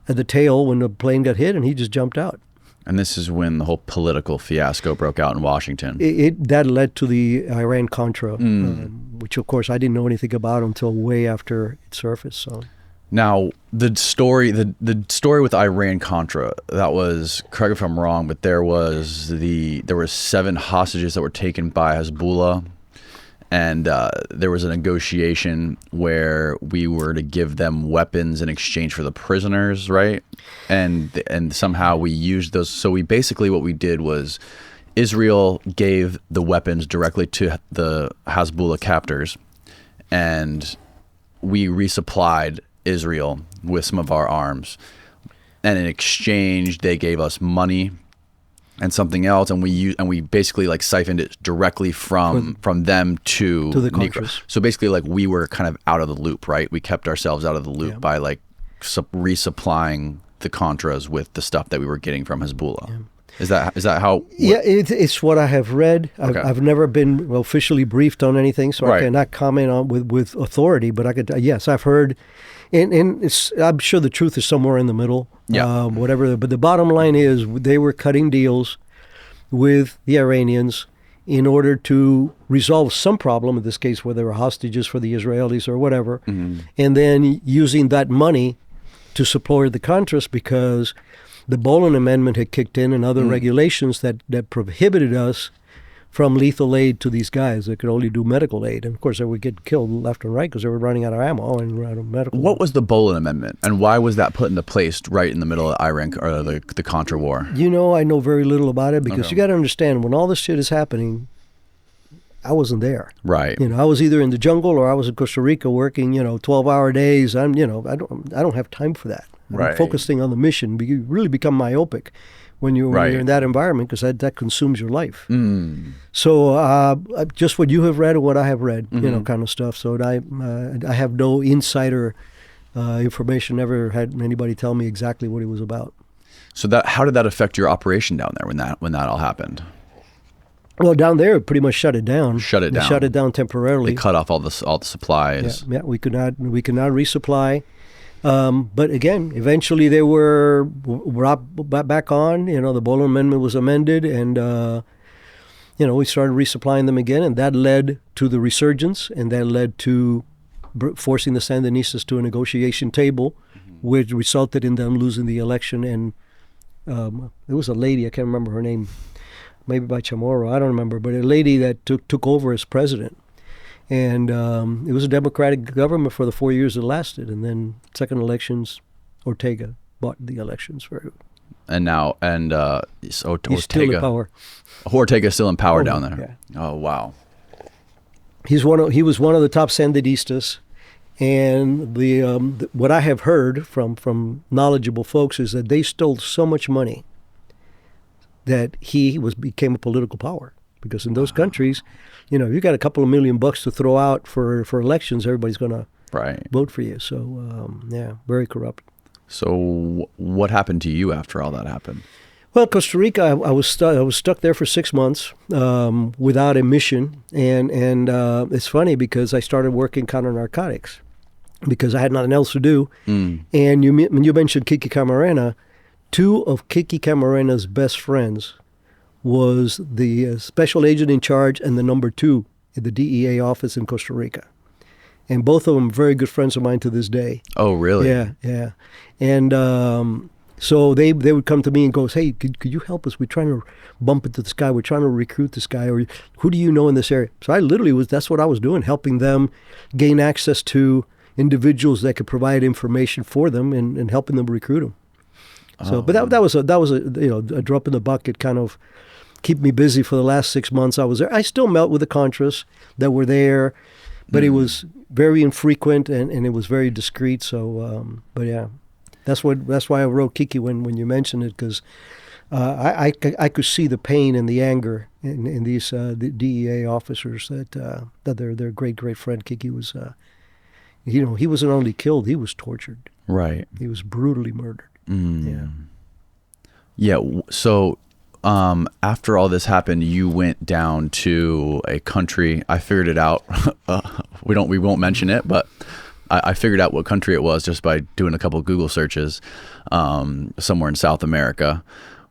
at the tail when the plane got hit, and he just jumped out. And this is when the whole political fiasco broke out in Washington. That led to the Iran-Contra, which, of course, I didn't know anything about until way after it surfaced. So, now the story with Iran-Contra, that was, correct me if I'm wrong, but there were 7 hostages that were taken by Hezbollah, and there was a negotiation where we were to give them weapons in exchange for the prisoners, right? And somehow we used those. So we basically, what we did was Israel gave the weapons directly to the Hezbollah captors, and we resupplied Israel with some of our arms. And in exchange, they gave us money and something else, and we basically like siphoned it directly from them to the Nicaragua. Contras. So basically, like, we were kind of out of the loop, right? We kept ourselves out of the loop by like resupplying the Contras with the stuff that we were getting from Hezbollah. Yeah. Is that how? Yeah, it's what I have read. Okay. I've never been officially briefed on anything, so I cannot comment on with authority. But I could, yes, I've heard, and I'm sure the truth is somewhere in the middle. Yeah. Whatever. But the bottom line is they were cutting deals with the Iranians in order to resolve some problem. In this case, where they were hostages for the Israelis or whatever, and then using that money to support the Contras because the Boland Amendment had kicked in and other regulations that prohibited us from lethal aid to these guys that could only do medical aid. And, of course, they would get killed left and right because they were running out of ammo and out of medical. What was the Boland Amendment, and why was that put into place right in the middle of Iran or the Contra War? I know very little about it because you got to understand, when all this shit is happening, I wasn't there. Right. I was either in the jungle or I was in Costa Rica working, 12-hour days. I don't have time for that. Right. Focusing on the mission, you really become myopic when you're in that environment because that consumes your life. So just what you have read or what I have read, kind of stuff. So I have no insider information. Never had anybody tell me exactly what it was about. So how did that affect your operation down there when that all happened? Well, down there, it pretty much shut it down. They shut it down temporarily. They cut off all the supplies. Yeah, we could not resupply. But again, eventually they were brought back on. The Boland Amendment was amended, and we started resupplying them again, and that led to the resurgence, and that led to forcing the Sandinistas to a negotiation table, which resulted in them losing the election. And there was a lady, I can't remember her name, maybe by Chamorro, I don't remember, but a lady that took over as president. And it was a democratic government for the 4 years it lasted. And then second elections, Ortega bought the elections for it. And he's still in power. Ortega's still in power down there. Yeah. Oh, wow. He was one of the top Sandinistas. And what I have heard from knowledgeable folks is that they stole so much money that he became a political power. Because in those countries, you got a couple of $1 million to throw out for elections, everybody's going to vote for you. So, very corrupt. So what happened to you after all that happened? Well, Costa Rica, I was stuck there for 6 months without a mission. And it's funny because I started working counter narcotics because I had nothing else to do. And when you mentioned Kiki Camarena, 2 of Kiki Camarena's best friends was the special agent in charge and the number 2 at the DEA office in Costa Rica. And both of them very good friends of mine to this day. Oh, really? Yeah. And so they would come to me and go, hey, could you help us? We're trying to bump into this guy. We're trying to recruit this guy. Or who do you know in this area? So I literally that's what I was doing, helping them gain access to individuals that could provide information for them and helping them recruit them. So, but that was a drop in the bucket, kind of keep me busy for the last 6 months I was there. I still met with the Contras that were there, but it was very infrequent and it was very discreet. So, but yeah, that's why I wrote Kiki when you mentioned it, because I could see the pain and the anger in these the DEA officers that their great friend Kiki was he wasn't only killed, he was tortured. Right. He was brutally murdered. Yeah. Yeah. So after all this happened, you went down to a country. I figured it out. We won't mention it, but I figured out what country it was just by doing a couple of Google searches. Somewhere in South America,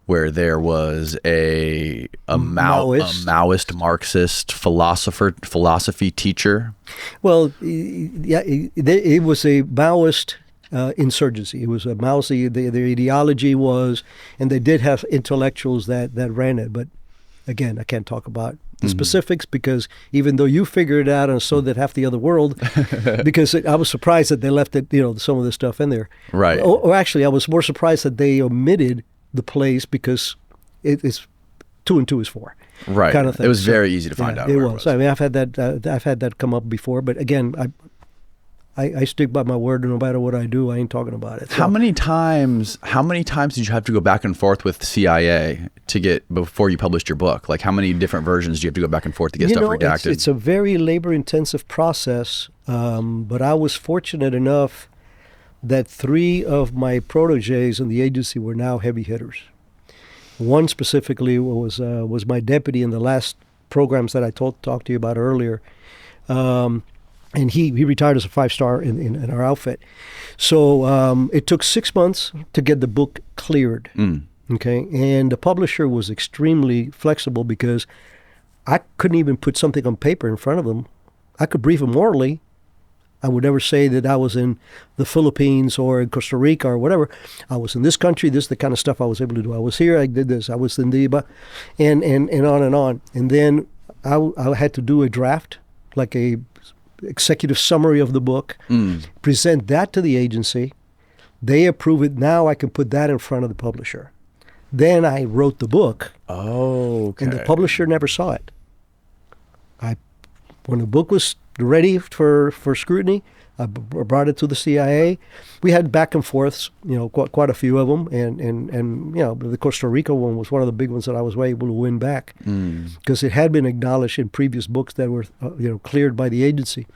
where there was a Maoist Marxist philosophy teacher. Well, yeah, it was a Maoist insurgency. It was a Maoist. Their ideology was, and they did have intellectuals that ran it. But again, I can't talk about the specifics, because even though you figured it out, and so did half the other world, because I was surprised that they left it, some of the stuff in there. Right. Or actually, I was more surprised that they omitted the place, because it's 2 and 2 is 4. Right. Kind of thing. It was very easy to find out. It was. I mean, I've had that come up before, but again, I stick by my word, and no matter what I do, I ain't talking about it. So. How many times did you have to go back and forth with CIA before you published your book? Like, how many different versions do you have to go back and forth to get stuff redacted? It's a very labor-intensive process, but I was fortunate enough that 3 of my proteges in the agency were now heavy hitters. One specifically was my deputy in the last programs that I talked to you about earlier. And he retired as a 5-star in our outfit. So it took 6 months to get the book cleared. Okay, and the publisher was extremely flexible, because I couldn't even put something on paper in front of them. I could brief them orally. I would never say that I was in the Philippines or in Costa Rica or whatever. I was in this country. This is the kind of stuff I was able to do. I was here. I did this. I was in Cuba, and on and on. And then I had to do a draft, like a executive summary of the book, present that to the agency. They approve it. Now I can put that in front of the publisher. Then I wrote the book. Oh, okay. And the publisher never saw it. When the book was ready for scrutiny, I brought it to the CIA. We had back and forths, quite a few of them, and the Costa Rica one was one of the big ones that I was able to win back, because it had been acknowledged in previous books that were cleared by the agency.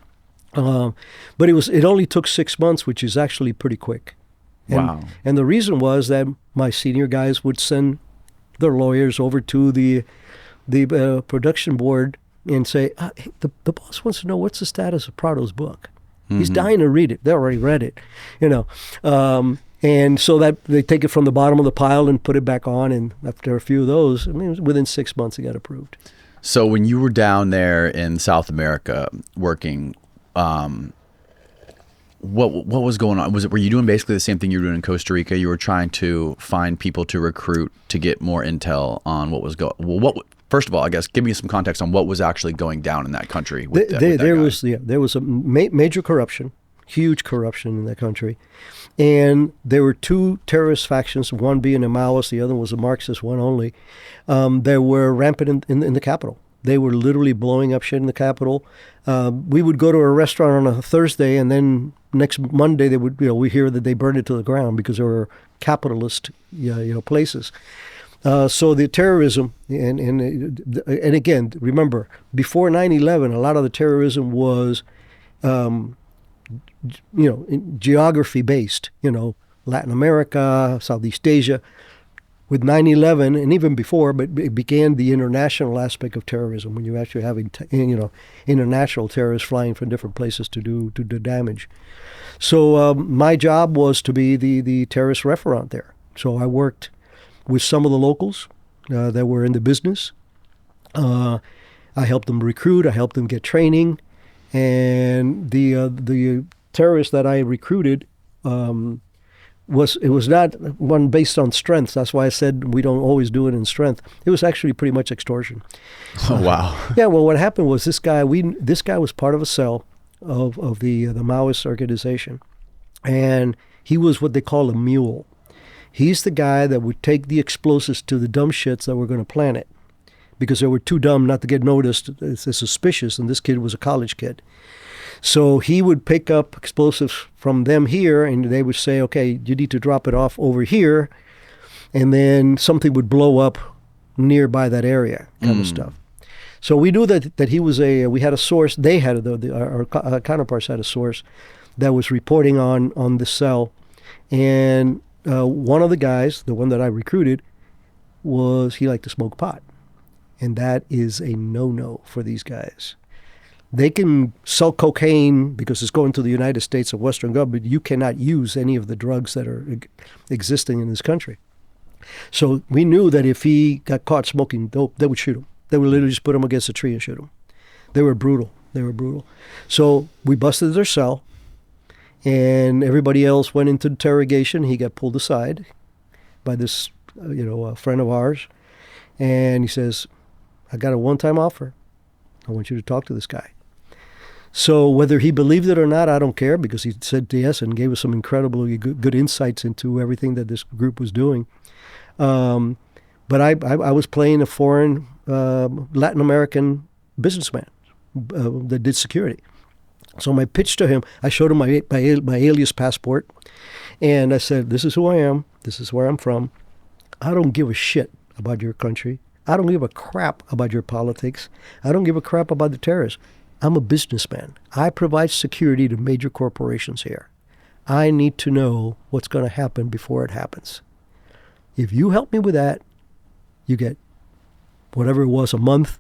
But it only took 6 months, which is actually pretty quick. Wow. And the reason was that my senior guys would send their lawyers over to the production board and say, hey, the boss wants to know what's the status of Prado's book. He's dying to read it. They already read it, and so that they take it from the bottom of the pile and put it back on. And after a few of those, within 6 months, it got approved. So when you were down there in South America working, what was going on? Were you doing basically the same thing you were doing in Costa Rica? You were trying to find people to recruit to get more intel on what was going. Well, first of all, I guess give me some context on what was actually going down in that country. There was a major corruption, huge corruption in that country, and there were 2 terrorist factions. One being a Maoist, the other was a Marxist, one only. That were rampant in the capital. They were literally blowing up shit in the capital. We would go to a restaurant on a Thursday, and then next Monday we hear that they burned it to the ground because there were capitalist places. So the terrorism, and again, remember, before 9/11, a lot of the terrorism was, geography based. Latin America, Southeast Asia. With 9/11, and even before, but it began the international aspect of terrorism, when you're actually having, international terrorists flying from different places to do damage. So my job was to be the terrorist referent there. So I worked with some of the locals that were in the business. I helped them recruit. I helped them get training, and the terrorists that I recruited. It was not one based on strength. That's why I said we don't always do it in strength. It was actually pretty much extortion. Oh, wow. Yeah, well, what happened was this guy was part of a cell of the Maoist organization, and he was what they call a mule. He's the guy that would take the explosives to the dumb shits that were going to plant it, because they were too dumb not to get noticed. It's suspicious, and this kid was a college kid. So he would pick up explosives from them here, and they would say, okay, you need to drop it off over here, and then something would blow up nearby that area, kind of stuff. So we knew that he was we had a source. They had, our counterparts had a source that was reporting on the cell. And one of the guys, the one that I recruited, he liked to smoke pot. And that is a no-no for these guys. They can sell cocaine because it's going to the United States or Western government. You cannot use any of the drugs that are existing in this country. So we knew that if he got caught smoking dope, they would shoot him. They would literally just put him against a tree and shoot him. They were brutal. So we busted their cell, and everybody else went into interrogation. He got pulled aside by this, a friend of ours, and he says, "I got a one-time offer. I want you to talk to this guy." So whether he believed it or not, I don't care, because he said yes and gave us some incredibly good insights into everything that this group was doing. But I was playing a foreign Latin American businessman that did security. So my pitch to him, I showed him my alias passport, and I said, "This is who I am. This is where I'm from. I don't give a shit about your country. I don't give a crap about your politics. I don't give a crap about the terrorists. I'm a businessman. I provide security to major corporations here. I need to know what's going to happen before it happens. If you help me with that, you get whatever it was, a month,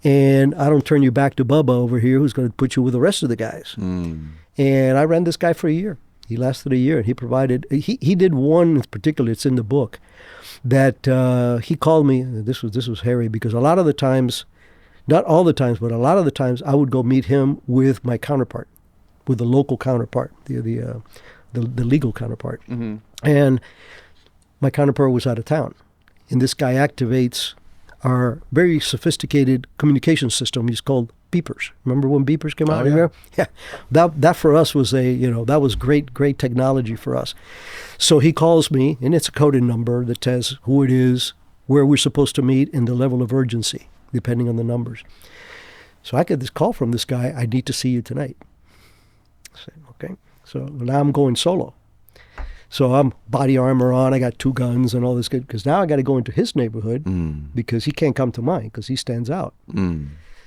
and I don't turn you back to Bubba over here who's going to put you with the rest of the guys." And I ran this guy for a year. He lasted a year, and he provided, he did one in particular, it's in the book, that he called me. This was hairy, because a lot of the times, not all the times, but a lot of the times, I would go meet him with my counterpart, with the local counterpart, the legal counterpart. Mm-hmm. And my counterpart was out of town. And this guy activates our very sophisticated communication system. He's called beepers. Remember when beepers came out? Yeah. Yeah. That for us was that was great technology for us. So he calls me, and it's a coded number that says who it is, where we're supposed to meet, and the level of urgency, depending on the numbers. So I get this call from this guy, "I need to see you tonight." I said, "Okay." So now I'm going solo. So I'm body armor on, I got 2 guns and all this good, because now I got to go into his neighborhood because he can't come to mine because he stands out.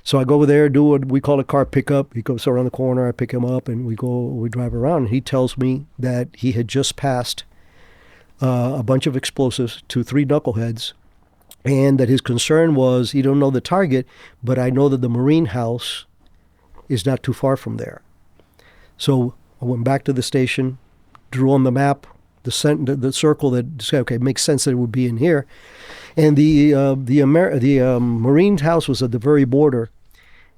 So I go over there, do what we call a car pickup. He goes around the corner, I pick him up, and we drive around. And he tells me that he had just passed a bunch of explosives to 3 knuckleheads, and that his concern was, he don't know the target, but I know that the Marine house is not too far from there. So I went back to the station, drew on the map the circle that said, okay, it makes sense that it would be in here. And the Marine house was at the very border.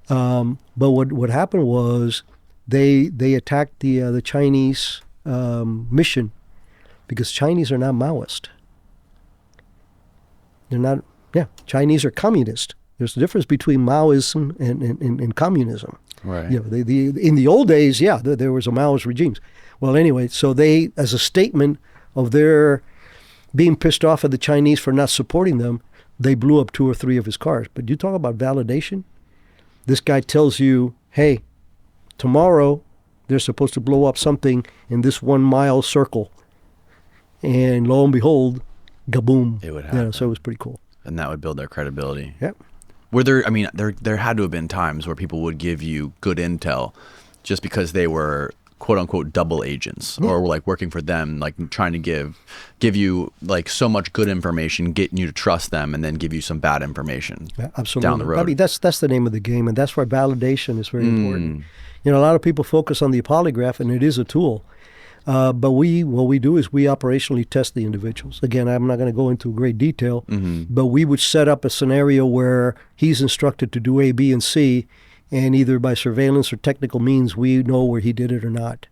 But what happened was they attacked the Chinese mission, because Chinese are not Maoist. They're not. Yeah, Chinese are communist. There's a difference between Maoism and communism. Right. In the old days, there was a Maoist regimes. Well, anyway, so they, as a statement of their being pissed off at the Chinese for not supporting them, they blew up 2 or 3 of his cars. But you talk about validation. This guy tells you, hey, tomorrow they're supposed to blow up something in this 1 mile circle. And lo and behold, gaboom. It would happen. So it was pretty cool. And that would build their credibility. Yep. Were there, I mean, there had to have been times where people would give you good intel just because they were quote unquote double agents, or were like working for them, like trying to give you like so much good information, getting you to trust them, and then give you some bad information absolutely down the road. I mean, that's the name of the game, and that's why validation is very important. A lot of people focus on the polygraph, and it is a tool. But what we do is we operationally test the individuals. Again, I'm not going to go into great detail, but we would set up a scenario where he's instructed to do A, B, and C, and either by surveillance or technical means, we know where he did it or not.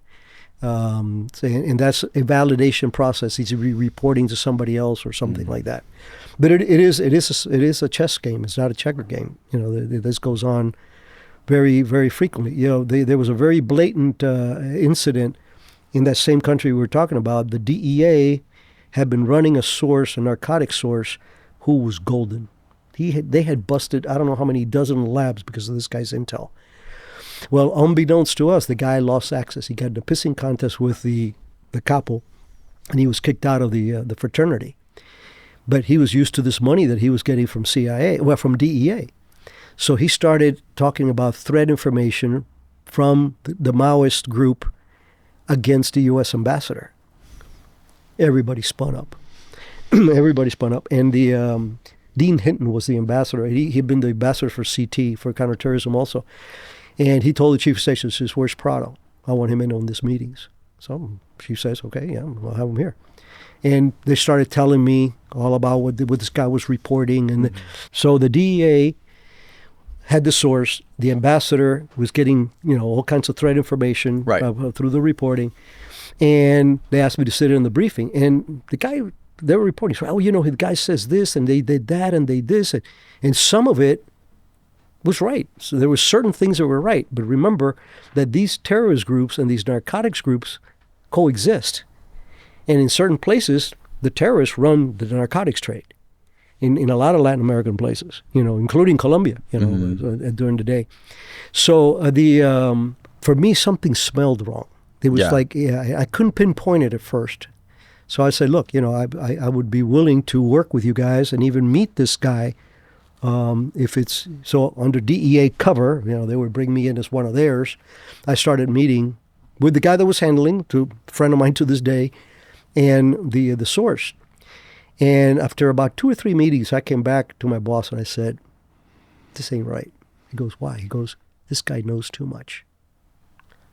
And that's a validation process. He's reporting to somebody else or something like that. But it is a chess game. It's not a checker game. This goes on very, very frequently. There was a very blatant incident in that same country we were talking about. The DEA had been running a narcotic source, who was golden. They had busted, I don't know how many dozen labs because of this guy's intel. Well, unbeknownst to us, the guy lost access. He got in a pissing contest with the capo, and he was kicked out of the fraternity. But he was used to this money that he was getting from from DEA. So he started talking about threat information from the Maoist group against the U.S. ambassador. Everybody spun up. Everybody spun up. And the Dean Hinton was the ambassador. He'd been the ambassador for CT, for counterterrorism also. And he told the chief of station, says, "Where's Prado? I want him in on these meetings." So she says, "Okay, yeah, I'll have him here." And they started telling me all about what this guy was reporting. And so the DEA had the source. The ambassador was getting, all kinds of threat information through the reporting. And they asked me to sit in the briefing. And the guy, they were reporting, so, the guy says this, and they did that, and they this. And some of it was right. So there were certain things that were right. But remember that these terrorist groups and these narcotics groups coexist. And in certain places, the terrorists run the narcotics trade. In a lot of Latin American places, including Colombia, during the day. So for me, something smelled wrong. It was I couldn't pinpoint it at first. So I said, look, I would be willing to work with you guys and even meet this guy if it's, so under DEA cover, they would bring me in as one of theirs. I started meeting with the guy that was handling, a friend of mine to this day, and the source. And after about 2 or 3 meetings, I came back to my boss and I said, "This ain't right." He goes, "Why?" He goes, "This guy knows too much.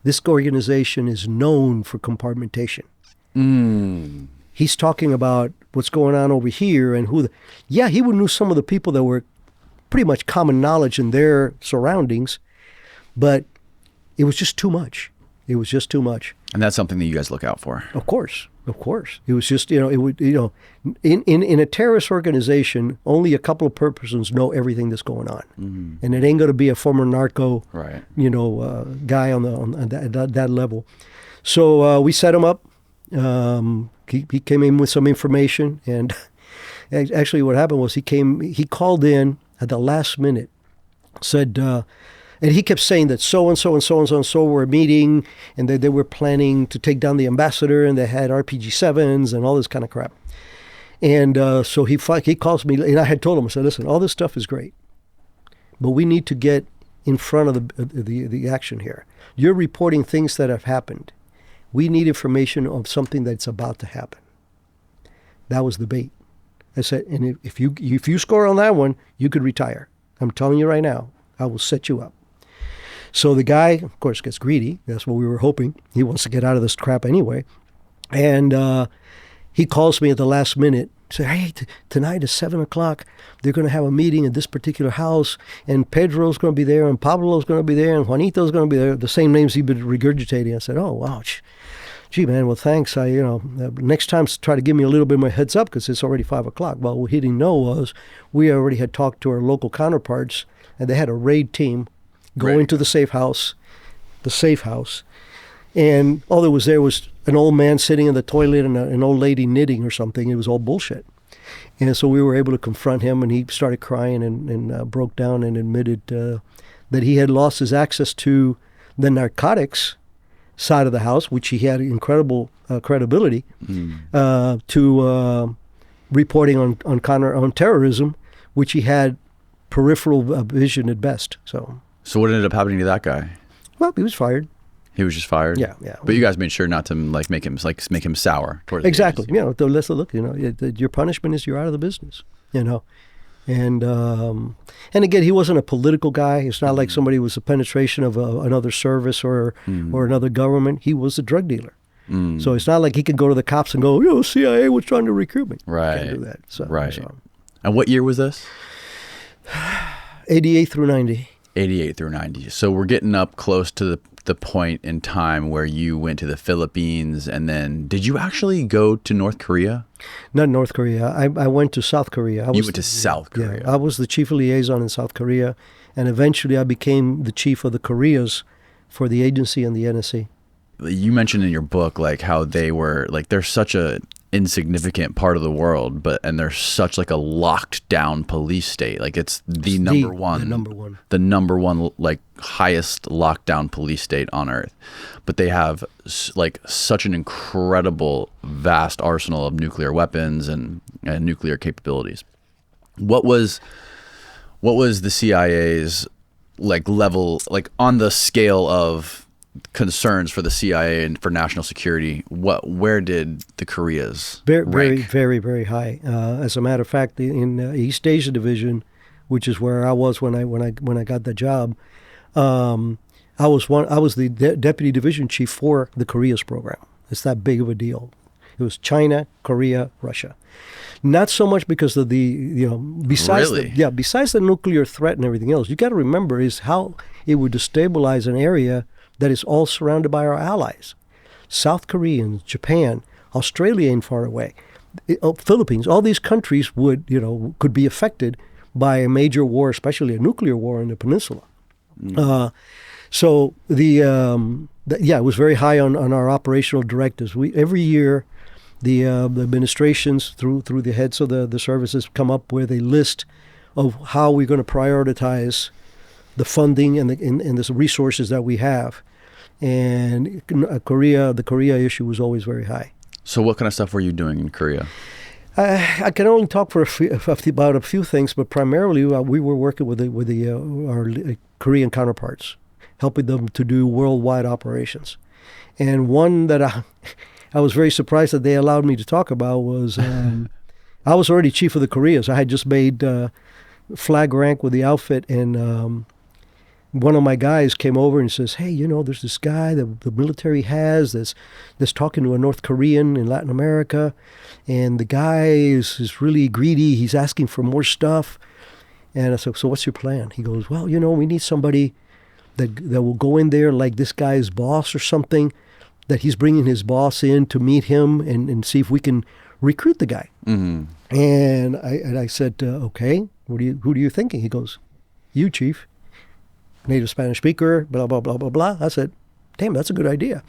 This organization is known for compartmentation. He's talking about what's going on over here and he would know some of the people that were pretty much common knowledge in their surroundings, but it was just too much. It was just too much." And that's something that you guys look out for. Of course. It was just, it would, in a terrorist organization, only a couple of persons know everything that's going on. And it ain't going to be a former narco, guy on that level. So we set him up. He came in with some information, and actually what happened was he called in at the last minute, said, and he kept saying that so-and-so and so-and-so and so were meeting, and they were planning to take down the ambassador, and they had RPG-7s and all this kind of crap. And so he calls me, and I had told him, I said, "Listen, all this stuff is great, but we need to get in front of the action here. You're reporting things that have happened. We need information of something that's about to happen." That was the bait. I said, "And if you score on that one, you could retire. I'm telling you right now, I will set you up." So the guy, of course, gets greedy. That's what we were hoping. He wants to get out of this crap anyway. And he calls me at the last minute, say, "Hey, tonight at 7 o'clock, they're going to have a meeting at this particular house, and Pedro's going to be there, and Pablo's going to be there, and Juanito's going to be there," the same names he'd been regurgitating. I said, "Oh, wow. Gee, man, well, thanks. Next time, try to give me a little bit more heads up because it's already 5 o'clock. Well, what he didn't know was we already had talked to our local counterparts, and they had a raid team going to the safe house, and all that was there was an old man sitting in the toilet and an old lady knitting or something. It was all bullshit. And so we were able to confront him, and he started crying and broke down and admitted that he had lost his access to the narcotics side of the house, which he had incredible credibility, to reporting on terrorism, which he had peripheral vision at best. So what ended up happening to that guy? Well, he was fired. He was just fired. Yeah. But you guys made sure not to make him sour towards exactly. Let's look. Your punishment is you're out of the business. And again, he wasn't a political guy. It's not like somebody was a penetration of another service or another government. He was a drug dealer. So it's not like he could go to the cops and go, CIA was trying to recruit me. Right. Can't do that. So. And what year was this? 88 through 90. 88 through 90. So we're getting up close to the point in time where you went to the Philippines, and then did you actually go to North Korea? Not North Korea. I went to South Korea. You went to South Korea. Yeah, I was the chief of liaison in South Korea, and eventually I became the chief of the Koreas for the agency and the NSC. You mentioned in your book how they're such a insignificant part of the world, and they're such a locked down police state. It's the number one highest lockdown police state on earth. But they have such an incredible vast arsenal of nuclear weapons and nuclear capabilities. What was the CIA's level on the scale of concerns for the CIA and for national security, where did the Koreas Very, rank? very high. As a matter of fact, in East Asia Division, which is where I was when I got the job, I was the deputy division chief for the Koreas program. It's that big of a deal. It was China, Korea, Russia. Not so much because of besides the nuclear threat and everything else. You got to remember is how it would destabilize an area that is all surrounded by our allies. South Koreans, Japan, Australia ain't far away, Philippines, all these countries could be affected by a major war, especially a nuclear war in the peninsula. So it was very high on our operational directives. Every year, the administrations through the heads of the services come up with a list of how we're going to prioritize the funding and the resources that we have. And the Korea issue was always very high. So what kind of stuff were you doing in Korea? I can only talk about a few things, but primarily we were working with our Korean counterparts, helping them to do worldwide operations. And one that I was very surprised that they allowed me to talk about was I was already chief of the Koreas. I had just made flag rank with the outfit, and one of my guys came over and says, hey, there's this guy that the military has that's talking to a North Korean in Latin America, and the guy is really greedy. He's asking for more stuff. And I said, so what's your plan? He goes, well, we need somebody that will go in there like this guy's boss or something, that he's bringing his boss in to meet him and see if we can recruit the guy. Mm-hmm. And I said, okay, who do you thinking? He goes, you, chief. Native Spanish speaker, blah, blah, blah, blah, blah. I said, damn, that's a good idea.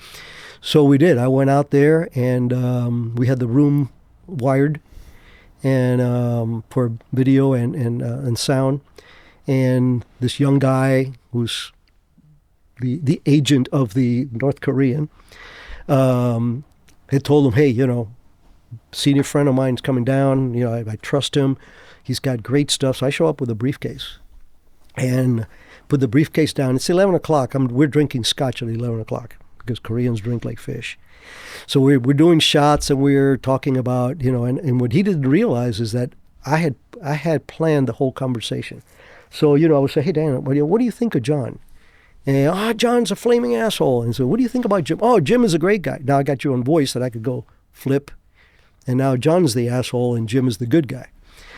So we did. I went out there, and we had the room wired and for video and sound. And this young guy who's the agent of the North Korean had told him, hey, senior friend of mine's coming down. I trust him. He's got great stuff. So I show up with a briefcase and put the briefcase down. It's 11 o'clock. We're drinking scotch at 11 o'clock because Koreans drink like fish. So we're doing shots, and we're talking about, and what he didn't realize is that I had planned the whole conversation. So, I would say, hey, Dan, what do you think of John? And, John's a flaming asshole. And so, what do you think about Jim? Oh, Jim is a great guy. Now I got you on voice that I could go flip. And now John's the asshole and Jim is the good guy.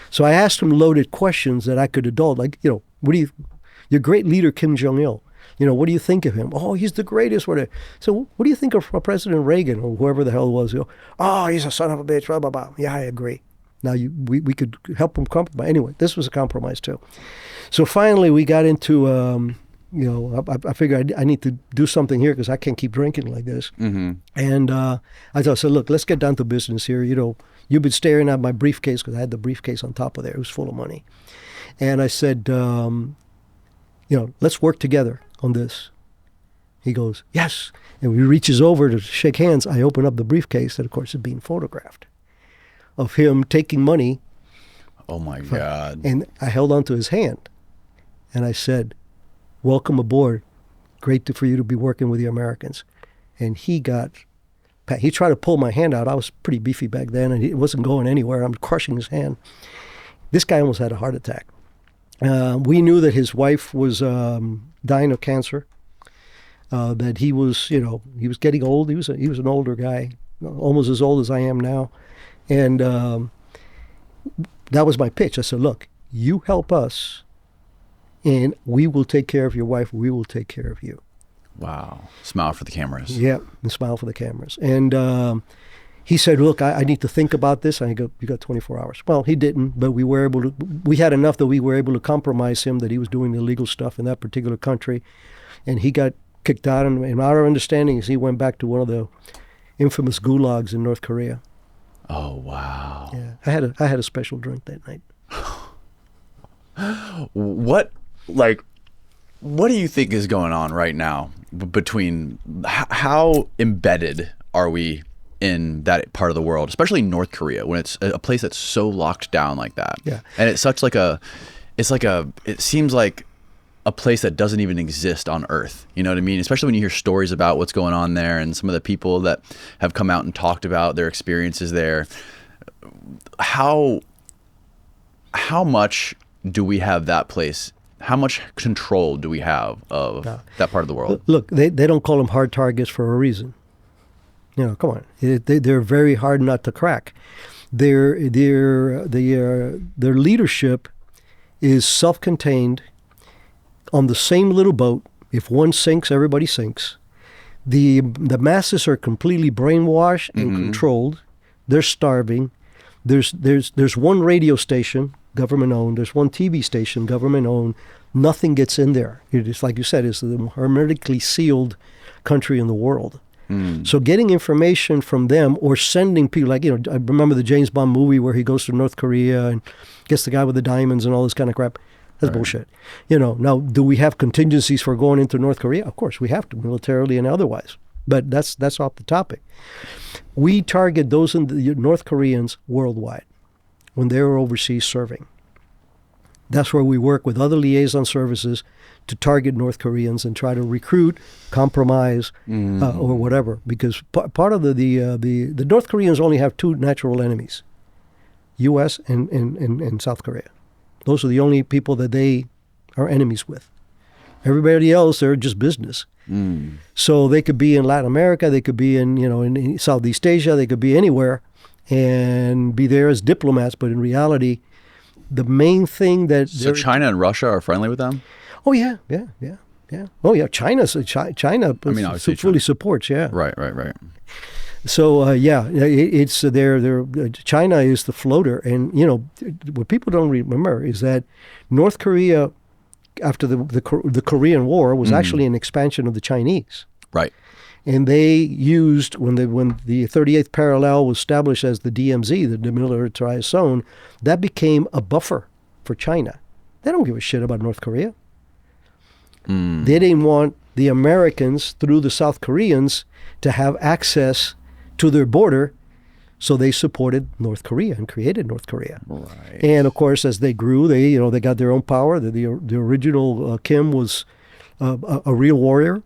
So I asked him loaded questions that I could adult, like, your great leader, Kim Jong-il, what do you think of him? Oh, he's the greatest. So what do you think of President Reagan or whoever the hell it was? Oh, he's a son of a bitch, blah, blah, blah. Yeah, I agree. Now, we could help him compromise. Anyway, this was a compromise, too. So finally, we got into, I figured I need to do something here because I can't keep drinking like this. Mm-hmm. And I said, look, let's get down to business here. You've been staring at my briefcase because I had the briefcase on top of there. It was full of money. And I said, let's work together on this. He goes, yes. And he reaches over to shake hands. I open up the briefcase that, of course, is being photographed of him taking money. Oh, my God. And I held onto his hand. And I said, welcome aboard. Great for you to be working with the Americans. And he tried to pull my hand out. I was pretty beefy back then, and it wasn't going anywhere. I'm crushing his hand. This guy almost had a heart attack. We knew that his wife was dying of cancer, that he was getting old. He was an older guy, almost as old as I am now. And that was my pitch. I said, look, you help us, and we will take care of your wife. We will take care of you. Wow. Smile for the cameras. Yeah, and smile for the cameras. And he said, look, I need to think about this. I go, you got 24 hours. Well, he didn't, but we had enough that we were able to compromise him that he was doing illegal stuff in that particular country. And he got kicked out. And our understanding is he went back to one of the infamous gulags in North Korea. Oh, wow. Yeah, I had a special drink that night. What do you think is going on right now between how embedded are we in that part of the world, especially North Korea, when it's a place that's so locked down like that? Yeah. And it's such it seems like a place that doesn't even exist on Earth. You know what I mean? Especially when you hear stories about what's going on there and some of the people that have come out and talked about their experiences there. How much do we have that place? How much control do we have of that part of the world? Look, they don't call them hard targets for a reason. You know, come on. They're very hard not to crack. Their leadership is self-contained on the same little boat. If one sinks, everybody sinks. The masses are completely brainwashed and controlled. They're starving. There's one radio station, government-owned. There's one TV station, government-owned. Nothing gets in there. It is, like you said, it's the hermetically sealed country in the world. So getting information from them or sending people, like, you know, I remember the James Bond movie where he goes to North Korea and gets the guy with the diamonds and all this kind of crap. That's bullshit. You know, now, do we have contingencies for going into North Korea? Of course, we have to, militarily and otherwise. But that's off the topic. We target those North Koreans worldwide when they're overseas serving. That's where we work with other liaison services to target North Koreans and try to recruit, compromise, or whatever. Because part of the North Koreans only have two natural enemies, U.S. and South Korea. Those are the only people that they are enemies with. Everybody else, they're just business. So they could be in Latin America, they could be in Southeast Asia, they could be anywhere and be there as diplomats. But in reality, the main thing that so China and Russia are friendly with them. Oh yeah. Oh yeah, China. I mean, obviously fully supports. Yeah. Right. So it's China is the floater, and you know what people don't remember is that North Korea, after the Korean War, was actually an expansion of the Chinese. Right. And they used when the 38th parallel was established as the DMZ, the demilitarized zone, that became a buffer for China. They don't give a shit about North Korea. They didn't want the Americans through the South Koreans to have access to their border, so they supported North Korea and created North Korea. Right. And of course, as they grew, they got their own power. The original Kim was a real warrior.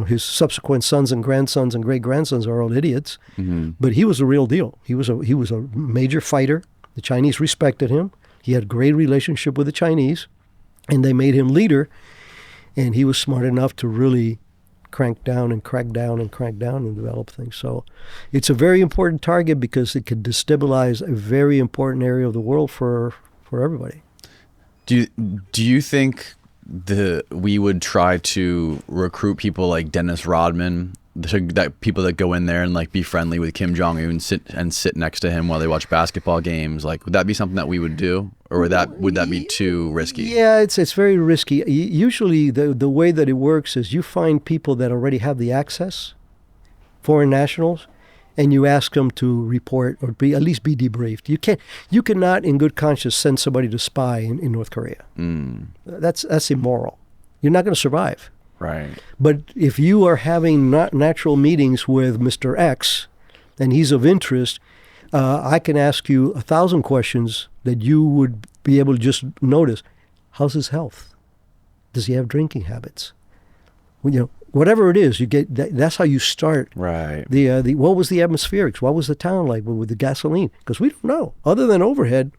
His subsequent sons and grandsons and great-grandsons are all idiots. But he was a real deal. He was a major fighter. The Chinese respected him. He had a great relationship with the Chinese, and they made him leader. And he was smart enough to really crank down and develop things. So it's a very important target because it could destabilize a very important area of the world for everybody. Do you think we would try to recruit people like Dennis Rodman, people that go in there and like be friendly with Kim Jong-un, sit next to him while they watch basketball games? Like, would that be something that we would do, or would that be too risky? Yeah, it's very risky. Usually, the way that it works is you find people that already have the access, foreign nationals, and you ask them to report or at least be debriefed. You cannot, in good conscience, send somebody to spy in North Korea. That's immoral. You're not going to survive. Right. But if you are having natural meetings with Mr. X and he's of interest, I can ask you 1,000 questions that you would be able to just notice. How's his health? Does he have drinking habits? Well, whatever it is, you get that's how you start. Right. What was the atmospherics? What was the town like with the gasoline? Because we don't know. Other than overhead,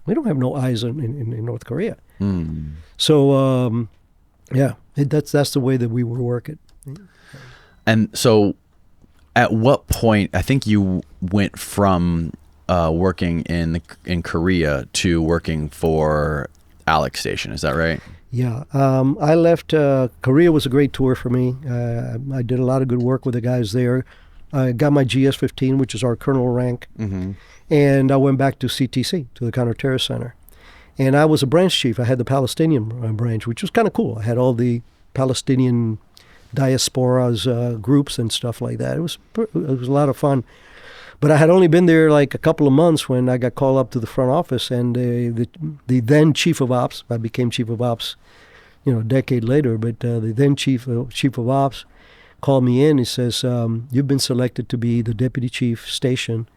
we don't have no eyes in North Korea. So that's the way that we would work it. And so, at what point? I think you went from working in Korea to working for Alec Station. Is that right? Yeah, I left. Korea was a great tour for me. I did a lot of good work with the guys there. I got my GS-15, which is our colonel rank, and I went back to CTC, to the Counterterrorist Center. And I was a branch chief. I had the Palestinian branch, which was kind of cool. I had all the Palestinian diasporas, groups and stuff like that. It was a lot of fun. But I had only been there like a couple of months when I got called up to the front office, and the then chief of ops, I became chief of ops, a decade later, but the then chief of ops called me in. He says, you've been selected to be the deputy chief station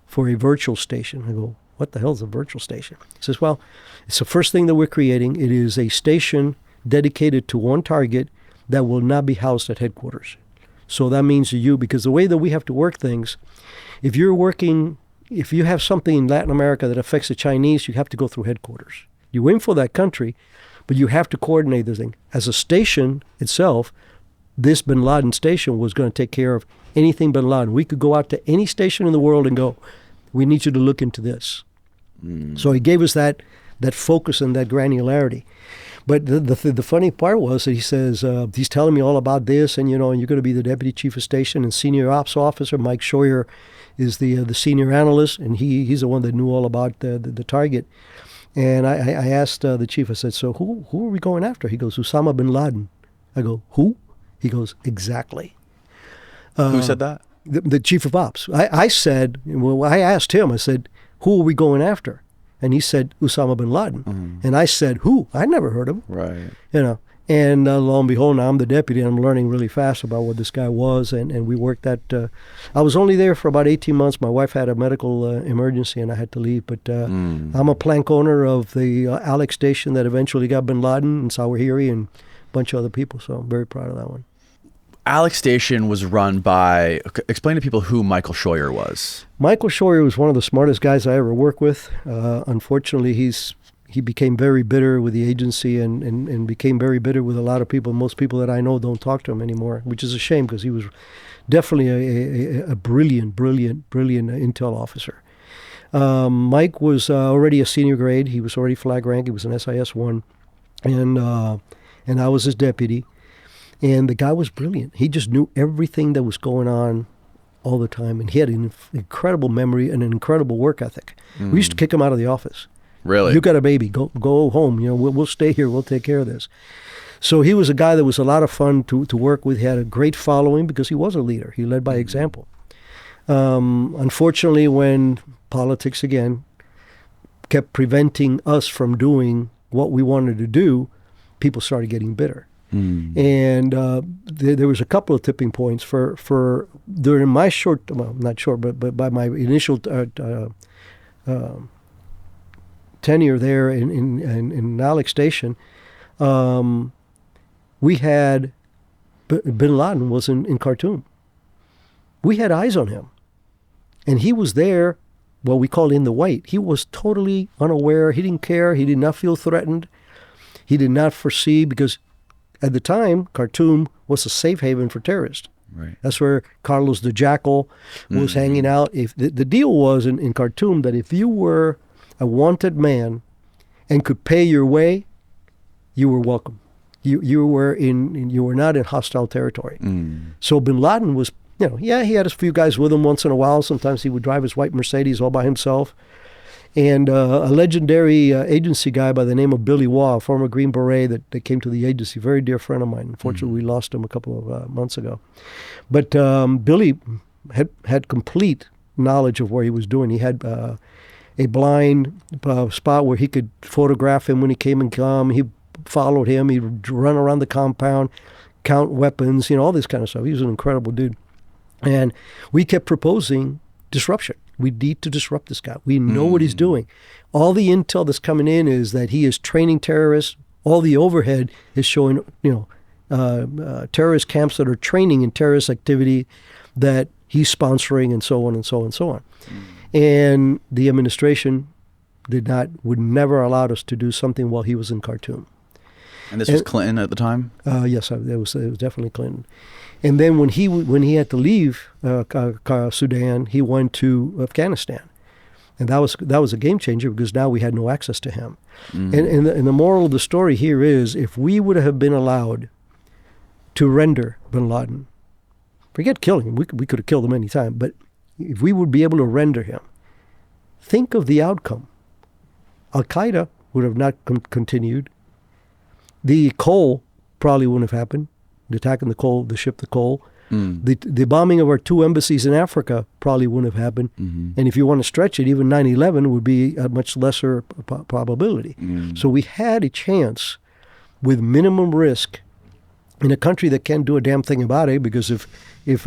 for a virtual station. I go, what the hell is a virtual station? He says, well, it's the first thing that we're creating. It is a station dedicated to one target that will not be housed at headquarters. So that means you, because the way that we have to work things, if you have something in Latin America that affects the Chinese, you have to go through headquarters. You aim for that country, but you have to coordinate the thing. As a station itself, this bin Laden station was going to take care of anything bin Laden. We could go out to any station in the world and go, we need you to look into this. So he gave us that focus and that granularity. But the funny part was that he says, he's telling me all about this, and, and you're going to be the deputy chief of station and senior ops officer. Mike Scheuer is the senior analyst, and he's the one that knew all about the target. And I asked the chief, I said, so who are we going after? He goes, Osama bin Laden. I go, who? He goes, exactly. Who said that? The chief of ops. I said, well, I asked him, I said, who are we going after? And he said, Osama bin Laden. And I said, who? I never heard of him. Right. And lo and behold, now I'm the deputy, and I'm learning really fast about what this guy was. And we worked that. I was only there for about 18 months. My wife had a medical emergency, and I had to leave. But I'm a plank owner of the Alec Station that eventually got bin Laden and Zawahiri and a bunch of other people. So I'm very proud of that one. Alec Station was run by, explain to people who Michael Scheuer was. Michael Scheuer was one of the smartest guys I ever worked with. Unfortunately, he became very bitter with the agency and became very bitter with a lot of people. Most people that I know don't talk to him anymore, which is a shame because he was definitely a brilliant intel officer. Mike was already a senior grade. He was already flag rank. He was an SIS-1. And I was his deputy. And the guy was brilliant. He just knew everything that was going on all the time. And he had an incredible memory and an incredible work ethic. We used to kick him out of the office. Really? You got a baby. Go home. We'll stay here. We'll take care of this. So he was a guy that was a lot of fun to work with. He had a great following because he was a leader. He led by example. Unfortunately, when politics, again, kept preventing us from doing what we wanted to do, people started getting bitter. And there was a couple of tipping points for during my short, well, not short, but by my initial tenure there in Alec Station, we had bin Laden was in Khartoum. We had eyes on him, and he was there. Well, we call in the white. He was totally unaware. He didn't care. He did not feel threatened. He did not foresee because. At the time, Khartoum was a safe haven for terrorists. Right. That's where Carlos the Jackal was hanging out. If the deal was in Khartoum that if you were a wanted man and could pay your way, you were welcome. You were not in hostile territory. So bin Laden was, he had a few guys with him once in a while. Sometimes he would drive his white Mercedes all by himself. And a legendary agency guy by the name of Billy Waugh, a former Green Beret that came to the agency, very dear friend of mine. Unfortunately, we lost him a couple of months ago. But Billy had complete knowledge of where he was doing. He had a blind spot where he could photograph him when he came and come. He followed him. He'd run around the compound, count weapons, all this kind of stuff. He was an incredible dude. And we kept proposing disruption. We need to disrupt this guy. We know what he's doing. All the intel that's coming in is that he is training terrorists. All the overhead is showing, terrorist camps that are training in terrorist activity that he's sponsoring and so on and so on and so on. And the administration would never allow us to do something while he was in Khartoum. And this was Clinton at the time? Yes, it was definitely Clinton. And then when he had to leave Sudan, he went to Afghanistan, and that was a game changer because now we had no access to him. And the moral of the story here is, if we would have been allowed to render bin Laden, forget killing him, we could have killed him any time, but if we would be able to render him, think of the outcome. Al-Qaeda would have not continued. The coal probably wouldn't have happened. The attack on the ship, the coal. The bombing of our 2 embassies in Africa probably wouldn't have happened. And if you want to stretch it, even 9/11 would be a much lesser probability. So we had a chance with minimum risk in a country that can't do a damn thing about it, because if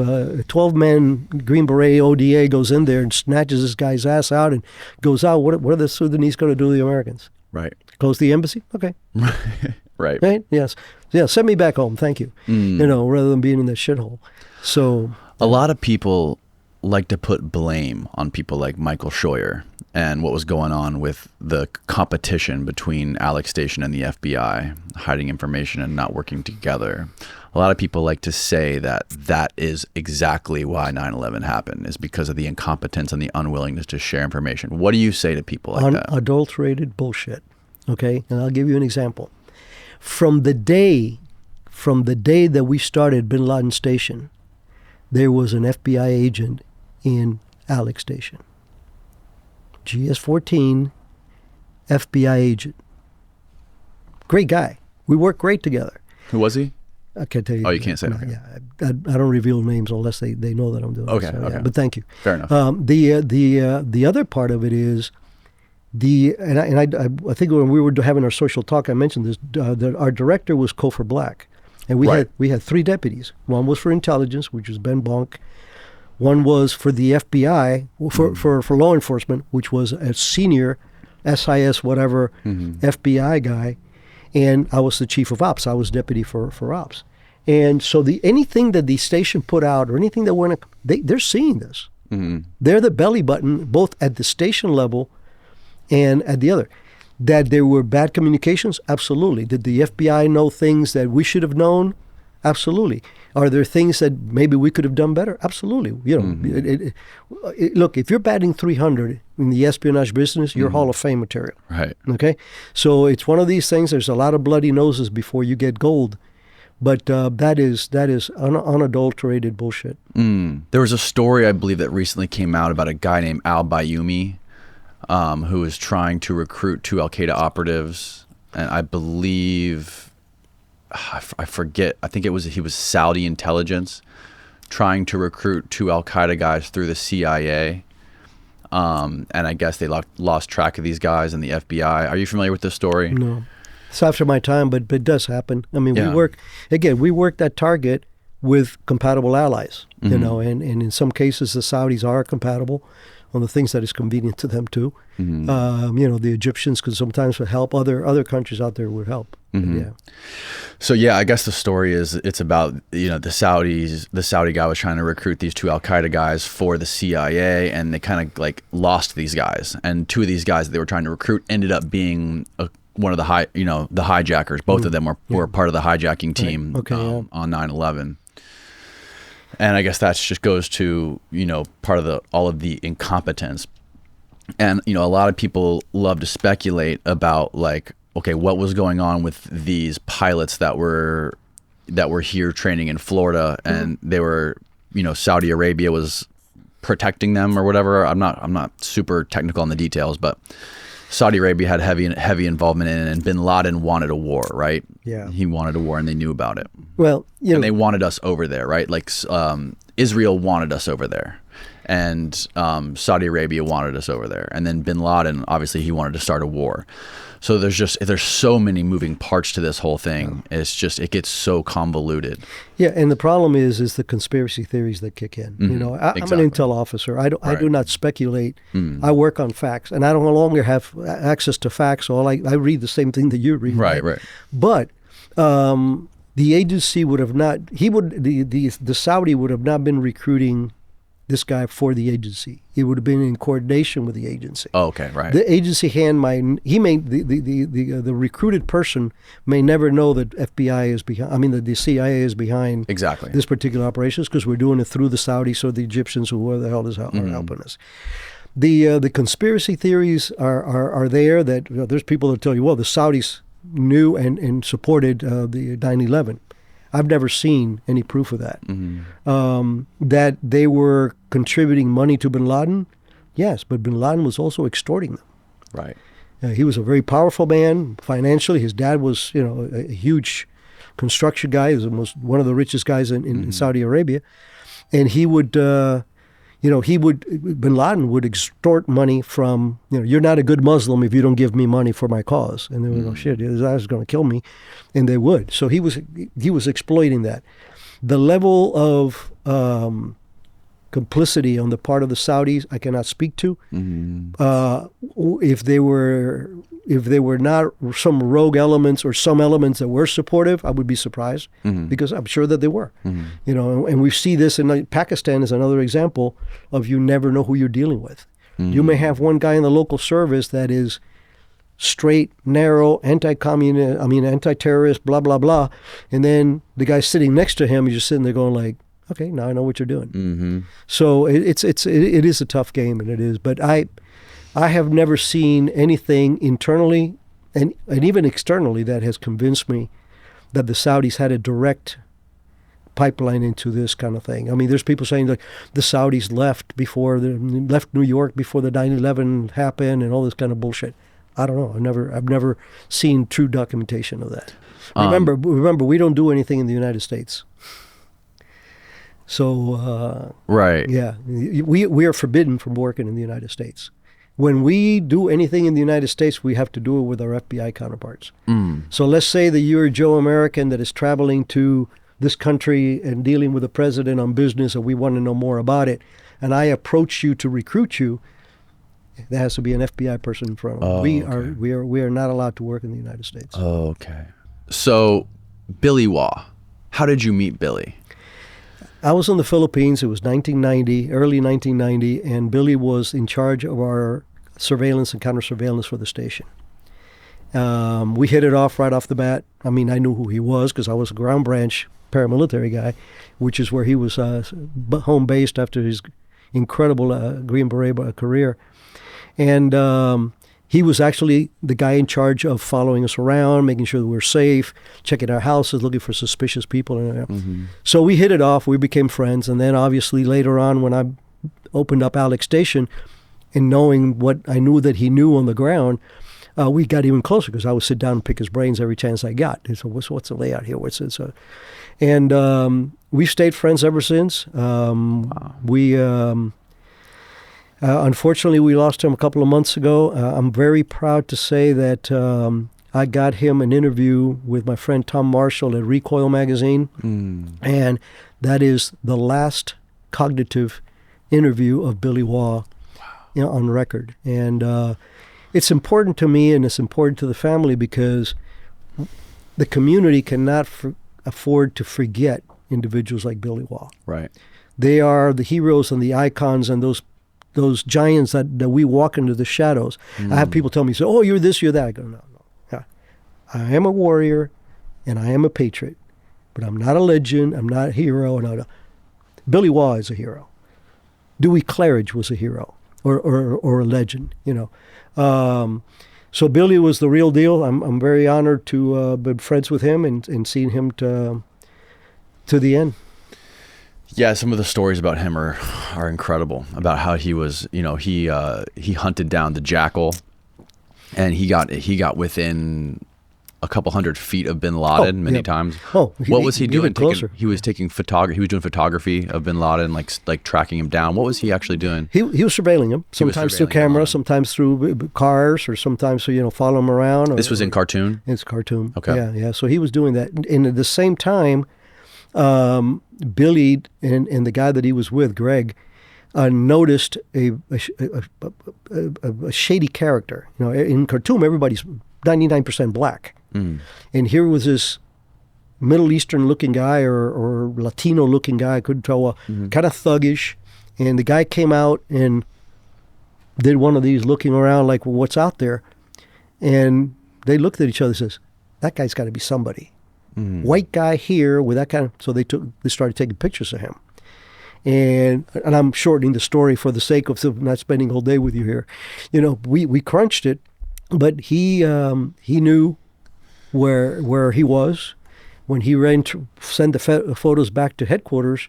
a 12-man Green Beret ODA goes in there and snatches this guy's ass out and goes out, what are the Sudanese going to do to the Americans? Right. Close the embassy? Okay. Right. Right? Yes. Yeah, send me back home. Thank you. Rather than being in that shithole. So a lot of people like to put blame on people like Michael Scheuer and what was going on with the competition between Alec Station and the FBI, hiding information and not working together. A lot of people like to say that that is exactly why 9/11 happened, is because of the incompetence and the unwillingness to share information. What do you say to people like that? Unadulterated bullshit. Okay? And I'll give you an example. From the day that we started Bin Laden Station, there was an FBI agent in Alec Station. GS-14, FBI agent. Great guy. We worked great together. Who was he? I can't tell you. Oh, you can't say. No, Okay. Yeah, I don't reveal names unless they know that I'm doing Okay, it. So, okay. yeah, but thank you. Fair enough. The other part of it is I think when we were having our social talk, I mentioned this. Our director was Cofer Black, and we had 3 deputies. One was for intelligence, which was Ben Bonk. One was for the FBI, for law enforcement, which was a senior SIS whatever FBI guy, and I was the chief of ops. I was deputy for ops. And so anything that the station put out or anything that went, they're seeing this. They're the belly button, both at the station level and at the other. That there were bad communications? Absolutely. Did the FBI know things that we should have known? Absolutely. Are there things that maybe we could have done better? Absolutely. Look, if you're batting 300 in the espionage business, you're Hall of Fame material. Right. Okay? So it's one of these things. There's a lot of bloody noses before you get gold. But that is unadulterated bullshit. There was a story, I believe, that recently came out about a guy named Al Bayoumi, who was trying to recruit 2 Al-Qaeda operatives. And I believe, I forget, I think he was Saudi intelligence trying to recruit 2 Al-Qaeda guys through the CIA. And I guess they lost track of these guys in the FBI. Are you familiar with this story? No. It's after my time, but it does happen. I mean, we work that target with compatible allies, and in some cases the Saudis are compatible on the things that is convenient to them too. The Egyptians could sometimes help, other countries out there would help. Yeah. So I guess the story is it's about the Saudi guy was trying to recruit these 2 Al-Qaeda guys for the CIA, and they kind of like lost these guys, and 2 of these guys that they were trying to recruit ended up being one of the hijackers. Both of them were part of the hijacking team on 9/11. And I guess that just goes to, part of all of the incompetence. And, a lot of people love to speculate about like, okay, what was going on with these pilots that were here training in Florida, and they were, Saudi Arabia was protecting them or whatever. I'm not super technical on the details, but Saudi Arabia had heavy involvement in it, and Bin Laden wanted a war, right? Yeah. He wanted a war, and they knew about it. Well, and they wanted us over there, right? Like Israel wanted us over there, and Saudi Arabia wanted us over there, and then Bin Laden, obviously, he wanted to start a war. So there's so many moving parts to this whole thing. Yeah. It gets so convoluted. Yeah, and the problem is the conspiracy theories that kick in. I'm an intel officer. I do not speculate. I work on facts, and I no longer have access to facts. So I read the same thing that you read. Right. But the agency would have not. The Saudi would have not been recruiting this guy for the agency. It would have been in coordination with the agency. Oh, okay, right. The agency the recruited person may never know that FBI is behind. I mean, the CIA is behind exactly this particular operations, because we're doing it through the Saudis or the Egyptians or whoever the hell are helping us. The conspiracy theories are there. That there's people that tell you, well, the Saudis knew and supported the 9/11. I've never seen any proof of that. That they were contributing money to Bin Laden, yes, but Bin Laden was also extorting them. Right. He was a very powerful man financially. His dad was, a huge construction guy. He was one of the richest guys in Saudi Arabia, and he would, Bin Laden would extort money from, you're not a good Muslim if you don't give me money for my cause. And they would go, shit, this guy's going to kill me. And they would. So he was exploiting that. The level of complicity on the part of the Saudis, I cannot speak to. If they were not some rogue elements or some elements that were supportive, I would be surprised, because I'm sure that they were. You know, and we see this in Pakistan as another example of you never know who you're dealing with. You may have one guy in the local service that is straight, narrow, anti-communist, anti-terrorist, blah, blah, blah. And then the guy sitting next to him is just sitting there going like, okay, now I know what you're doing. So it is a tough game, and it is. But I have never seen anything internally and even externally that has convinced me that the Saudis had a direct pipeline into this kind of thing. I mean, there's people saying that the Saudis left New York before the 9/11 happened and all this kind of bullshit. I don't know. I've never seen true documentation of that. Remember, we don't do anything in the United States. So right, yeah, we are forbidden from working in the United States. When we do anything in the United States, we have to do it with our FBI counterparts. So let's say that you're a Joe American that is traveling to this country and dealing with the president on business, and we want to know more about it, and I approach you to recruit you. There has to be an FBI person in front of us. We are not allowed to work in the United States. Oh, okay. So, Billy Waugh, how did you meet Billy? I was in the Philippines. It was early 1990, and Billy was in charge of our surveillance and counter-surveillance for the station. We hit it off right off the bat. I mean, I knew who he was because I was a ground branch paramilitary guy, which is where he was home based after his incredible Green Beret career. And he was actually the guy in charge of following us around, making sure that we're safe, checking our houses, looking for suspicious people. So we hit it off. We became friends. And then obviously later on when I opened up Alec Station and knowing what I knew that he knew on the ground, we got even closer because I would sit down and pick his brains every chance I got. So what's the layout here? What's it? So, and we've stayed friends ever since. Unfortunately, we lost him a couple of months ago. I'm very proud to say that I got him an interview with my friend Tom Marshall at Recoil magazine, and that is the last cognitive interview of Billy Waugh, on record. And it's important to me and it's important to the family because the community cannot afford to forget individuals like Billy Waugh. Right. They are the heroes and the icons and those giants that we walk into the shadows. I have people tell me, "Oh, you're this, you're that." I go, no. I am a warrior, and I am a patriot, but I'm not a legend. I'm not a hero. No. Billy Waugh is a hero. Dewey Claridge was a hero, or a legend. So Billy was the real deal. I'm very honored to be friends with him and seeing him to the end. Yeah, some of the stories about him are incredible. About how he was, he hunted down the jackal, and he got within a couple 100 feet of Bin Laden many times. What was he doing? He was taking photography. He was doing photography of Bin Laden, like tracking him down. What was he actually doing? He was surveilling him. Sometimes through camera, sometimes through cars, or sometimes follow him around. This was in Khartoum. It's Khartoum. Okay. Yeah. So he was doing that, and at the same time, Billy and the guy that he was with, Greg, noticed a shady character. In Khartoum, everybody's 99% black. And here was this Middle Eastern-looking guy or Latino-looking guy, I couldn't tell, kind of thuggish. And the guy came out and did one of these looking around like, well, what's out there? And they looked at each other and says, that guy's got to be somebody. White guy here with that kind of... So they started taking pictures of him. And I'm shortening the story for the sake of not spending all day with you here. We crunched it, but he knew where he was. When he ran to send the photos back to headquarters,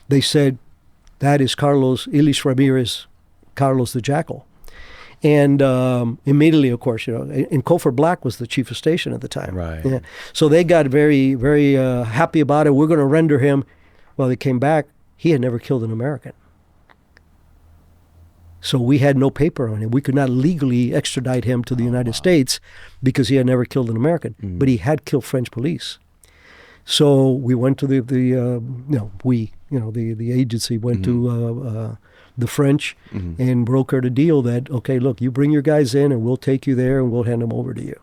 they said, that is Ilis Ramirez, Carlos the Jackal. And immediately, of course, and Cofer Black was the chief of station at the time. Right. Yeah. So they got very, very happy about it. We're going to render him. Well, they came back. He had never killed an American. So we had no paper on him. We could not legally extradite him to the United States because he had never killed an American. But he had killed French police. So we went to the agency went to the French and brokered a deal that, okay, look, you bring your guys in and we'll take you there and we'll hand them over to you.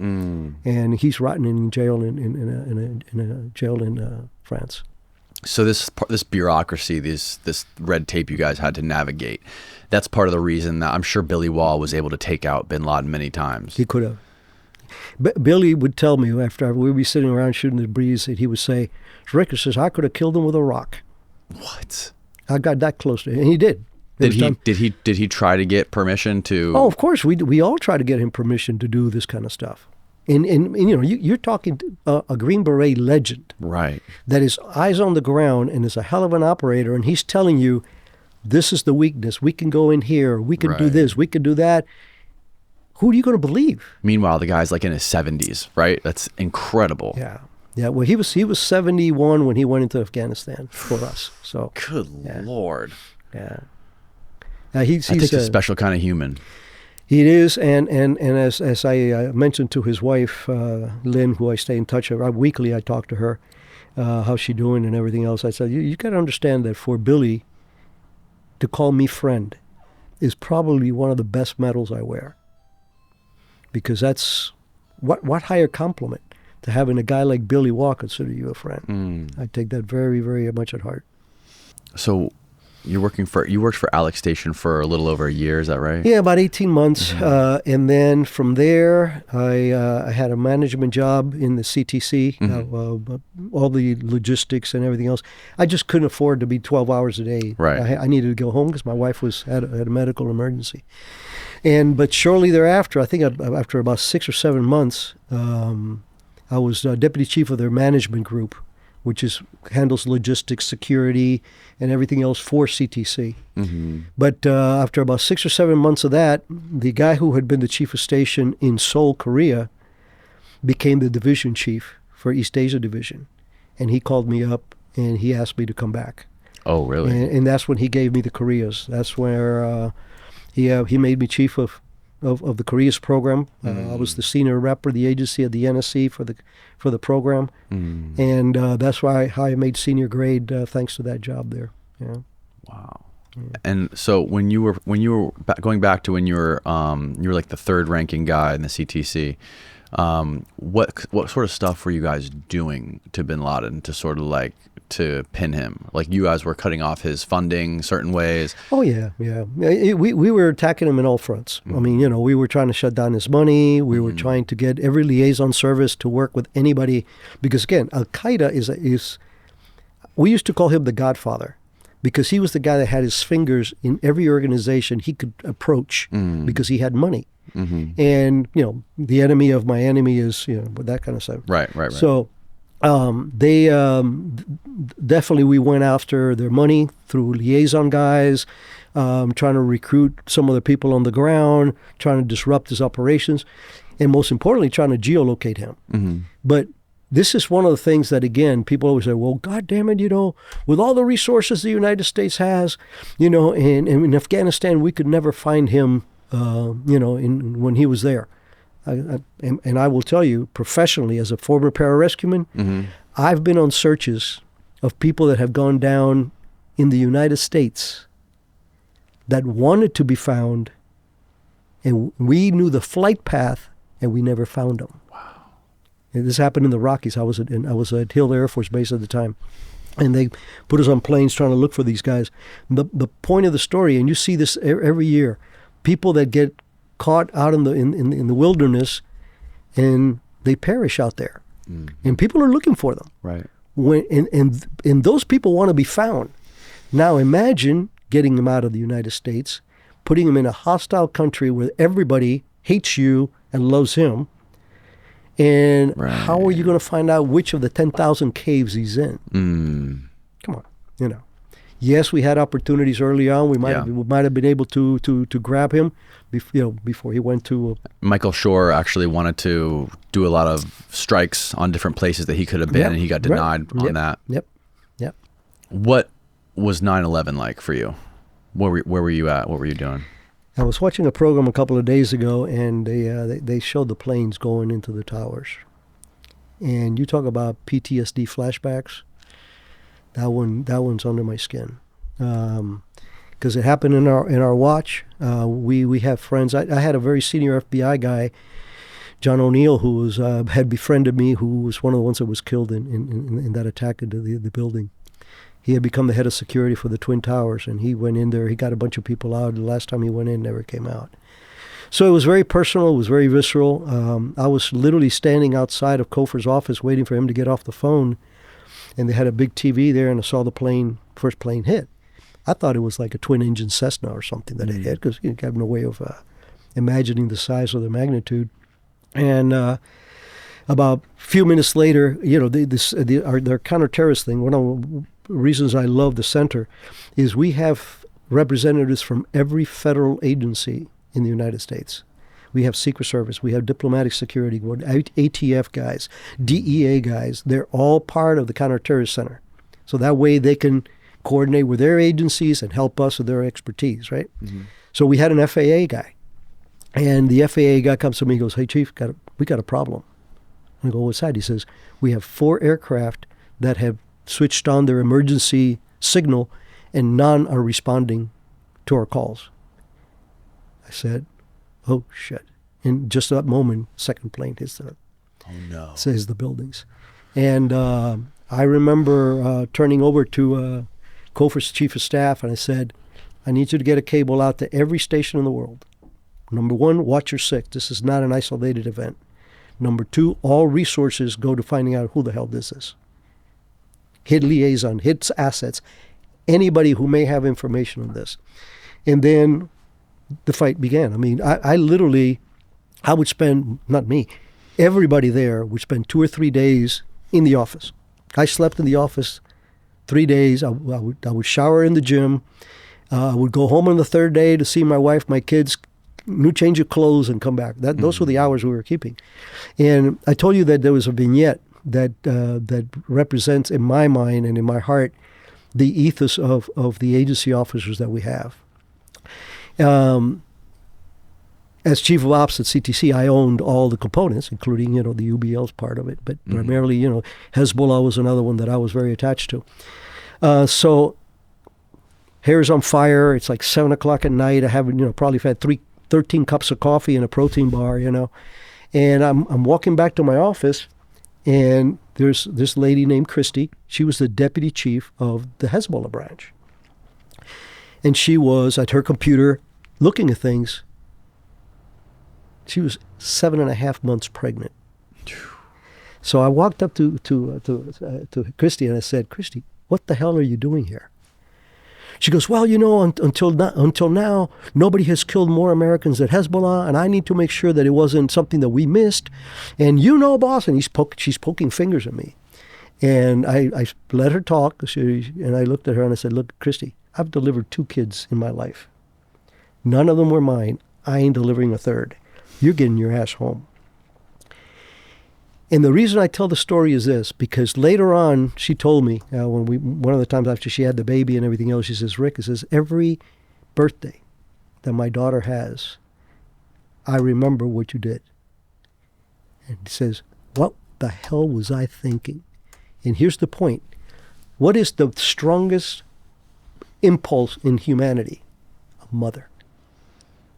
And he's rotting in jail in a jail in France. So this bureaucracy, this red tape you guys had to navigate, that's part of the reason that I'm sure Billy Waugh was able to take out bin Laden many times. He could have. Billy would tell me after we'd be sitting around shooting the breeze that he would say, Rick says, I could have killed him with a rock. What? I got that close to him, and he did. Did he try to get permission to? Oh, of course. We all try to get him permission to do this kind of stuff. And you're talking a Green Beret legend. Right. That is eyes on the ground and is a hell of an operator, and he's telling you, this is the weakness. We can go in here. We can do this. We can do that. Who are you going to believe? Meanwhile, the guy's like in his 70s, right? That's incredible. Yeah. Yeah, well, he was 71 when he went into Afghanistan for us. So good Lord. Yeah. That takes a special kind of human. He is, and as I mentioned to his wife, Lynn, who I stay in touch with, weekly I talk to her, how's she doing and everything else. I said, you got to understand that for Billy to call me friend is probably one of the best medals I wear. Because that's, what higher compliment to having a guy like Billy Waugh consider you a friend. I take that very, very much at heart. So you worked for Alec Station for a little over a year, is that right? Yeah, about 18 months. And then from there, I had a management job in the CTC, all the logistics and everything else. I just couldn't afford to be 12 hours a day. Right. I needed to go home because my wife had a medical emergency. But shortly thereafter, I think after about 6 or 7 months, I was deputy chief of their management group, which handles logistics, security, and everything else for CTC. But after about 6 or 7 months of that, the guy who had been the chief of station in Seoul, Korea, became the division chief for East Asia Division. And he called me up and he asked me to come back. Oh, really? And that's when he gave me the Koreas. That's where he made me chief of the Koreas program. I was the senior rep for the agency at the NSC for the program, and that's how I made senior grade thanks to that job there. Yeah. Wow. Yeah. And so when you were going back to when you were like the third ranking guy in the CTC, what sort of stuff were you guys doing to bin Laden to sort of like to pin him? Like you guys were cutting off his funding certain ways. Oh yeah. We were attacking him in all fronts. I mean, we were trying to shut down his money. We were trying to get every liaison service to work with anybody, because again, Al Qaeda is we used to call him the Godfather, because he was the guy that had his fingers in every organization he could approach because he had money. And the enemy of my enemy is that kind of stuff. Right. So they definitely, we went after their money through liaison guys, trying to recruit some of the people on the ground, trying to disrupt his operations, and most importantly, trying to geolocate him. But this is one of the things that, again, people always say, well, God damn it, with all the resources the United States has, and in Afghanistan, we could never find him, when he was there. And I will tell you, professionally, as a former pararescueman, I've been on searches of people that have gone down in the United States that wanted to be found, and we knew the flight path, and we never found them. Wow! And this happened in the Rockies. I was at Hill Air Force Base at the time, and they put us on planes trying to look for these guys. The point of the story, and you see this every year, people that get caught out in the wilderness, and they perish out there, and people are looking for them. Right. And those people want to be found. Now imagine getting them out of the United States, putting them in a hostile country where everybody hates you and loves him, and how are you going to find out which of the 10,000 caves he's in? Come on, Yes, we had opportunities early on. We might have been able to grab him, before he went to. Michael Shore actually wanted to do a lot of strikes on different places that he could have been, and he got denied on that. Yep. What was 9/11 like for you? Where were you at? What were you doing? I was watching a program a couple of days ago, and they showed the planes going into the towers. And you talk about PTSD flashbacks. one's under my skin. Because it happened in our watch. We have friends. I had a very senior FBI guy, John O'Neill, who was had befriended me, who was one of the ones that was killed in that attack into the building. He had become the head of security for the Twin Towers, and he went in there. He got a bunch of people out. The last time he went in, never came out. So it was very personal. It was very visceral. I was literally standing outside of Cofer's office waiting for him to get off the phone, and they had a big TV there, and I saw the first plane hit. I thought it was like a twin-engine Cessna or something that it hit, because you have no way of imagining the size or the magnitude. And about a few minutes later, their counterterrorist thing, one of the reasons I love the center is we have representatives from every federal agency in the United States. We have Secret Service, we have diplomatic security, ATF guys, DEA guys. They're all part of the counterterrorist center. So that way they can coordinate with their agencies and help us with their expertise, right? Mm-hmm. So we had an FAA guy. And the FAA guy comes to me and goes, "Hey, Chief, we got a problem." And I go, "What's that?" He says, "We have 4 aircraft that have switched on their emergency signal, and none are responding to our calls." I said, "Oh, shit." In just that moment, second plane hits says the buildings. And I remember turning over to Cofer's chief of staff, and I said, "I need you to get a cable out to every station in the world. Number 1, watch your 6. This is not an isolated event. Number 2, all resources go to finding out who the hell this is. Hit liaison, hit assets, anybody who may have information on this." And then the fight began. I mean, I literally would spend, not me, everybody there would spend 2 or 3 days in the office. I slept in the office 3 days. I would shower in the gym. I would go home on the 3rd day to see my wife, my kids, new change of clothes, and come back. Those were the hours we were keeping. And I told you that there was a vignette that represents, in my mind and in my heart, the ethos of the agency officers that we have. As chief of ops at CTC, I owned all the components, including, the UBL's part of it. But primarily, Hezbollah was another one that I was very attached to. So hair's on fire. It's like 7 o'clock at night. I haven't, probably had 13 cups of coffee and a protein bar, And I'm walking back to my office, and there's this lady named Christy. She was the deputy chief of the Hezbollah branch. And she was at her computer looking at things. She was 7.5 months pregnant. So I walked up to Christy and I said, "Christy, what the hell are you doing here?" She goes, "Well, until now, nobody has killed more Americans than Hezbollah, and I need to make sure that it wasn't something that we missed. And boss," and she's poking fingers at me. And I let her talk, and I looked at her and I said, "Look, Christy, I've delivered 2 kids in my life. None of them were mine. I ain't delivering a 3rd. You're getting your ass home." And the reason I tell the story is this, because later on she told me, one of the times after she had the baby and everything else, she says, "Rick," it says, "every birthday that my daughter has, I remember what you did." And he says, "What the hell was I thinking?" And here's the point. What is the strongest impulse in humanity? A mother.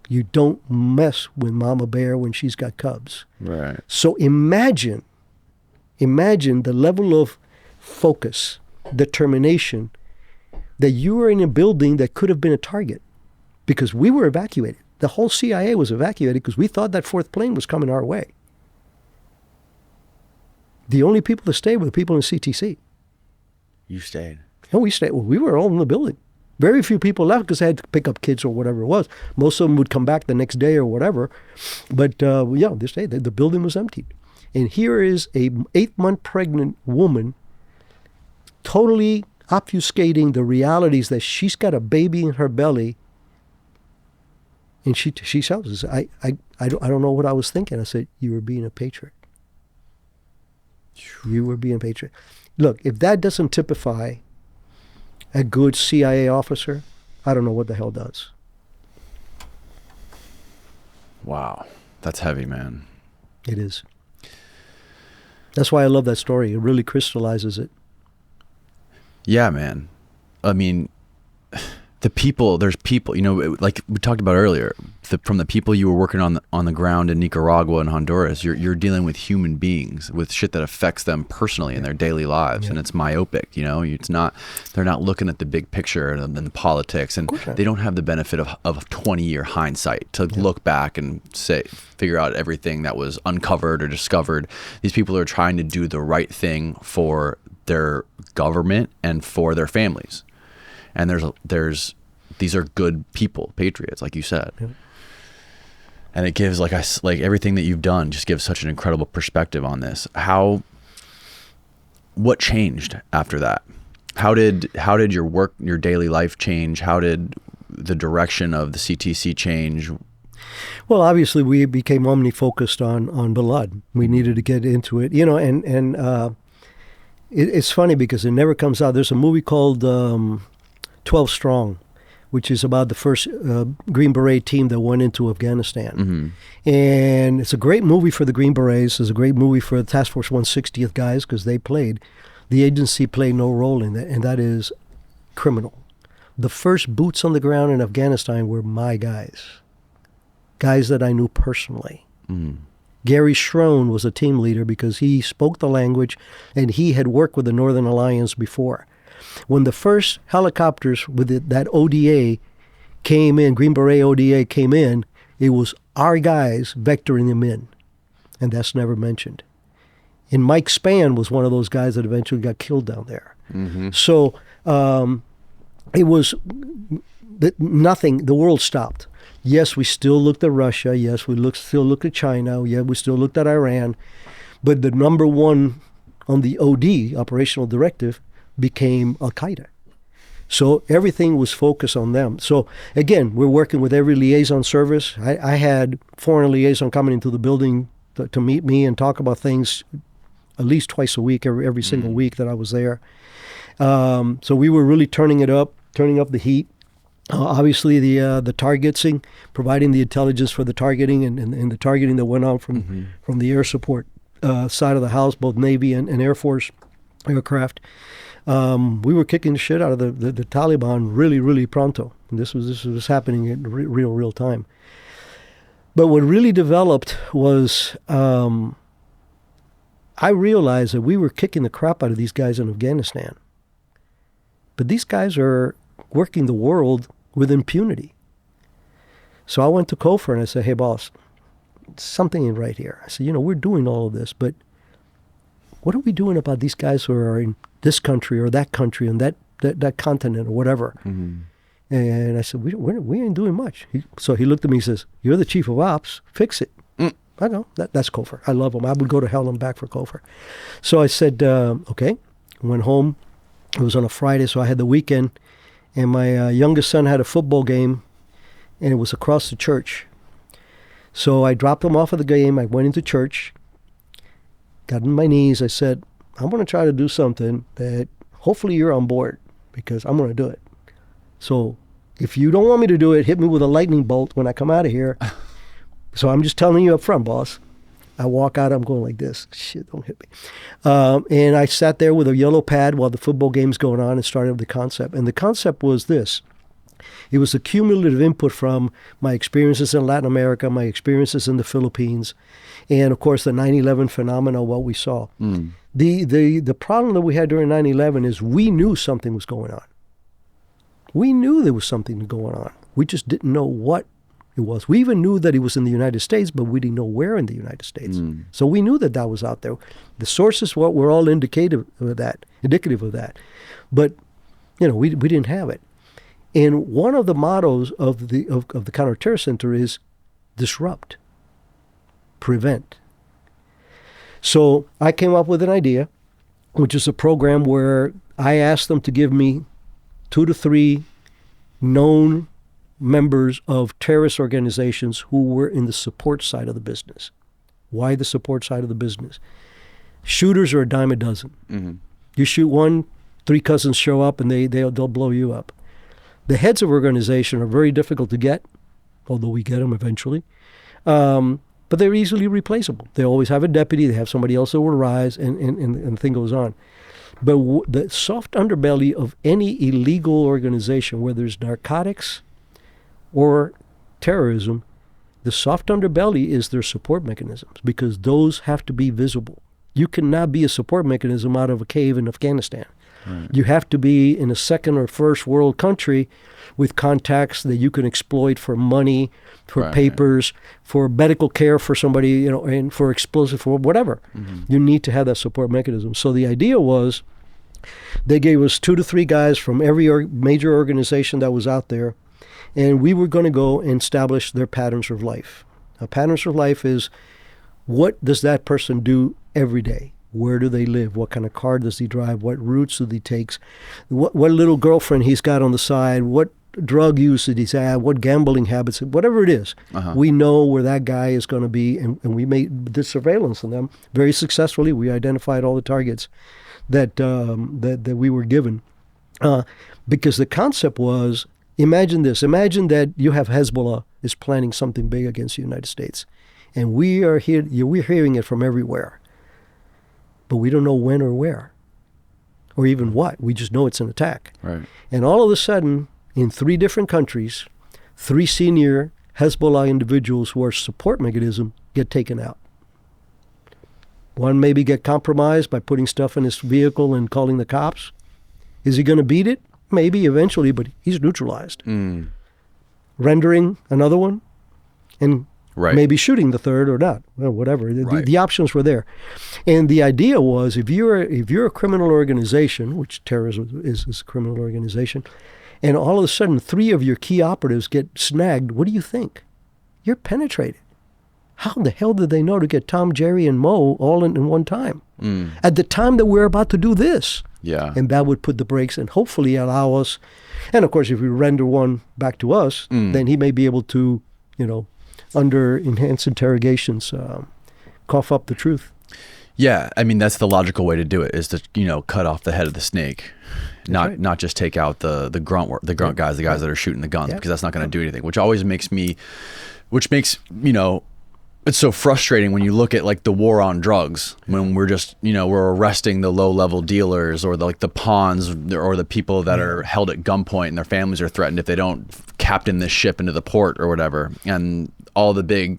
You don't mess with Mama Bear when she's got cubs. Right. So imagine the level of focus, determination, that you were in a building that could have been a target, because we were evacuated. The whole CIA was evacuated because we thought that 4th plane was coming our way. The only people that stayed were the people in CTC. You stayed. And we stayed. Well, we were all in the building. Very few people left because they had to pick up kids or whatever it was. Most of them would come back the next day or whatever. But they stayed. The building was emptied. And here is a 8-month pregnant woman totally obfuscating the realities that she's got a baby in her belly. And she tells us, I don't know what I was thinking. I said, "You were being a patriot. You were being a patriot." Look, if that doesn't typify a good CIA officer, I don't know what the hell does. Wow. That's heavy, man. It is. That's why I love that story. It really crystallizes it. Yeah, man. I mean, there's people, like we talked about earlier, from the people you were working on the ground in Nicaragua and Honduras, you're dealing with human beings, with shit that affects them personally in their daily lives. And it's myopic, it's not, they're not looking at the big picture and the politics, and they don't have the benefit of 20-year hindsight to look back and figure out everything that was uncovered or discovered. These people are trying to do the right thing for their government and for their families. And these are good people, patriots, like you said. Yeah. And it gives, like everything that you've done just gives such an incredible perspective on this. What changed after that? How did your work, your daily life change? How did the direction of the CTC change? Well, obviously we became omni-focused on blood. We needed to get into it, it's funny because it never comes out. There's a movie called 12 Strong, which is about the first Green Beret team that went into Afghanistan. Mm-hmm. And it's a great movie for the Green Berets. It's a great movie for the Task Force 160th guys because the agency played no role in that, and that is criminal. The first boots on the ground in Afghanistan were my guys that I knew personally. Mm. Gary Schrone was a team leader because he spoke the language and he had worked with the Northern Alliance before. When the first helicopters with that ODA came in, Green Beret ODA came in, it was our guys vectoring them in. And that's never mentioned. And Mike Spann was one of those guys that eventually got killed down there. Mm-hmm. So it was nothing, the world stopped. Yes, we still looked at Russia. Yes, we still looked at China. Yeah, we still looked at Iran. But the number one on the OD, operational directive, became Al-Qaeda. So everything was focused on them. So again, we're working with every liaison service. I had foreign liaison coming into the building to meet me and talk about things at least twice a week, every single week that I was there. So we were really turning up the heat. Obviously, the targeting, providing the intelligence for the targeting and the targeting that went on from the air support side of the house, both Navy and Air Force aircraft. We were kicking the shit out of the Taliban really, really pronto. And this was happening in real time. But what really developed was I realized that we were kicking the crap out of these guys in Afghanistan. But these guys are working the world with impunity. So I went to Kofor and I said, hey, boss, something ain't right here. I said, we're doing all of this, but what are we doing about these guys who are in this country or that country and that continent or whatever? Mm-hmm. And I said, we ain't doing much. So he looked at me and says, you're the chief of ops, fix it. I know, that's Kofor. I love him. I would go to hell and back for Kofor. So I said, okay. I went home. It was on a Friday, so I had the weekend. And my youngest son had a football game, and it was across the church. So I dropped him off at the game. I went into church, got on my knees. I said, I'm going to try to do something that hopefully you're on board because I'm going to do it. So if you don't want me to do it, hit me with a lightning bolt when I come out of here. So I'm just telling you up front, boss. I walk out, I'm going like this. Shit, don't hit me. And I sat there with a yellow pad while the football game's going on and started the concept. And the concept was this. It was a cumulative input from my experiences in Latin America, my experiences in the Philippines, and, of course, the 9/11 phenomena, what we saw. Mm. The problem that we had during 9/11 is we knew something was going on. We knew there was something going on. We just didn't know what it was. We even knew that it was in the United States, but we didn't know where in the United States. Mm. So we knew that was out there. The sources were all indicative of that. But, we didn't have it. And one of the mottos of the Counterterror Center is disrupt, prevent. So I came up with an idea, which is a program where I asked them to give me 2 to 3 known members of terrorist organizations who were in the support side of the business. Why the support side of the business? Shooters are a dime a dozen. Mm-hmm. You shoot one, 3 cousins show up and they'll blow you up. The heads of organization are very difficult to get, although we get them eventually. But they're easily replaceable. They always have a deputy. They have somebody else that will rise, and the thing goes on. But the soft underbelly of any illegal organization, whether it's narcotics or terrorism, the soft underbelly is their support mechanisms, because those have to be visible. You cannot be a support mechanism out of a cave in Afghanistan. Right. You have to be in a second or first world country with contacts that you can exploit for money, for papers, for medical care for somebody, and for explosive, for whatever. Mm-hmm. You need to have that support mechanism. So the idea was they gave us 2 to 3 guys from every major organization that was out there, and we were going to go and establish their patterns of life. Now, patterns of life is, what does that person do every day? Where do they live? What kind of car does he drive? What routes do he take? What little girlfriend he's got on the side? What drug use did he have? What gambling habits? Whatever it is, we know where that guy is going to be, and we made this surveillance on them very successfully. We identified all the targets that we were given, because the concept was, imagine this. Imagine that you have Hezbollah is planning something big against the United States, and we're hearing it from everywhere. But we don't know when or where, or even what. We just know it's an attack. Right. And all of a sudden, in 3 different countries, 3 senior Hezbollah individuals who are support mechanism get taken out. One maybe get compromised by putting stuff in his vehicle and calling the cops. Is he going to beat it? Maybe eventually, but he's neutralized. Rendering another one, and maybe shooting the third or not. Well, whatever. The options were there. And the idea was, if you're a criminal organization, which terrorism is a criminal organization, and all of a sudden 3 of your key operatives get snagged, what do you think? You're penetrated. How the hell did they know to get Tom, Jerry, and Mo all in one time? At the time that we're about to do this. Yeah. And that would put the brakes and hopefully allow us. And of course, if we render one back to us, then he may be able to, under enhanced interrogations, cough up the truth. Yeah, I mean, that's the logical way to do it, is to cut off the head of the snake, not just take out the grunt guys, the guys that are shooting the guns, because that's not going to do anything. Which makes it's so frustrating when you look at like the war on drugs, when we're just we're arresting the low level dealers, or the pawns, or the people that are held at gunpoint and their families are threatened if they don't captain this ship into the port or whatever. And all the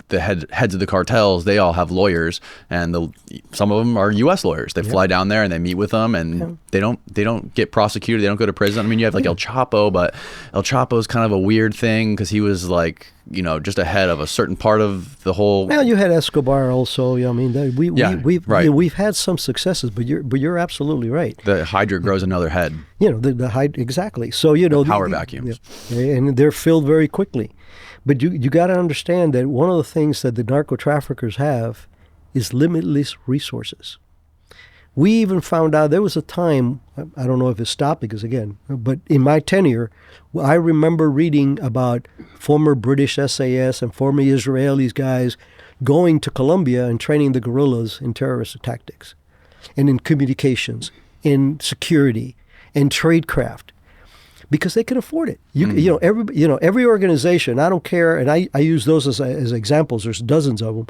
heads of the cartels, they all have lawyers, and some of them are U.S. lawyers. They fly down there and they meet with them, and they don't get prosecuted. They don't go to prison. I mean, you have like El Chapo, but El Chapo is kind of a weird thing, because he was like just ahead of a certain part of the whole. Well, you had Escobar also. I mean, we've had some successes, but you're absolutely right. The Hydra grows another head. The Hydra, exactly. So the power vacuums, and they're filled very quickly. But you got to understand that one of the things that the narco traffickers have is limitless resources. We even found out there was a time, I don't know if it stopped because, again, but in my tenure, I remember reading about former British SAS and former Israelis guys going to Colombia and training the guerrillas in terrorist tactics and in communications, in security, and tradecraft. Because they can afford it. Every organization, I don't care, and I use those as examples, there's dozens of them,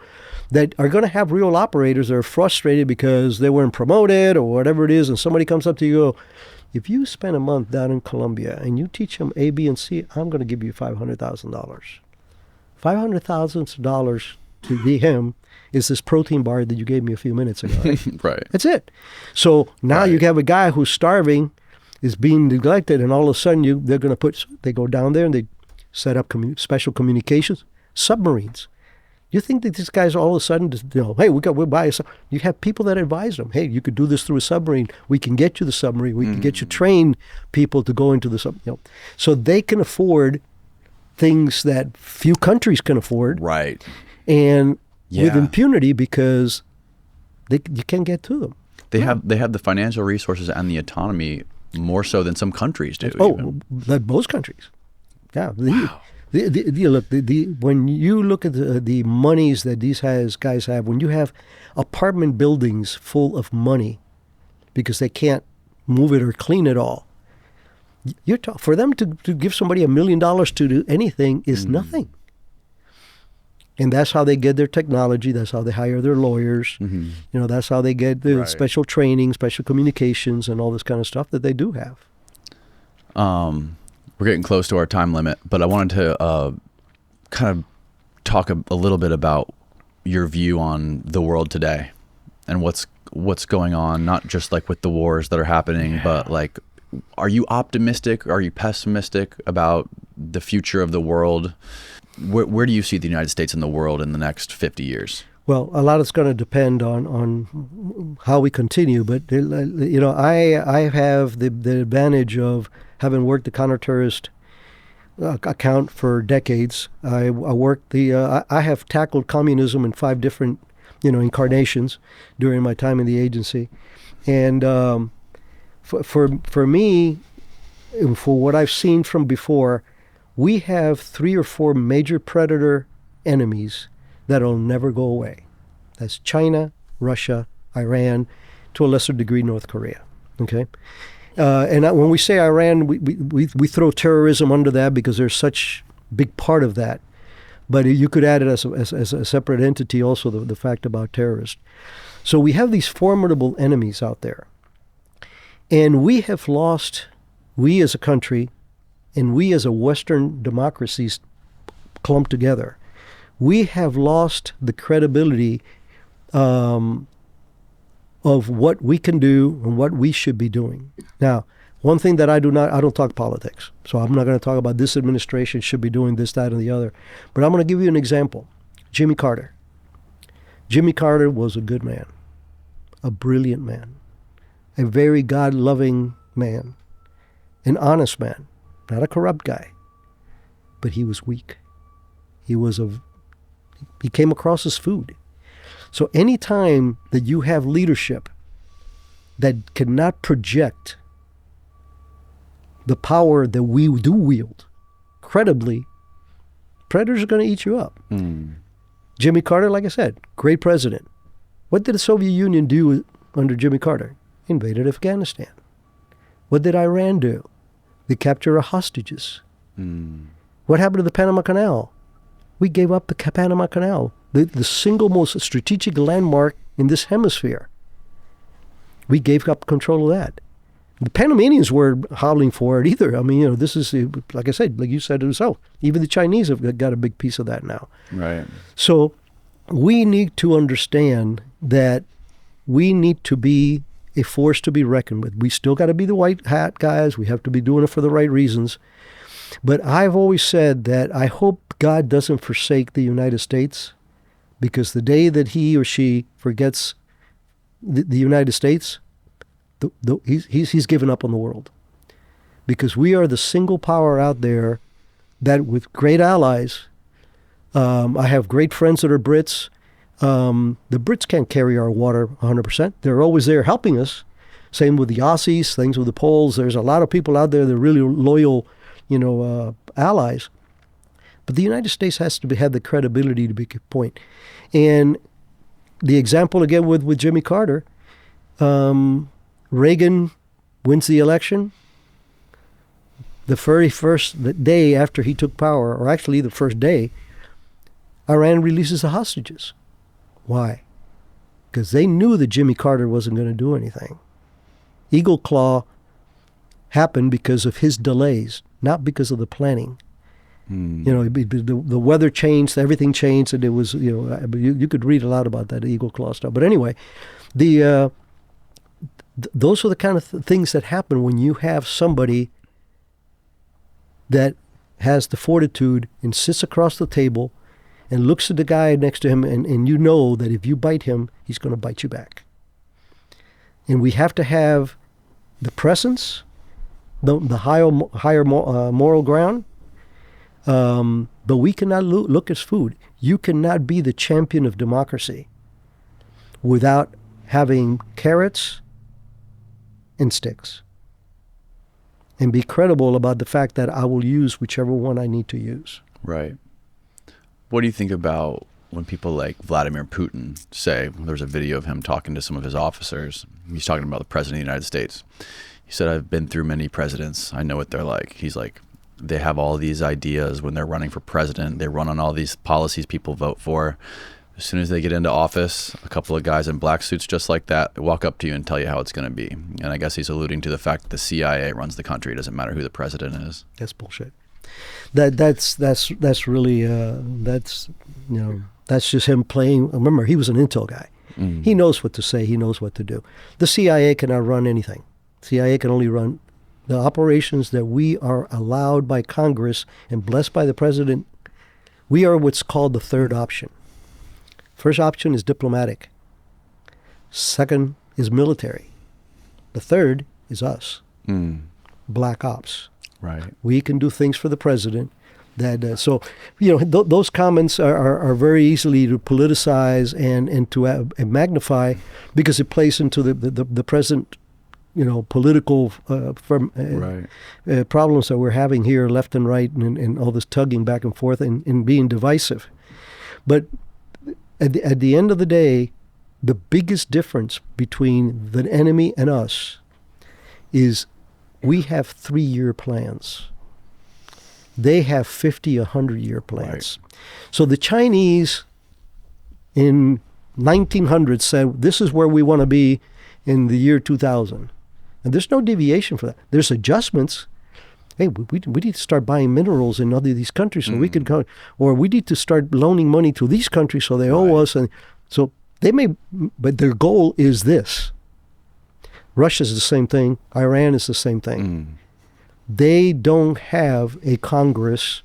that are going to have real operators that are frustrated because they weren't promoted or whatever it is, and somebody comes up to you and go, if you spend a month down in Colombia and you teach them A, B, and C, I'm going to give you $500,000. $500,000 to him is this protein bar that you gave me a few minutes ago. Right? Right. That's it. So now you have a guy who's starving, is being neglected, and all of a sudden they go down there and they set up special communications, submarines. You think that these guys all of a sudden, hey, we'll buy a submarine. You have people that advise them, hey, you could do this through a submarine. We can get you the submarine. We can get you trained people to go into the submarine. So they can afford things that few countries can afford. Right. And with impunity, because you can't get to them. They have the financial resources and the autonomy more so than some countries do. Like most countries. Yeah. Wow. When you look at the monies that these guys have, when you have apartment buildings full of money because they can't move it or clean it all, for them to give somebody $1 million to do anything is nothing. And that's how they get their technology. That's how they hire their lawyers. Mm-hmm. You know, that's how they get the Right. special training, special communications, and all this kind of stuff that they do have. We're getting close to our time limit, but I wanted to kind of talk a little bit about your view on the world today and what's going on, not just like with the wars that are happening, but like, are you optimistic? Are you pessimistic about the future of the world? Where do you see the United States and the world in the next 50 years? Well, a lot is going to depend on how we continue. But, you know, I have the advantage of having worked the counterterrorist account for decades. I worked I have tackled communism in 5 different, you know, incarnations during my time in the agency. And for me, for what I've seen from before, we have 3 or 4 major predator enemies that'll never go away. That's China, Russia, Iran, to a lesser degree North Korea. Okay, and when we say Iran, we throw terrorism under that because there's such big part of that. But you could add it as a separate entity also, the fact about terrorists. So we have these formidable enemies out there. And we have lost, we as a country, and we as a Western democracies clumped together, we have lost the credibility of what we can do and what we should be doing. Now, one thing that I don't talk politics, so I'm not going to talk about this administration should be doing this, that, and the other. But I'm going to give you an example. Jimmy Carter. Jimmy Carter was a good man, a brilliant man, a very God-loving man, an honest man, not a corrupt guy. But he was weak. He came across as food. So any time that you have leadership that cannot project the power that we do wield credibly, predators are going to eat you up. Jimmy Carter, like I said, great president. What did the Soviet Union do under Jimmy Carter? Invaded Afghanistan. What did Iran do? They captured our hostages. What happened to the Panama Canal? We gave up the Panama Canal, the single most strategic landmark in this hemisphere. We gave up control of that. The Panamanians weren't howling for it either. I mean, you know, this is, like I said, like you said yourself, even the Chinese have got a big piece of that now. Right. So we need to understand that we need to be a force to be reckoned with. We still got to be the white hat guys. We have to be doing it for the right reasons. But I've always said that I hope God doesn't forsake the United States, because the day that he or she forgets the United States, he's given up on the world. Because we are the single power out there that, with great allies, I have great friends that are Brits. The Brits can't carry our water 100%. They're always there helping us. Same with the Aussies, things with the Poles. There's a lot of people out there that are really loyal, you know, allies. But the United States has to have the credibility to be a point. And the example again with Jimmy Carter, Reagan wins the election. The very first day after he took power, or actually the first day, Iran releases the hostages. Why? Because they knew that Jimmy Carter wasn't going to do anything. Eagle Claw happened because of his delays, not because of the planning. You know, the weather changed, everything changed, and it was, you know, you could read a lot about that Eagle Claw stuff. But anyway, those are the kind of things that happen when you have somebody that has the fortitude and sits across the table and looks at the guy next to him, and you know that if you bite him, he's going to bite you back. And we have to have the presence, the higher moral ground, but we cannot look as food. You cannot be the champion of democracy without having carrots and sticks. And be credible about the fact that I will use whichever one I need to use. Right. What do you think about when people like Vladimir Putin say, there's a video of him talking to some of his officers. He's talking about the president of the United States. He said, I've been through many presidents. I know what they're like. He's like, They have all these ideas when they're running for president. They run on all these policies people vote for. As soon as they get into office, a couple of guys in black suits just like that walk up to you and tell you how it's going to be. And I guess he's alluding to the fact that the CIA runs the country. It doesn't matter who the president is. That's bullshit. That's really that's just him playing. Remember, he was an intel guy. Mm. He knows what to say. He knows what to do. The CIA cannot run anything. CIA can only run the operations that we are allowed by Congress and blessed by the president. We are what's called the third option. First option is diplomatic. Second is military. The third is us, black ops. Right. We can do things for the president. Those comments are very easily to politicize and to magnify because it plays into the present, political problems that we're having here, left and right, and all this tugging back and forth and being divisive. But at the end of the day, the biggest difference between the enemy and us is we have 3-year plans. They have 50, 100-year plans. Right. So the Chinese in 1900 said, this is where we want to be in the year 2000. And there's no deviation for that. There's adjustments. Hey, we need to start buying minerals in other these countries so we can go, or we need to start loaning money to these countries so they owe us. And so they may, but their goal is this. Russia's the same thing. Iran is the same thing. They don't have a Congress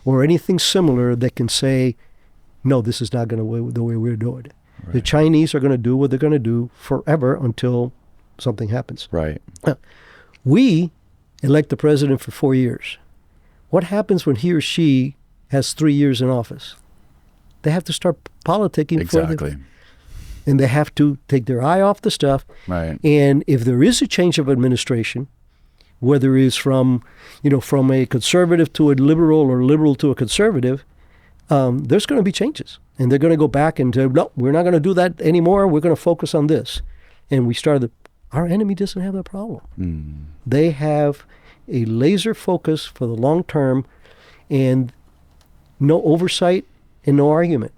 or anything similar that can say, no, this is not going to be the way we're doing it. Right. The Chinese are going to do what they're going to do forever until something happens. Right. We elect the president for 4 years. What happens when he or she has 3 years in office? They have to start politicking. Exactly. And they have to take their eye off the stuff. Right. And if there is a change of administration, whether it's from a conservative to a liberal or liberal to a conservative, there's going to be changes. And they're going to go back and say, no, we're not going to do that anymore. We're going to focus on this. And we started our enemy doesn't have that problem. They have a laser focus for the long term and no oversight and no argument.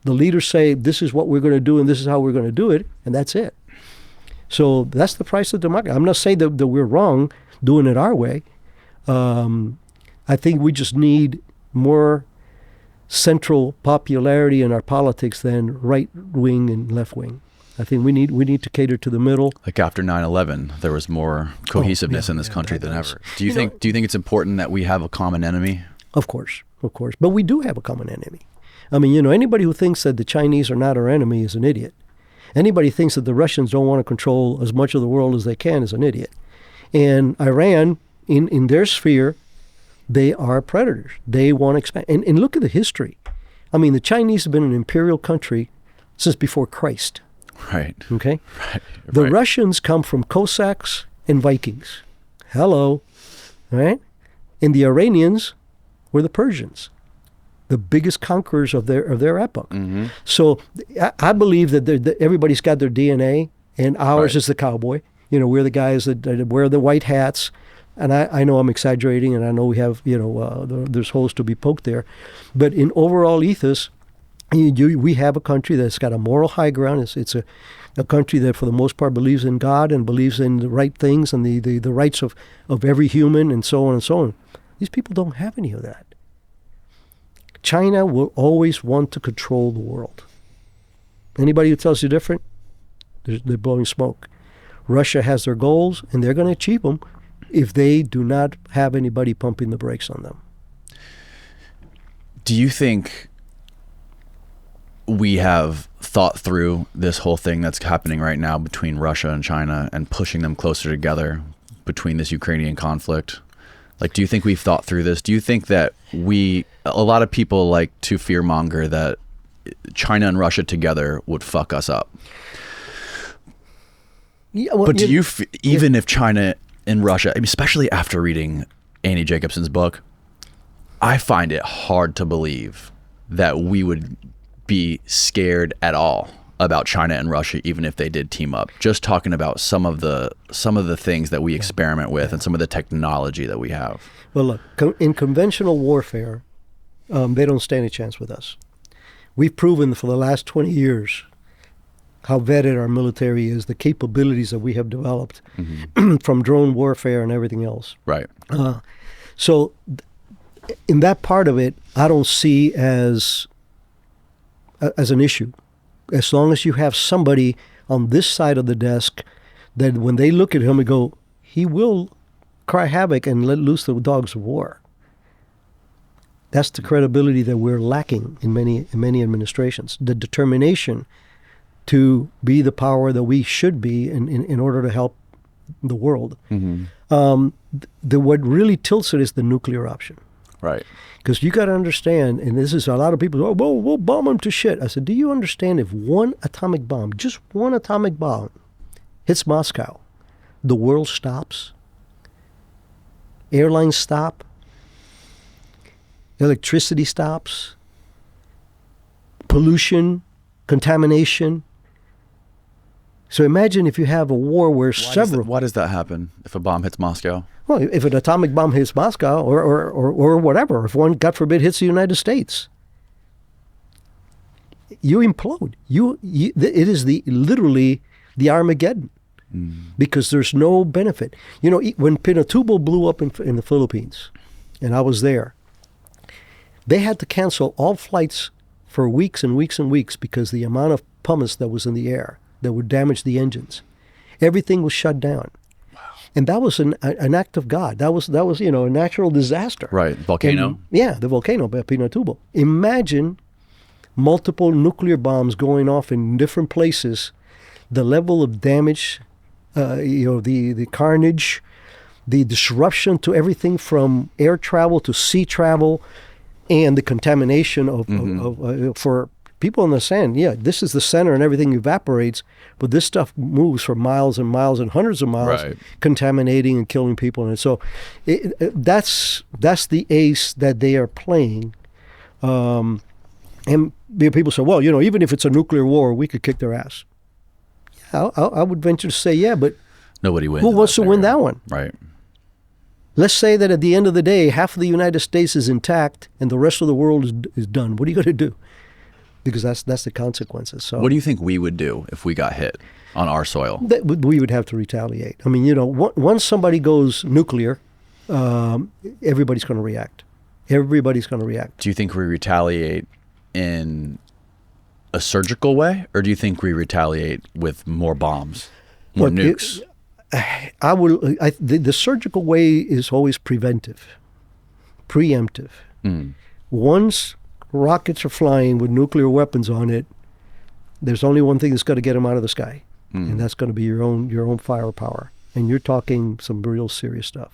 The leaders say, this is what we're going to do and this is how we're going to do it, and that's it. So that's the price of democracy. I'm not saying that we're wrong doing it our way. I think we just need more central popularity in our politics than right wing and left wing. I think we need to cater to the middle. Like after 9/11, there was more cohesiveness in this country than ever. Do you think it's important that we have a common enemy? Of course. But we do have a common enemy. I mean, anybody who thinks that the Chinese are not our enemy is an idiot. Anybody who thinks that the Russians don't want to control as much of the world as they can is an idiot. And Iran, in their sphere, they are predators. They want to expand. And look at the history. I mean, the Chinese have been an imperial country since before Christ. Right. Okay? Right. The Russians come from Cossacks and Vikings. Hello. All right? And the Iranians were the Persians, the biggest conquerors of their epoch. Mm-hmm. So I believe that everybody's got their DNA, and ours is the cowboy. We're the guys that wear the white hats. And I know I'm exaggerating, and I know we have, there's holes to be poked there. But in overall ethos, we have a country that's got a moral high ground. It's a country that, for the most part, believes in God and believes in the right things and the rights of every human and so on and so on. These people don't have any of that. China will always want to control the world. Anybody who tells you different, they're blowing smoke. Russia has their goals, and they're going to achieve them if they do not have anybody pumping the brakes on them. Do you think we have thought through this whole thing that's happening right now between Russia and China and pushing them closer together between this Ukrainian conflict? Like, do you think we've thought through this? Do you think that a lot of people like to fearmonger that China and Russia together would fuck us up? Yeah, well, but even if China and Russia, especially after reading Annie Jacobson's book, I find it hard to believe that we would be scared at all about China and Russia, even if they did team up. Just talking about some of the things that we experiment with and some of the technology that we have. Well, look, in conventional warfare, they don't stand a chance with us. We've proven for the last 20 years how vetted our military is, the capabilities that we have developed from drone warfare and everything else. Right. So in that part of it, I don't see as an issue. As long as you have somebody on this side of the desk that when they look at him and go, he will cry havoc and let loose the dogs of war. That's the credibility that we're lacking in many administrations. The determination to be the power that we should be in order to help the world. What really tilts it is the nuclear option. Right. Because you got to understand, and this is a lot of people, oh, well, we'll bomb them to shit. I said, do you understand if one atomic bomb, just one atomic bomb, hits Moscow, the world stops, airlines stop, electricity stops, pollution, contamination. So imagine if you have a war where Why does that happen if a bomb hits Moscow? Well, if an atomic bomb hits Moscow or whatever, if one, God forbid, hits the United States, you implode. It is literally the Armageddon because there's no benefit. You know, when Pinatubo blew up in the Philippines, and I was there, they had to cancel all flights for weeks and weeks and weeks because the amount of pumice that was in the air that would damage the engines. Everything was shut down. And that was an act of God. That was a natural disaster. Right, volcano. And, the volcano by Pinatubo. Imagine multiple nuclear bombs going off in different places. The level of damage, the carnage, the disruption to everything from air travel to sea travel, and the contamination of for people in the sand. Yeah, this is the center and everything evaporates, but this stuff moves for miles and miles and hundreds of miles, contaminating and killing people. And so that's the ace that they are playing. And people say, well, even if it's a nuclear war, we could kick their ass. Yeah, I would venture to say, yeah, but nobody wins. Who wants to win that one? Right. Let's say that at the end of the day, half of the United States is intact and the rest of the world is done. What are you going to do? Because that's the consequences. So, what do you think we would do if we got hit on our soil? We would have to retaliate. I mean, once somebody goes nuclear, everybody's going to react. Everybody's going to react. Do you think we retaliate in a surgical way, or do you think we retaliate with more bombs, more nukes? The surgical way is always preventive, preemptive. Once rockets are flying with nuclear weapons on it, there's only one thing that's got to get them out of the sky, and that's going to be your own firepower. And you're talking some real serious stuff.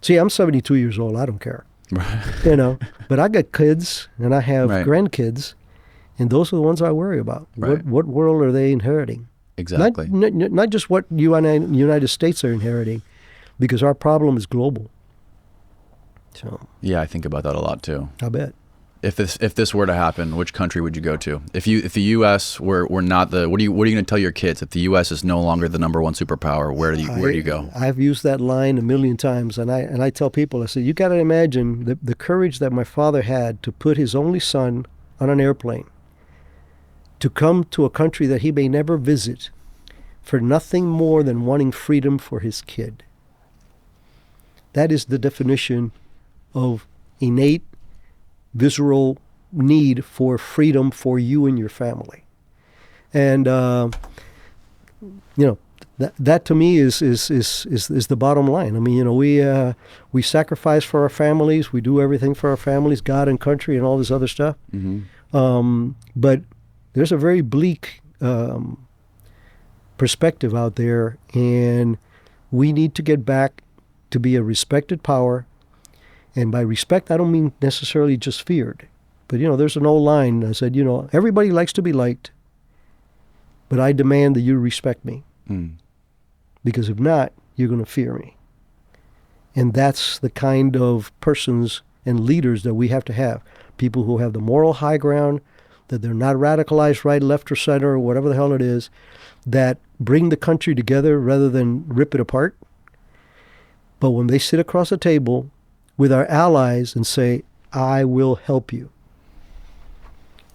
See, I'm 72 years old. I don't care, but I got kids and I have grandkids, and those are the ones I worry about. Right. What world are they inheriting? Exactly. Not just what United States are inheriting, because our problem is global. So yeah, I think about that a lot too. I bet. If this were to happen, which country would you go to? If the U.S. were not the, what are you going to tell your kids? If the U.S. is no longer the number one superpower, where do you go? I've used that line a million times, and I tell people, I say, you got to imagine the courage that my father had to put his only son on an airplane to come to a country that he may never visit for nothing more than wanting freedom for his kid. That is the definition of innate, visceral need for freedom for you and your family. And, that to me is the bottom line. I mean, we sacrifice for our families. We do everything for our families, God and country and all this other stuff. But there's a very bleak perspective out there, and we need to get back to be a respected power. And by respect, I don't mean necessarily just feared. But, there's an old line. I said, everybody likes to be liked, but I demand that you respect me. Because if not, you're going to fear me. And that's the kind of persons and leaders that we have to have. People who have the moral high ground, that they're not radicalized right, left, or center, or whatever the hell it is, that bring the country together rather than rip it apart. But when they sit across the table with our allies and say, I will help you,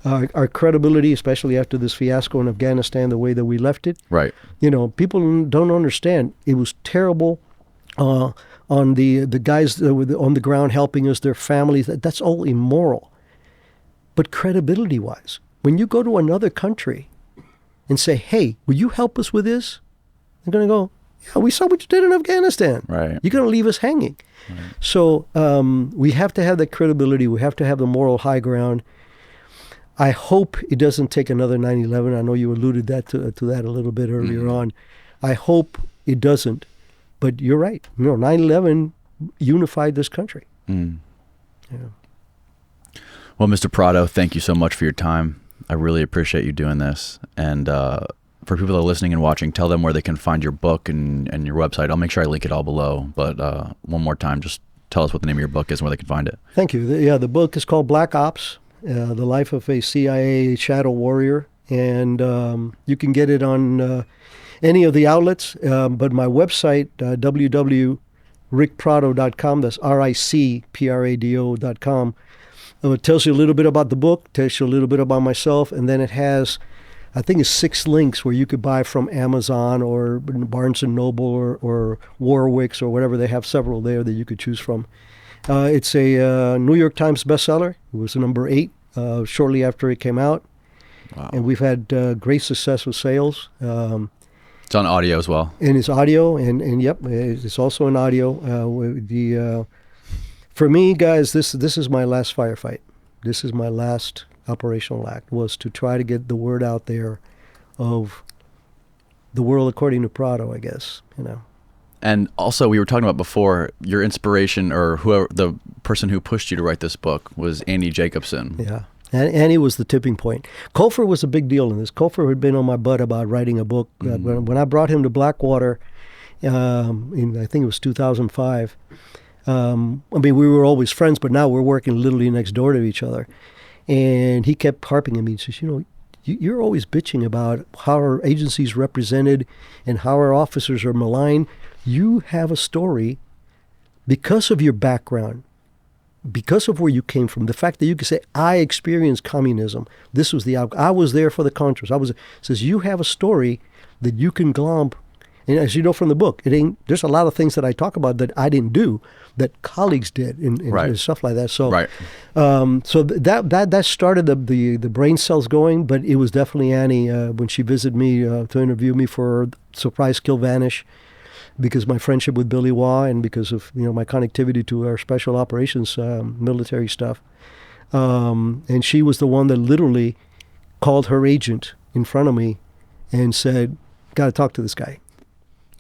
our credibility, especially after this fiasco in Afghanistan, the way that we left it. Right. People don't understand. It was terrible on the guys that were on the ground helping us, their families. That's all immoral. But credibility-wise, when you go to another country and say, hey, will you help us with this? They're going to go, yeah, we saw what you did in Afghanistan. Right. You're going to leave us hanging. Right. So we have to have that credibility. We have to have the moral high ground. I hope it doesn't take another 9/11. I know you alluded to that a little bit earlier on. I hope it doesn't. But you're right. 9/11 unified this country. Yeah. Well, Mr. Prado, thank you so much for your time. I really appreciate you doing this. And for people that are listening and watching, tell them where they can find your book and your website. I'll make sure I link it all below. But one more time, just tell us what the name of your book is and where they can find it. Thank you. The book is called Black Ops, The Life of a CIA Shadow Warrior. And you can get it on any of the outlets. But my website, www.ricprado.com, that's RICPRADO.com, it tells you a little bit about the book, tells you a little bit about myself, and then it has, I think it's 6 links where you could buy from Amazon or Barnes & Noble or Warwick's or whatever. They have several there that you could choose from. It's a New York Times bestseller. It was number 8 shortly after it came out. Wow. And we've had great success with sales. It's on audio as well. And it's audio, and yep, it's also an audio. For me, guys, this is my last firefight. This is my last operational act, was to try to get the word out there of the world according to Prado, I guess, And also, we were talking about before, your inspiration, or whoever the person who pushed you to write this book, was Andy Jacobson. Yeah. And Annie was the tipping point. Cofer was a big deal in this. Cofer had been on my butt about writing a book. When I brought him to Blackwater, in I think it was 2005, we were always friends, but now we're working literally next door to each other. And he kept harping at me. He says, you're always bitching about how our agency's represented and how our officers are maligned. You have a story because of your background, because of where you came from, the fact that you can say, I experienced communism. This was the outcome. I was there for the Contras. Says, you have a story that you can glom. And as you know from the book, there's a lot of things that I talk about that I didn't do, that colleagues did, and right. stuff like that. So, right. So that started the brain cells going. But it was definitely Annie when she visited me to interview me for Surprise Kill Vanish, because my friendship with Billy Waugh and because of my connectivity to our special operations military stuff. And she was the one that literally called her agent in front of me and said, got to talk to this guy.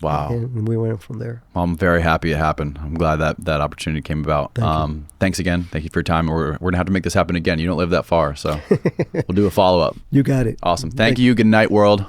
Wow. And we went from there. Well, I'm very happy it happened. I'm glad that opportunity came about. Thanks again. Thank you for your time. We're going to have to make this happen again. You don't live that far, so we'll do a follow-up. You got it. Awesome. Thank you. Good night, world.